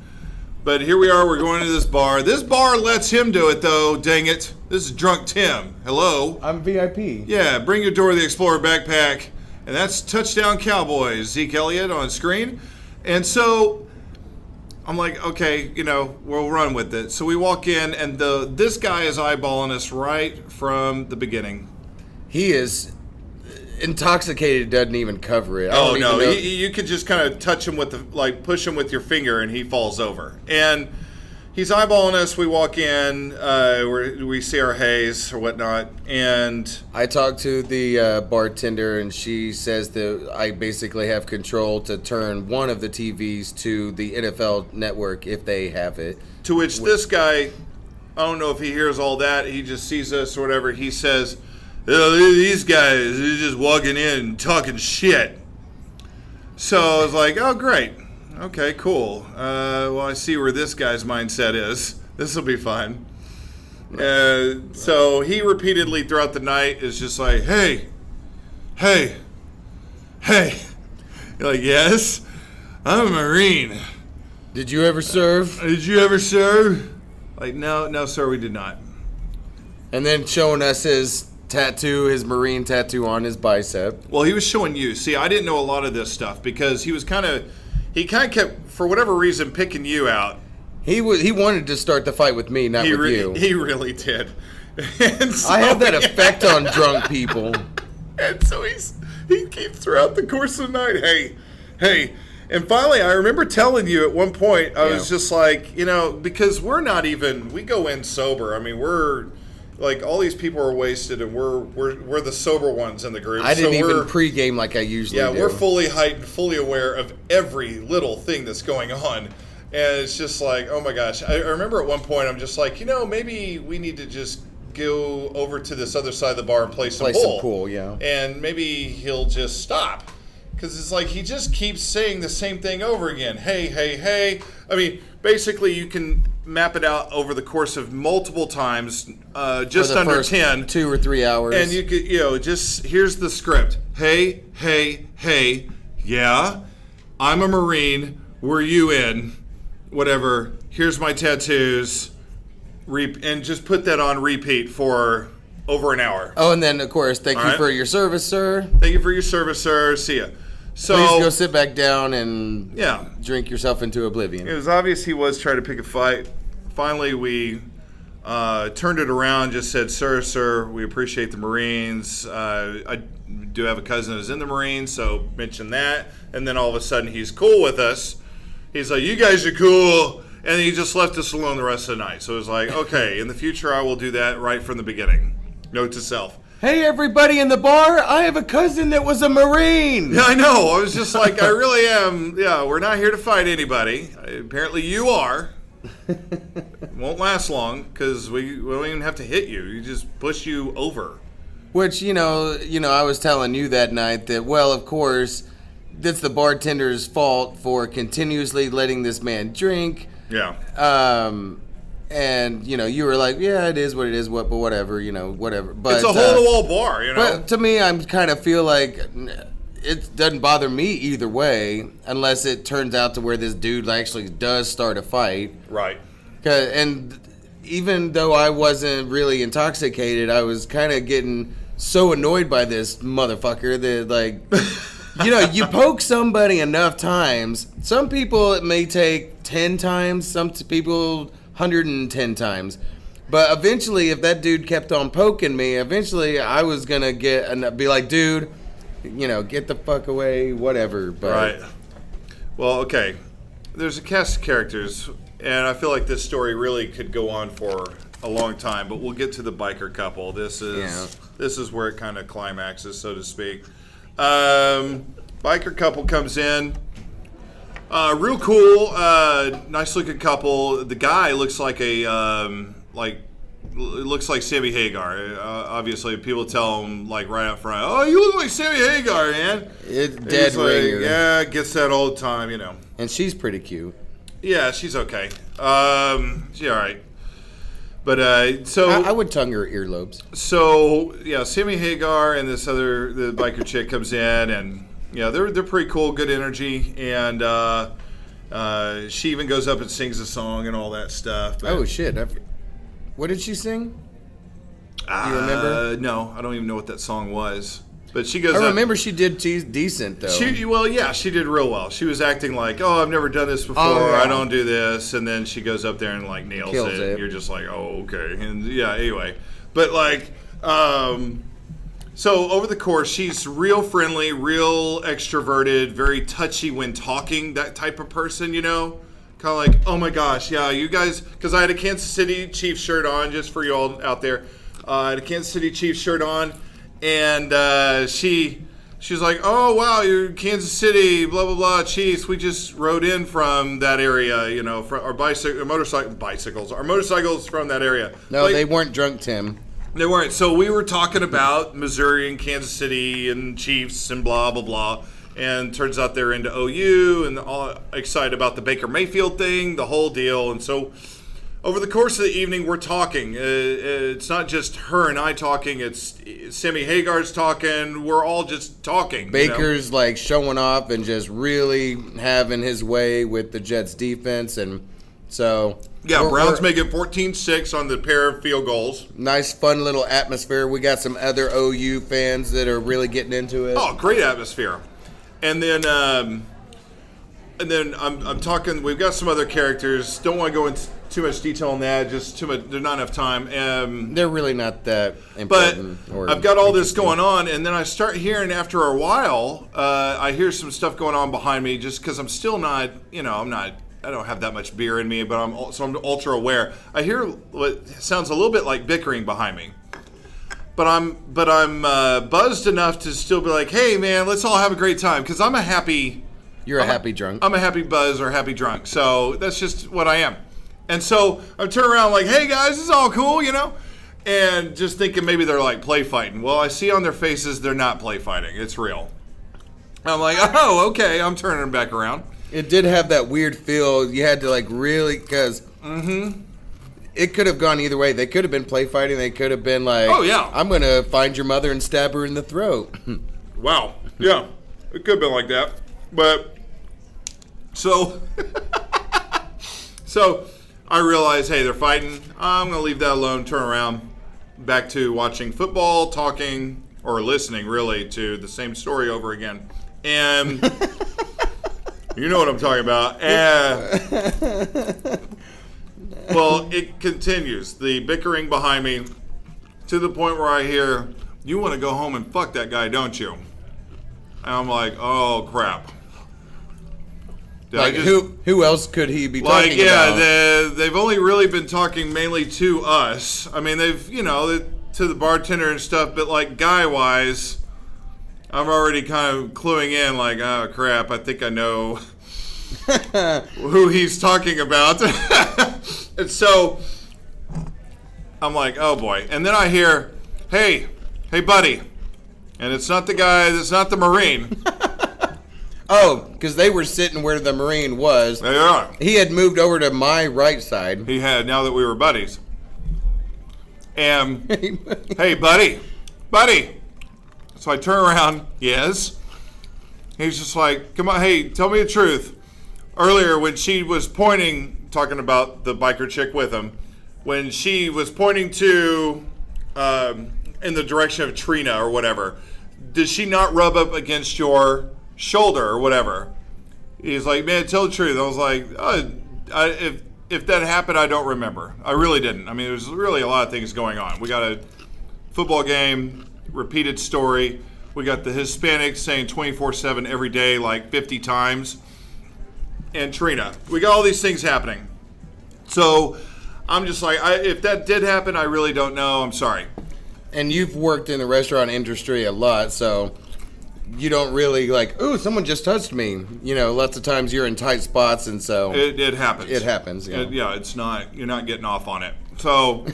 But here we are, we're going to this bar. This bar lets him do it, though, dang it. This is Drunk Tim. Hello. I'm VIP. Yeah, bring your Dora the Explorer backpack. And that's Touchdown Cowboys, Zeke Elliott on screen. And so I'm like, okay, we'll run with it. So we walk in, and this guy is eyeballing us right from the beginning. He is intoxicated, doesn't even cover it. Oh, no. You could just kind of touch him push him with your finger, and he falls over. And he's eyeballing us. We walk in, we see our haze or whatnot, and I talked to the bartender, and she says that I basically have control to turn one of the TVs to the NFL network if they have it. To which this guy, I don't know if he hears all that. He just sees us or whatever. He says, these guys, they're just walking in and talking shit. So I was like, oh, great. Okay, cool. Well, I see where this guy's mindset is. This will be fun. So he repeatedly throughout the night is just like, hey. You're like, yes, I'm a Marine. Did you ever serve? Like, no, sir, we did not. And then showing us his tattoo, his Marine tattoo on his bicep. Well, he was showing you. See, I didn't know a lot of this stuff because he kind of kept, for whatever reason, picking you out. He wanted to start the fight with me, not with you. He really did. And so, I have that effect on drunk people. And so he keeps throughout the course of the night, hey. And finally, I remember telling you at one point, I was just like, because we go in sober. I mean, we're like, all these people are wasted, and we're the sober ones in the group. I didn't even pregame like I usually do. Yeah, we're fully heightened, fully aware of every little thing that's going on. And it's just like, oh my gosh. I remember at one point, I'm just like, maybe we need to just go over to this other side of the bar and play some pool. Yeah. And maybe he'll just stop. Because it's like he just keeps saying the same thing over again. Hey. I mean, basically you can map it out over the course of multiple times, just under first 10. 2 or 3 hours. And you could, just, here's the script. Hey, yeah, I'm a Marine. Were you in? Whatever. Here's my tattoos. And just put that on repeat for over an hour. Oh, and then, of course, thank you for your service, sir. Thank you for your service, sir. See ya. So, please go sit back down and drink yourself into oblivion. It was obvious he was trying to pick a fight. Finally, we turned it around, just said, sir, we appreciate the Marines. I do have a cousin who's in the Marines, so mention that. And then all of a sudden, he's cool with us. He's like, you guys are cool. And he just left us alone the rest of the night. So it was like, okay, in the future, I will do that right from the beginning. Note to self. Hey, everybody in the bar, I have a cousin that was a Marine. Yeah, I know. I was just like, I really am. Yeah, we're not here to fight anybody. Apparently you are. It won't last long because we don't even have to hit you. You just push you over. Which, I was telling you that night that, well, of course, that's the bartender's fault for continuously letting this man drink. Yeah. And, you were like, yeah, it is what it is, but whatever, whatever. But it's a hole-in-the-wall bar, But to me, I kind of feel like it doesn't bother me either way unless it turns out to where this dude actually does start a fight. Right. And even though I wasn't really intoxicated, I was kind of getting so annoyed by this motherfucker that, like, you poke somebody enough times. Some people it may take 10 times, some people 110 times. But eventually, if that dude kept on poking me, eventually I was going to be like, dude, get the fuck away, whatever. But right. Well, okay. There's a cast of characters, and I feel like this story really could go on for a long time, but we'll get to the biker couple. This is where it kind of climaxes, so to speak. Biker couple comes in. Real cool, nice looking couple. The guy looks like looks like Sammy Hagar. Obviously, people tell him like right up front, "Oh, you look like Sammy Hagar, man." It's dead ringer. Yeah, gets that all the time, And she's pretty cute. Yeah, she's okay. She's all right. But so I would tongue her earlobes. So yeah, Sammy Hagar and the biker chick comes in, and they're pretty cool, good energy, and she even goes up and sings a song and all that stuff. But, oh shit! What did she sing? Do you remember? No, I don't even know what that song was. But she goes. I remember she did decent though. She did real well. She was acting like, "Oh, I've never done this before. I don't do this," and then she goes up there and like nails it. And you're just like, "Oh, okay." And anyway, but like, so over the course, she's real friendly, real extroverted, very touchy when talking. That type of person, kind of like, "Oh my gosh, yeah, you guys," because I had a Kansas City Chiefs shirt on, just for you all out there. I had a Kansas City Chiefs shirt on. And she's like, "Oh wow, you're Kansas City, blah blah blah, Chiefs. We just rode in from that area, from our motorcycles from that area." No, they weren't drunk, Tim. They weren't. So we were talking about Missouri and Kansas City and Chiefs and blah blah blah. And turns out they're into OU and all excited about the Baker Mayfield thing, the whole deal. And so over the course of the evening, we're talking. It's not just her and I talking. It's Sammy Hagar's talking. We're all just talking. Baker's like showing off and just really having his way with the Jets defense. And So Yeah, we're- Browns we're- make it 14-6 on the pair of field goals. nice, fun little atmosphere. We got some other OU fans that are really getting into it. Oh, great atmosphere. And then I'm talking. We've got some other characters. Don't want to go into too much detail on that. Just too much. There's not enough time. They're really not that But important. or I've got all this interesting. going on, and then I start hearing after a while. I hear some stuff going on behind me, just because I'm still not. I don't have that much beer in me, but I'm ultra aware. I hear what sounds a little bit like bickering behind me. But I'm buzzed enough to still be like, hey man, let's all have a great time, because I'm a happy. You're a happy drunk. I'm a happy buzz or happy drunk, so that's just what I am. And so I'm turning around like, hey guys, it's all cool, and just thinking maybe they're like play fighting. Well, I see on their faces they're not play fighting. It's real. I'm like, oh, okay. I'm turning them back around. It did have that weird feel. You had to really, because it could have gone either way. They could have been play fighting. They could have been like, Oh, yeah. I'm going to find your mother and stab her in the throat. Wow. Yeah. It could have been like that. But so I realize, hey, they're fighting. I'm going to leave that alone, turn around, back to watching football, talking, or listening, really, to the same story over again. And you know what I'm talking about. Well, it continues. The bickering behind me to the point where I hear, you want to go home and fuck that guy, don't you? And I'm like, oh, crap. Did I just- who else could he be like, talking yeah, about? they've only really been talking mainly to us. I mean, to the bartender and stuff, but like guy-wise, I'm already kind of cluing in like, oh, crap, I think I know who he's talking about. And so I'm like, oh, boy. And then I hear, hey, buddy. And it's not the guy, it's not the Marine. Oh, because they were sitting where the Marine was. They are. He had moved over to my right side. He had, now that we were buddies. And, hey, buddy. So I turn around, yes. He's just like, come on, hey, tell me the truth. Earlier, when she was pointing, talking about the biker chick with him, when she was pointing to, in the direction of Trina or whatever, did she not rub up against your shoulder or whatever? He's like, man, tell the truth. I was like, if that happened, I don't remember. I really didn't. I mean, there's really a lot of things going on. We got a football game, repeated story. We got the Hispanics saying 24/7 every day, like 50 times. And Trina. We got all these things happening. So I'm just like, if that did happen, I really don't know. I'm sorry. And you've worked in the restaurant industry a lot, so you don't really like, ooh, someone just touched me. Lots of times you're in tight spots, and so It happens. It happens, yeah. Yeah, it's not, you're not getting off on it. So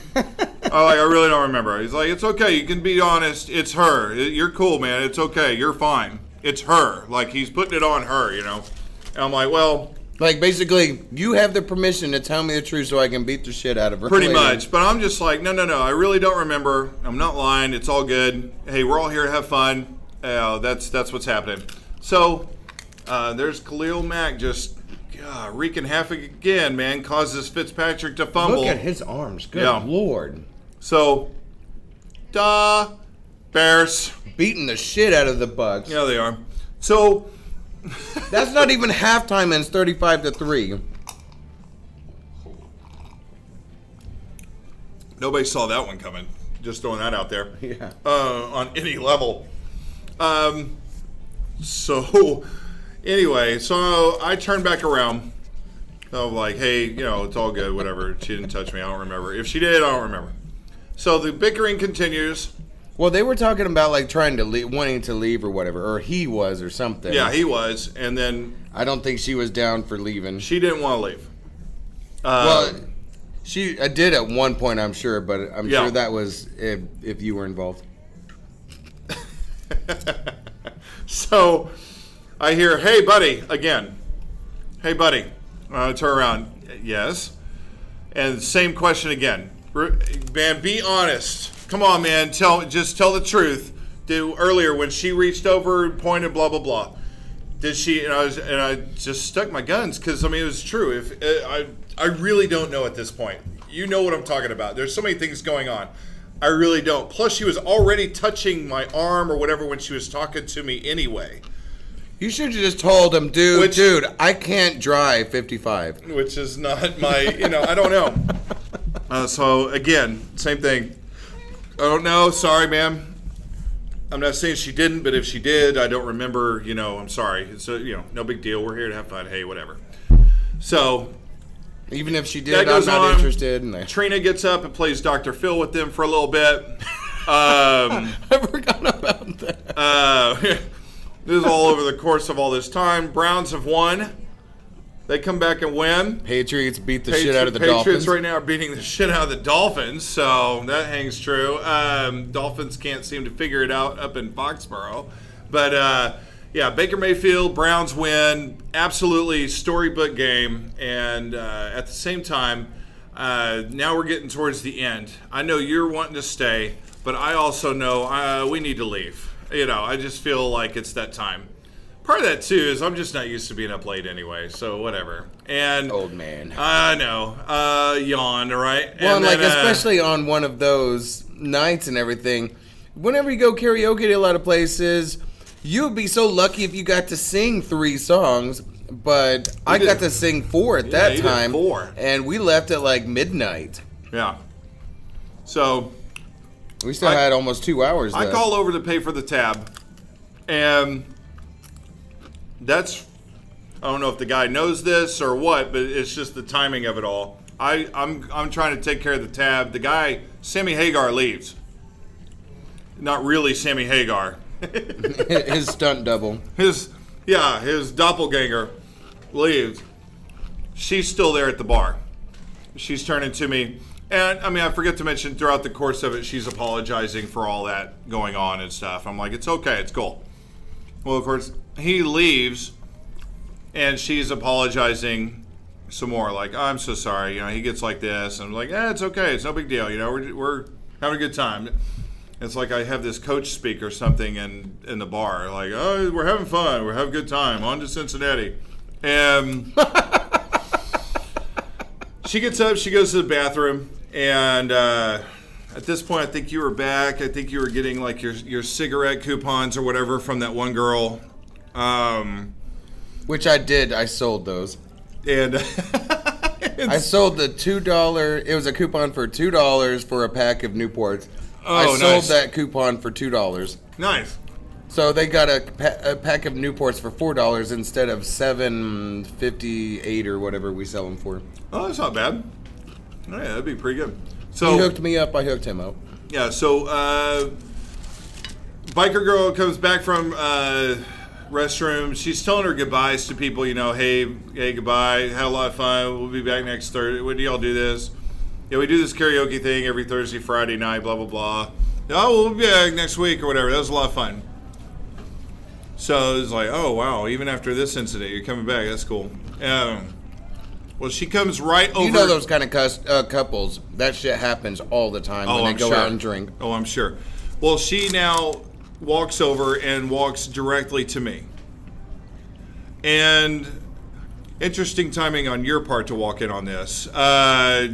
I really don't remember. He's like, it's okay, you can be honest. It's her. You're cool, man. It's okay. You're fine. It's her. Like, he's putting it on her, And I'm like, well, like, basically, you have the permission to tell me the truth so I can beat the shit out of her. pretty later. much. But I'm just like, no. I really don't remember. I'm not lying. It's all good. Hey, we're all here to have fun. That's what's happening. So there's Khalil Mack just wreaking havoc again, man. Causes Fitzpatrick to fumble. Look at his arms. Good Yeah. Lord. So, Bears. Beating the shit out of the Bucks. Yeah, they are. So, That's not even halftime, and it's 35-3. nobody saw that one coming. Just throwing that out there. Yeah. On any level. So, anyway, so I turned back around. I'm like, hey, it's all good, whatever. She didn't touch me. I don't remember. If she did, I don't remember. So the bickering continues. Well, they were talking about like trying to leave, wanting to leave or whatever, or he was or something. Yeah, he was. And then I don't think she was down for leaving. she didn't want to leave. Well, she did at one point, I'm sure, but I'm Yeah. sure that was if you were involved. So I hear, hey, buddy, again. Hey, buddy. I turn around. Yes. And same question again. Man, be honest. Come on, man. Just tell the truth. Earlier when she reached over and pointed, blah, blah, blah. Did she? And I just stuck my guns because I mean it was true. If I really don't know at this point. You know what I'm talking about. There's so many things going on. I really don't. Plus, she was already touching my arm or whatever when she was talking to me anyway. You should have just told him, dude, I can't drive 55. Which is not my, I don't know. So, again, same thing. I don't know. Sorry, ma'am. I'm not saying she didn't, but if she did, I don't remember, I'm sorry. It's, no big deal. We're here to have fun. Hey, whatever. So, even if she did, I'm not interested in that. Trina gets up and plays Dr. Phil with them for a little bit. I forgot about that. This is all over the course of all this time. Browns have won. They come back and win. Patriots beat the shit out of the Dolphins. Patriots right now are beating the shit out of the Dolphins, so that hangs true. Dolphins can't seem to figure it out up in Foxborough. But, Baker Mayfield, Browns win. Absolutely storybook game. And at the same time, now we're getting towards the end. I know you're wanting to stay, but I also know we need to leave. I just feel like it's that time. Part of that, too, is I'm just not used to being up late anyway, so whatever. And old man. I know. Yawn, right? Well, and then, then, especially on one of those nights and everything, whenever you go karaoke to a lot of places, you would be so lucky if you got to sing 3 songs, but I got to sing 4 at that time. 4. And we left at like midnight. Yeah. So we still had almost 2 hours left. I call over to pay for the tab, and I don't know if the guy knows this or what, but it's just the timing of it all. I'm trying to take care of the tab. The guy, Sammy Hagar, leaves. Not really Sammy Hagar. His stunt double. His doppelganger leaves. She's still there at the bar. She's turning to me. And, I forget to mention, throughout the course of it, she's apologizing for all that going on and stuff. I'm like, it's okay, it's cool. Well, of course, he leaves, and she's apologizing some more. Like, I'm so sorry. He gets like this. And I'm like, it's okay. It's no big deal. We're having a good time. It's like I have this coach speak or something in the bar. Like, oh, we're having fun. We're having a good time. On to Cincinnati. And she gets up. She goes to the bathroom. And at this point, I think you were back. I think you were getting like your cigarette coupons or whatever from that one girl. Which I did. I sold those. And I sold the $2. It was a coupon for $2 for a pack of Newports. I sold nice. that coupon for $2. Nice. So they got a pack of Newports for $4 instead of $7.58 or whatever we sell them for. Oh, that's not bad. Oh, yeah, that'd be pretty good. So he hooked me up. I hooked him up. Yeah. So biker girl comes back from restroom. She's telling her goodbyes to people. Hey, goodbye. Had a lot of fun. We'll be back next Thursday. When do y'all do this? Yeah, we do this karaoke thing every Thursday, Friday night. Blah blah blah. Oh, we'll be back next week or whatever. That was a lot of fun. So it's like, oh wow, even after this incident, you're coming back. That's cool. Well, she comes right over. You know those kind of couples. That shit happens all the time when they go out and drink. Oh, I'm sure. Well, she now walks over and walks directly to me. And interesting timing on your part to walk in on this.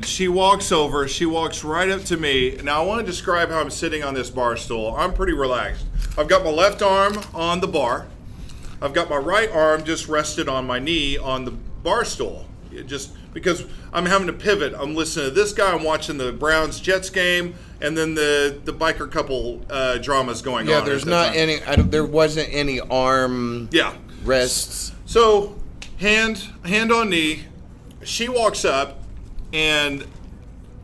She walks over. She walks right up to me. Now, I want to describe how I'm sitting on this bar stool. I'm pretty relaxed. I've got my left arm on the bar. I've got my right arm just rested on my knee on the bar stool. Just because I'm having to pivot. I'm listening to this guy. I'm watching the Browns-Jets game. And then the biker couple dramas going on. Yeah, there's not any. There wasn't any arm rests. So, hand on knee. She walks up, and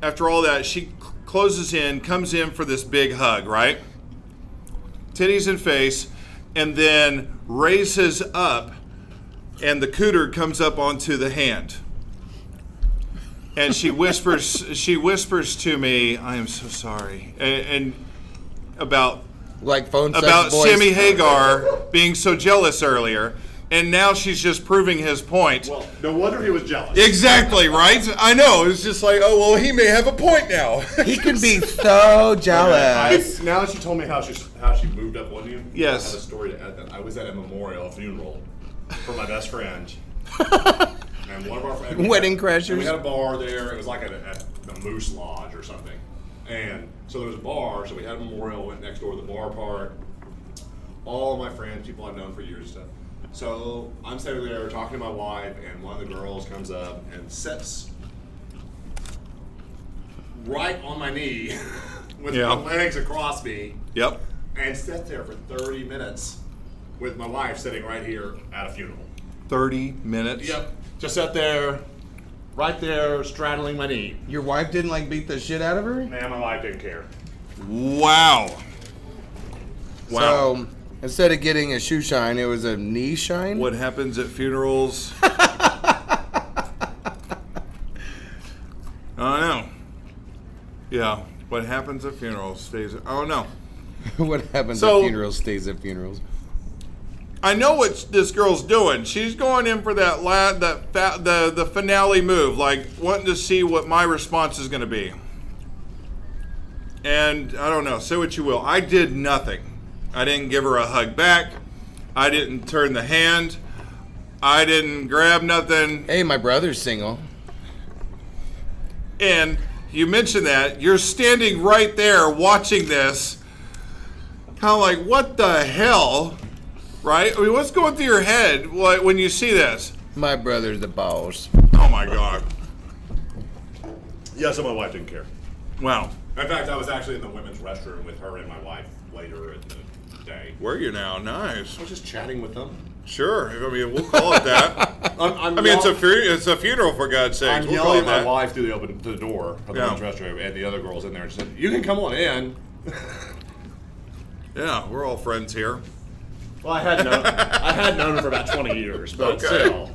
after all that, she closes in, comes in for this big hug, right? Titties in face, and then raises up, and the cooter comes up onto the hand. And she whispers to me, I am so sorry. And about phone sex about voice. Sammy Hagar being so jealous earlier. And now she's just proving his point. Well, no wonder he was jealous. Exactly, right? I know. It's just like, oh, well, he may have a point now. He can be so jealous. Now that she told me how she moved up on you, Yes. I have a story to add that. I was at a memorial funeral for my best friend. And one of our friends. Wedding crashers. And we had a bar there. It was like a Moose Lodge or something. And so there was a bar. So we had a memorial. Went next door to the bar part. All my friends, people I've known for years and stuff. So I'm sitting there talking to my wife, and one of the girls comes up and sits right on my knee with my legs across me. Yep. And sat there for 30 minutes with my wife sitting right here at a funeral. 30 minutes? Yep. Just sat there, right there, straddling my knee. Your wife didn't like beat the shit out of her? Man, my wife didn't care. Wow. Wow. So instead of getting a shoe shine, it was a knee shine? What happens at funerals? I don't know. Yeah. What happens at funerals stays at... Oh, no. What happens So- at funerals stays at funerals. I know what this girl's doing. She's going in for that the finale move, like wanting to see what my response is going to be. And I don't know. Say what you will. I did nothing. I didn't give her a hug back. I didn't turn the hand. I didn't grab nothing. Hey, my brother's single. And you mentioned that you're standing right there watching this, kind of like, what the hell? Right? I mean, what's going through your head when you see this? My brother's the boss. Oh my God. Yeah, so my wife didn't care. Wow. In fact, I was actually in the women's restroom with her and my wife later in the day. Where are you now? Nice. I was just chatting with them. Sure. I mean, we'll call it that. I mean, it's a funeral, for God's sakes. I'm We'll call yelling it at my that. wife through the door of the women's restroom, and the other girl's in there and she said, "You can come on in." Yeah, we're all friends here. Well, I had known her for about 20 years, but Okay. still.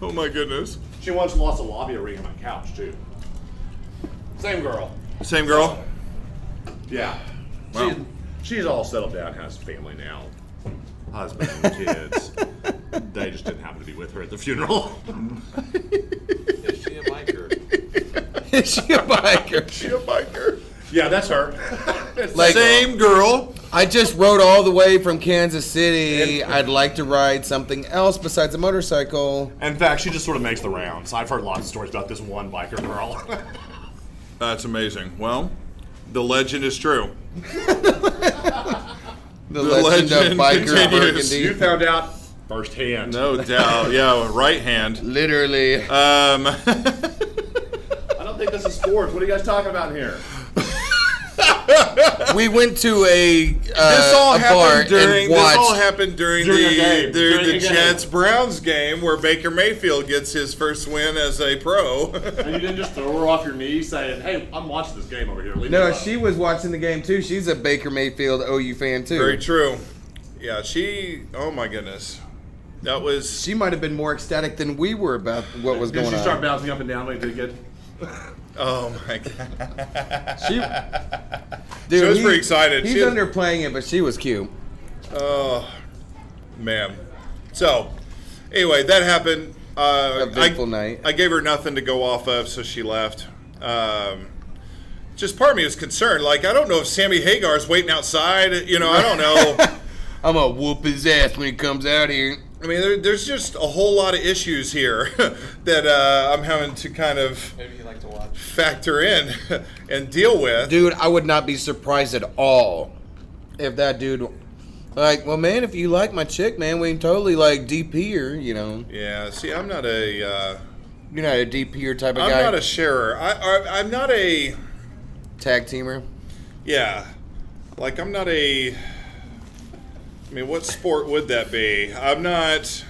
Oh my goodness. She once lost a lobby ring on my couch too. Same girl. Same girl? Yeah. Wow. She's all settled down, has a family now, husband and kids. They just didn't happen to be with her at the funeral. Is she a biker? Is she a biker? She a biker? Yeah, that's her. Like- Same girl. I just rode all the way from Kansas City. I'd like to ride something else besides a motorcycle. In fact, she just sort of makes the rounds. I've heard lots of stories about this one biker girl. That's amazing. Well, the legend is true. The legend of legend biker continues. You Burgundy. found out firsthand. No doubt. Yeah, right hand. Literally. I don't think this is sports. What are you guys talking about in here? We went to a This all bar happened during. and This all watched. happened during During a the game. During the a game. Jets Browns game where Baker Mayfield gets his first win as a pro. And you didn't just throw her off your knee saying, "Hey, I'm watching this game over here." Leave me No, alone." she was watching the game too. She's a Baker Mayfield OU fan too. Very true. Yeah, she. Oh my goodness, that was. She might have been more ecstatic than we were about what was Did going she start on. bouncing up and down when it did good? Oh my god. She, She was pretty excited. He's She- underplaying it, but she was cute. Oh man. So, anyway, that happened. Eventful night. I gave her nothing to go off of, so she left. Just part of me was concerned. Like, I don't know if Sammy Hagar's waiting outside. You know, I don't know. I'm gonna whoop his ass when he comes out here. I mean, there's just a whole lot of issues here that I'm having to kind of Maybe you like to watch. factor in and deal with. Dude, I would not be surprised at all if that dude, like, well, man, if you like my chick, man, we can totally, like, DP her, you know. Yeah, see, I'm not a... You're not a DP her type of I'm guy. not a sharer. I'm not a... Tag teamer. Yeah. Like, I'm not a... I mean, what sport would that be? I'm not...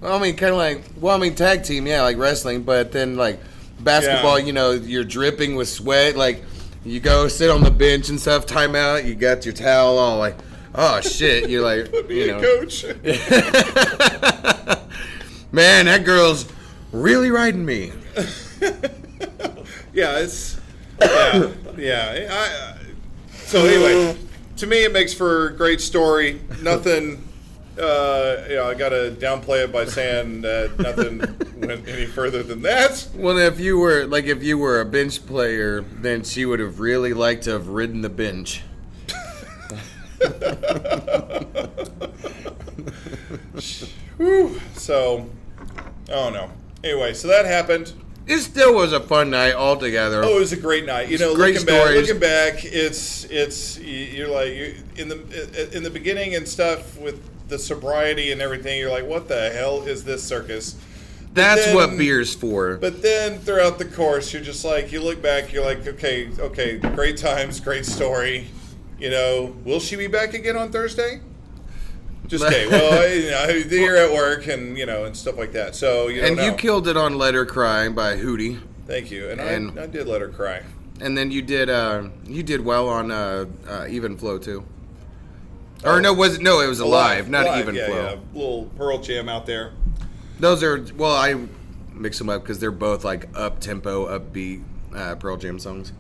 Well, I mean, kind of like, well, I mean, tag team, yeah, like wrestling, but then, like, basketball, Yeah. you know, you're dripping with sweat, like, you go sit on the bench and stuff, timeout, you got your towel on, like, oh, shit, you're like, be you a know. coach. Man, that girl's really riding me. Yeah, it's... Yeah. Yeah. So, anyway... To me, it makes for a great story. Nothing, I got to downplay it by saying that nothing went any further than that. Well, if you were a bench player, then she would have really liked to have ridden the bench. Whew. So, I don't know. Anyway, so that happened. It still was a fun night altogether. Oh, it was a great night. You know, Great looking back, you're like in the beginning and stuff with the sobriety and everything. You're like, what the hell is this circus? That's what beer's for. But then throughout the course, you're just like, you look back, you're like, okay, great times, great story. You know, will she be back again on Thursday? Just kidding. Well, you're at work and and stuff like that. So you you killed it on "Let Her Cry" by Hootie. Thank you, and I did let her cry. And then you did well on Even Flow too. Or it was Alive, not Alive, Even yeah, Flow. Yeah, little Pearl Jam out there. Those are I mix them up because they're both like up tempo, upbeat Pearl Jam songs.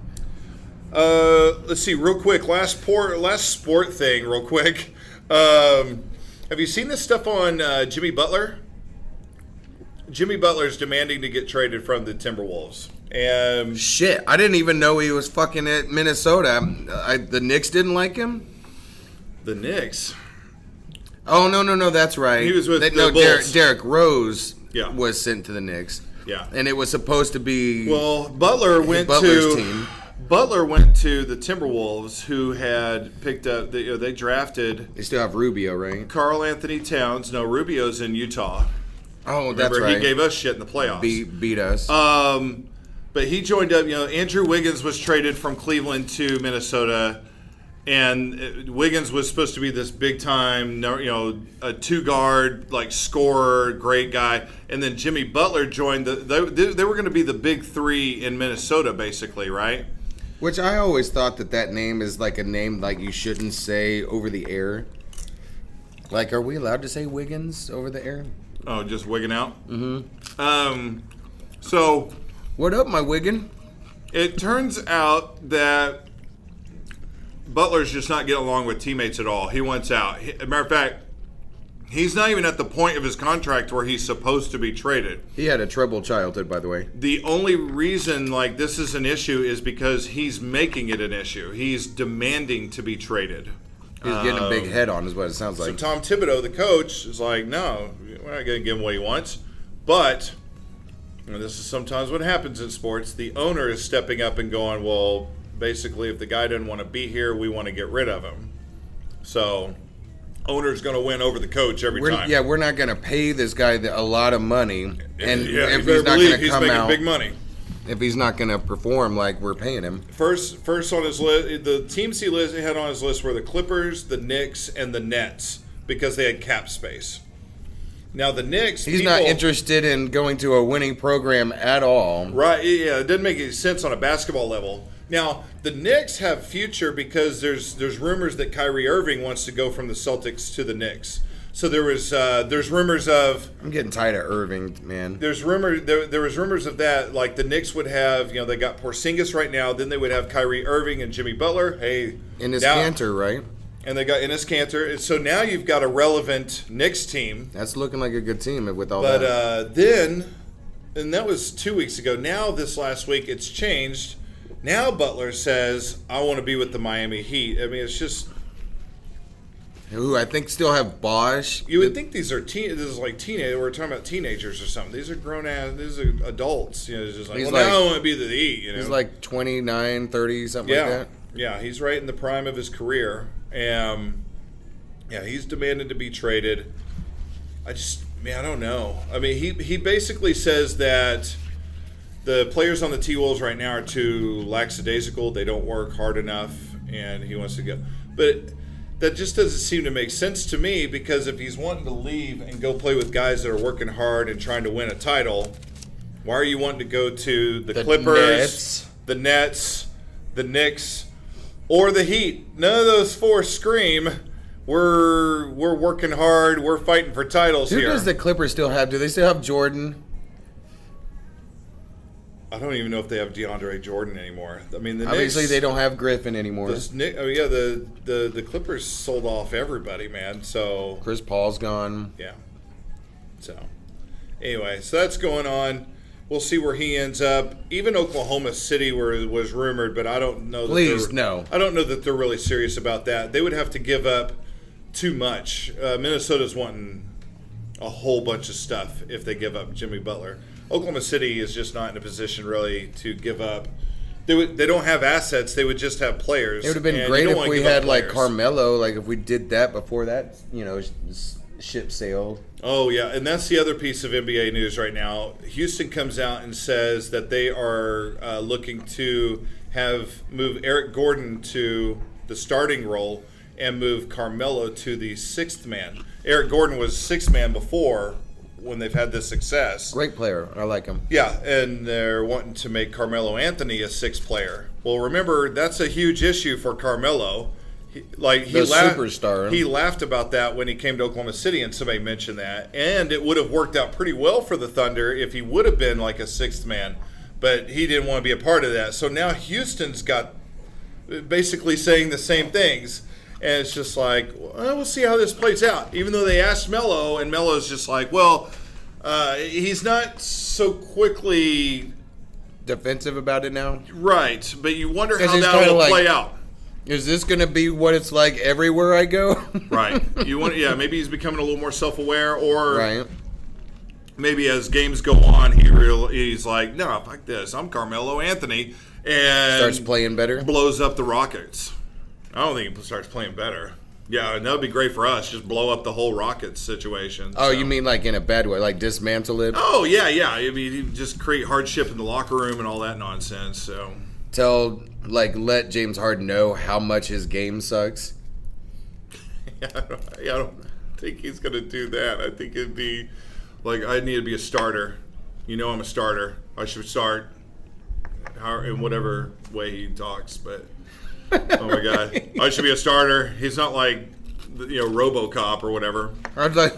Let's see, real quick. Last sport thing, real quick. Have you seen this stuff on Jimmy Butler? Jimmy Butler's demanding to get traded from the Timberwolves. And shit, I didn't even know he was fucking at Minnesota. The Knicks didn't like him. The Knicks. Oh no, that's right. He was with the Bulls. Derrick Rose. Yeah. Was sent to the Knicks. Yeah, and it was supposed to be Butler's team. Butler went to the Timberwolves, who had picked up. They drafted. They still have Rubio, right? Karl Anthony Towns. No, Rubio's in Utah. Oh, Remember, that's right. He gave us shit in the playoffs. Beat us. But he joined up. Andrew Wiggins was traded from Cleveland to Minnesota, and Wiggins was supposed to be this big time, a 2-guard like scorer, great guy. And then Jimmy Butler joined. They were going to be the big three in Minnesota, basically, right? Which I always thought that name is like a name like you shouldn't say over the air. Like, are we allowed to say Wiggins over the air? Oh, just wigging out? Mm-hmm. So... What up, my Wiggin? It turns out that Butler's just not getting along with teammates at all. He wants out. As a matter of fact, he's not even at the point of his contract where he's supposed to be traded. He had a troubled childhood, by the way. The only reason this is an issue is because he's making it an issue. He's demanding to be traded. He's getting a big head on, is what it sounds like. So Tom Thibodeau, the coach, is like, no, we're not going to give him what he wants. But, and this is sometimes what happens in sports, the owner is stepping up and going, well, basically, if the guy doesn't want to be here, we want to get rid of him. So, owner's going to win over the coach every time. Yeah, we're not going to pay this guy a lot of money, and if he's not going to come making out, big money. If he's not going to perform like we're paying him. First on his list, the teams he had on his list were the Clippers, the Knicks, and the Nets because they had cap space. Now the Knicks, he's not interested in going to a winning program at all. Right? Yeah, it doesn't make any sense on a basketball level. Now the Knicks have future because there's rumors that Kyrie Irving wants to go from the Celtics to the Knicks. So there's rumors of. I'm getting tired of Irving, man. There was rumors of that, like the Knicks would have, they got Porzingis right now, then they would have Kyrie Irving and Jimmy Butler. Hey, Enes Kanter, right? And they got Enes Kanter. So now you've got a relevant Knicks team. That's looking like a good team with all that. But then, and that was 2 weeks ago. Now this last week it's changed. Now Butler says, I want to be with the Miami Heat. I mean, it's just. Who I think still have Bosch. You would think these are this is like teenagers. We're talking about teenagers or something. These are grown ass. These are adults. It's just like, now I want to be the Heat. He's like 29, 30, something like that. Yeah, he's right in the prime of his career. Yeah, he's demanded to be traded. I don't know. I mean, he basically says that the players on the T-Wolves right now are too lackadaisical. They don't work hard enough, and he wants to go. But that just doesn't seem to make sense to me because if he's wanting to leave and go play with guys that are working hard and trying to win a title, why are you wanting to go to the Clippers, the Nets, the Knicks, or the Heat? None of those four scream, we're working hard, we're fighting for titles here. Who does the Clippers still have? Do they still have Jordan? I don't even know if they have DeAndre Jordan anymore. I mean, obviously Knicks, they don't have Griffin anymore. The Clippers sold off everybody, man. So Chris Paul's gone. Yeah. So anyway, so that's going on. We'll see where he ends up. Even Oklahoma City was rumored, but I don't know. Please, no. I don't know that they're really serious about that. They would have to give up too much. Minnesota's wanting a whole bunch of stuff if they give up Jimmy Butler. Oklahoma City is just not in a position really to give up. They don't have assets. They would just have players. It would have been and great you don't if wanna we give up had like players. Carmelo, like if we did that before that, ship sailed. Oh, yeah, and that's the other piece of NBA news right now. Houston comes out and says that they are looking to move Eric Gordon to the starting role and move Carmelo to the sixth man. Eric Gordon was sixth man before when they've had this success. Great player. I like him. Yeah, and they're wanting to make Carmelo Anthony a sixth player. Well, remember, that's a huge issue for Carmelo. Superstar. He laughed about that when he came to Oklahoma City, and somebody mentioned that. And it would have worked out pretty well for the Thunder if he would have been like a sixth man. But he didn't want to be a part of that. So now Houston's got basically saying the same things. And it's just like, well, we'll see how this plays out. Even though they asked Melo, and Melo's just like, well, he's not so quickly Defensive about it now. right. But you wonder 'Cause how he's that kinda will like- play out. Is this going to be what it's like everywhere I go? Right. Maybe he's becoming a little more self-aware, or Right. maybe as games go on, he's like, no, fuck this. I'm Carmelo Anthony, and Starts playing better. blows up the Rockets. I don't think he starts playing better. Yeah, that would be great for us. Just blow up the whole Rockets situation. Oh, So- you mean like in a bad way, like dismantle it? Oh, yeah. I mean, you just create hardship in the locker room and all that nonsense. So, Let James Harden know how much his game sucks. I don't think he's going to do that. I think it'd be like, I need to be a starter. I'm a starter. I should start in whatever way he talks. But, oh, my God. I should be a starter. He's not like, RoboCop or whatever. I was like,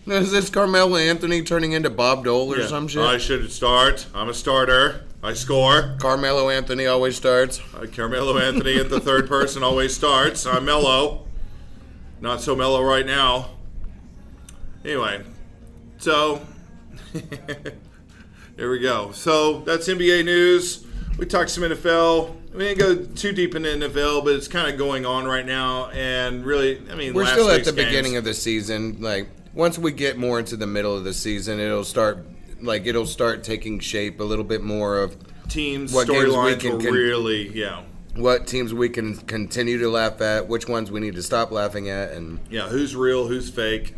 is this Carmelo Anthony turning into Bob Dole or Yeah. some shit? I should start. I'm a starter. I score. Carmelo Anthony always starts. Carmelo Anthony at the third person always starts. I'm mellow. Not so mellow right now. Anyway, so there we go. So that's NBA news. We talked some NFL. We didn't go too deep into NFL, but it's kind of going on right now. And really, We're last still at week's the games- beginning of the season. Like once we get more into the middle of the season, it'll start taking shape a little bit more of teams, what games we storylines can will really, what teams we can continue to laugh at, which ones we need to stop laughing at, and who's real, who's fake,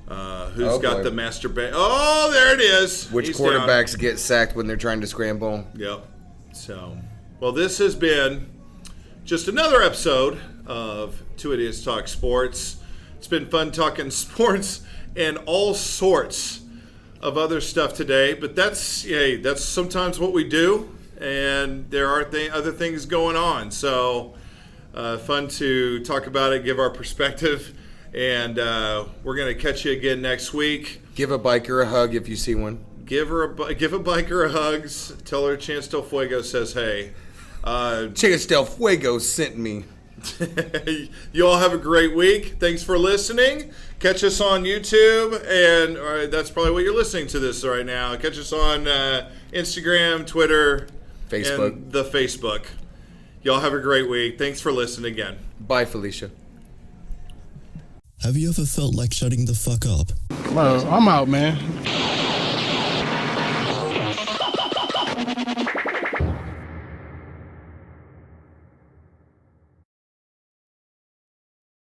who's got boy. the masturbate. Oh, there it is. which He's quarterbacks get sacked when they're trying to scramble. down. Yep. So, well, this has been just another episode of Two Idiots Talk Sports. It's been fun talking sports and all sorts of other stuff today, but that's sometimes what we do, and there are other things going on. So fun to talk about it, give our perspective, and we're going to catch you again next week. Give a biker a hug if you see one. Give a biker a hug. Tell her Chance Del Fuego says hey. Chance Del Fuego sent me. You all have a great week. Thanks for listening. Catch us on YouTube, and that's probably what you're listening to this right now. Catch us on Instagram, Twitter, Facebook. and the Facebook. Y'all have a great week. Thanks for listening again. Bye, Felicia. Have you ever felt like shutting the fuck up? Well, I'm out, man.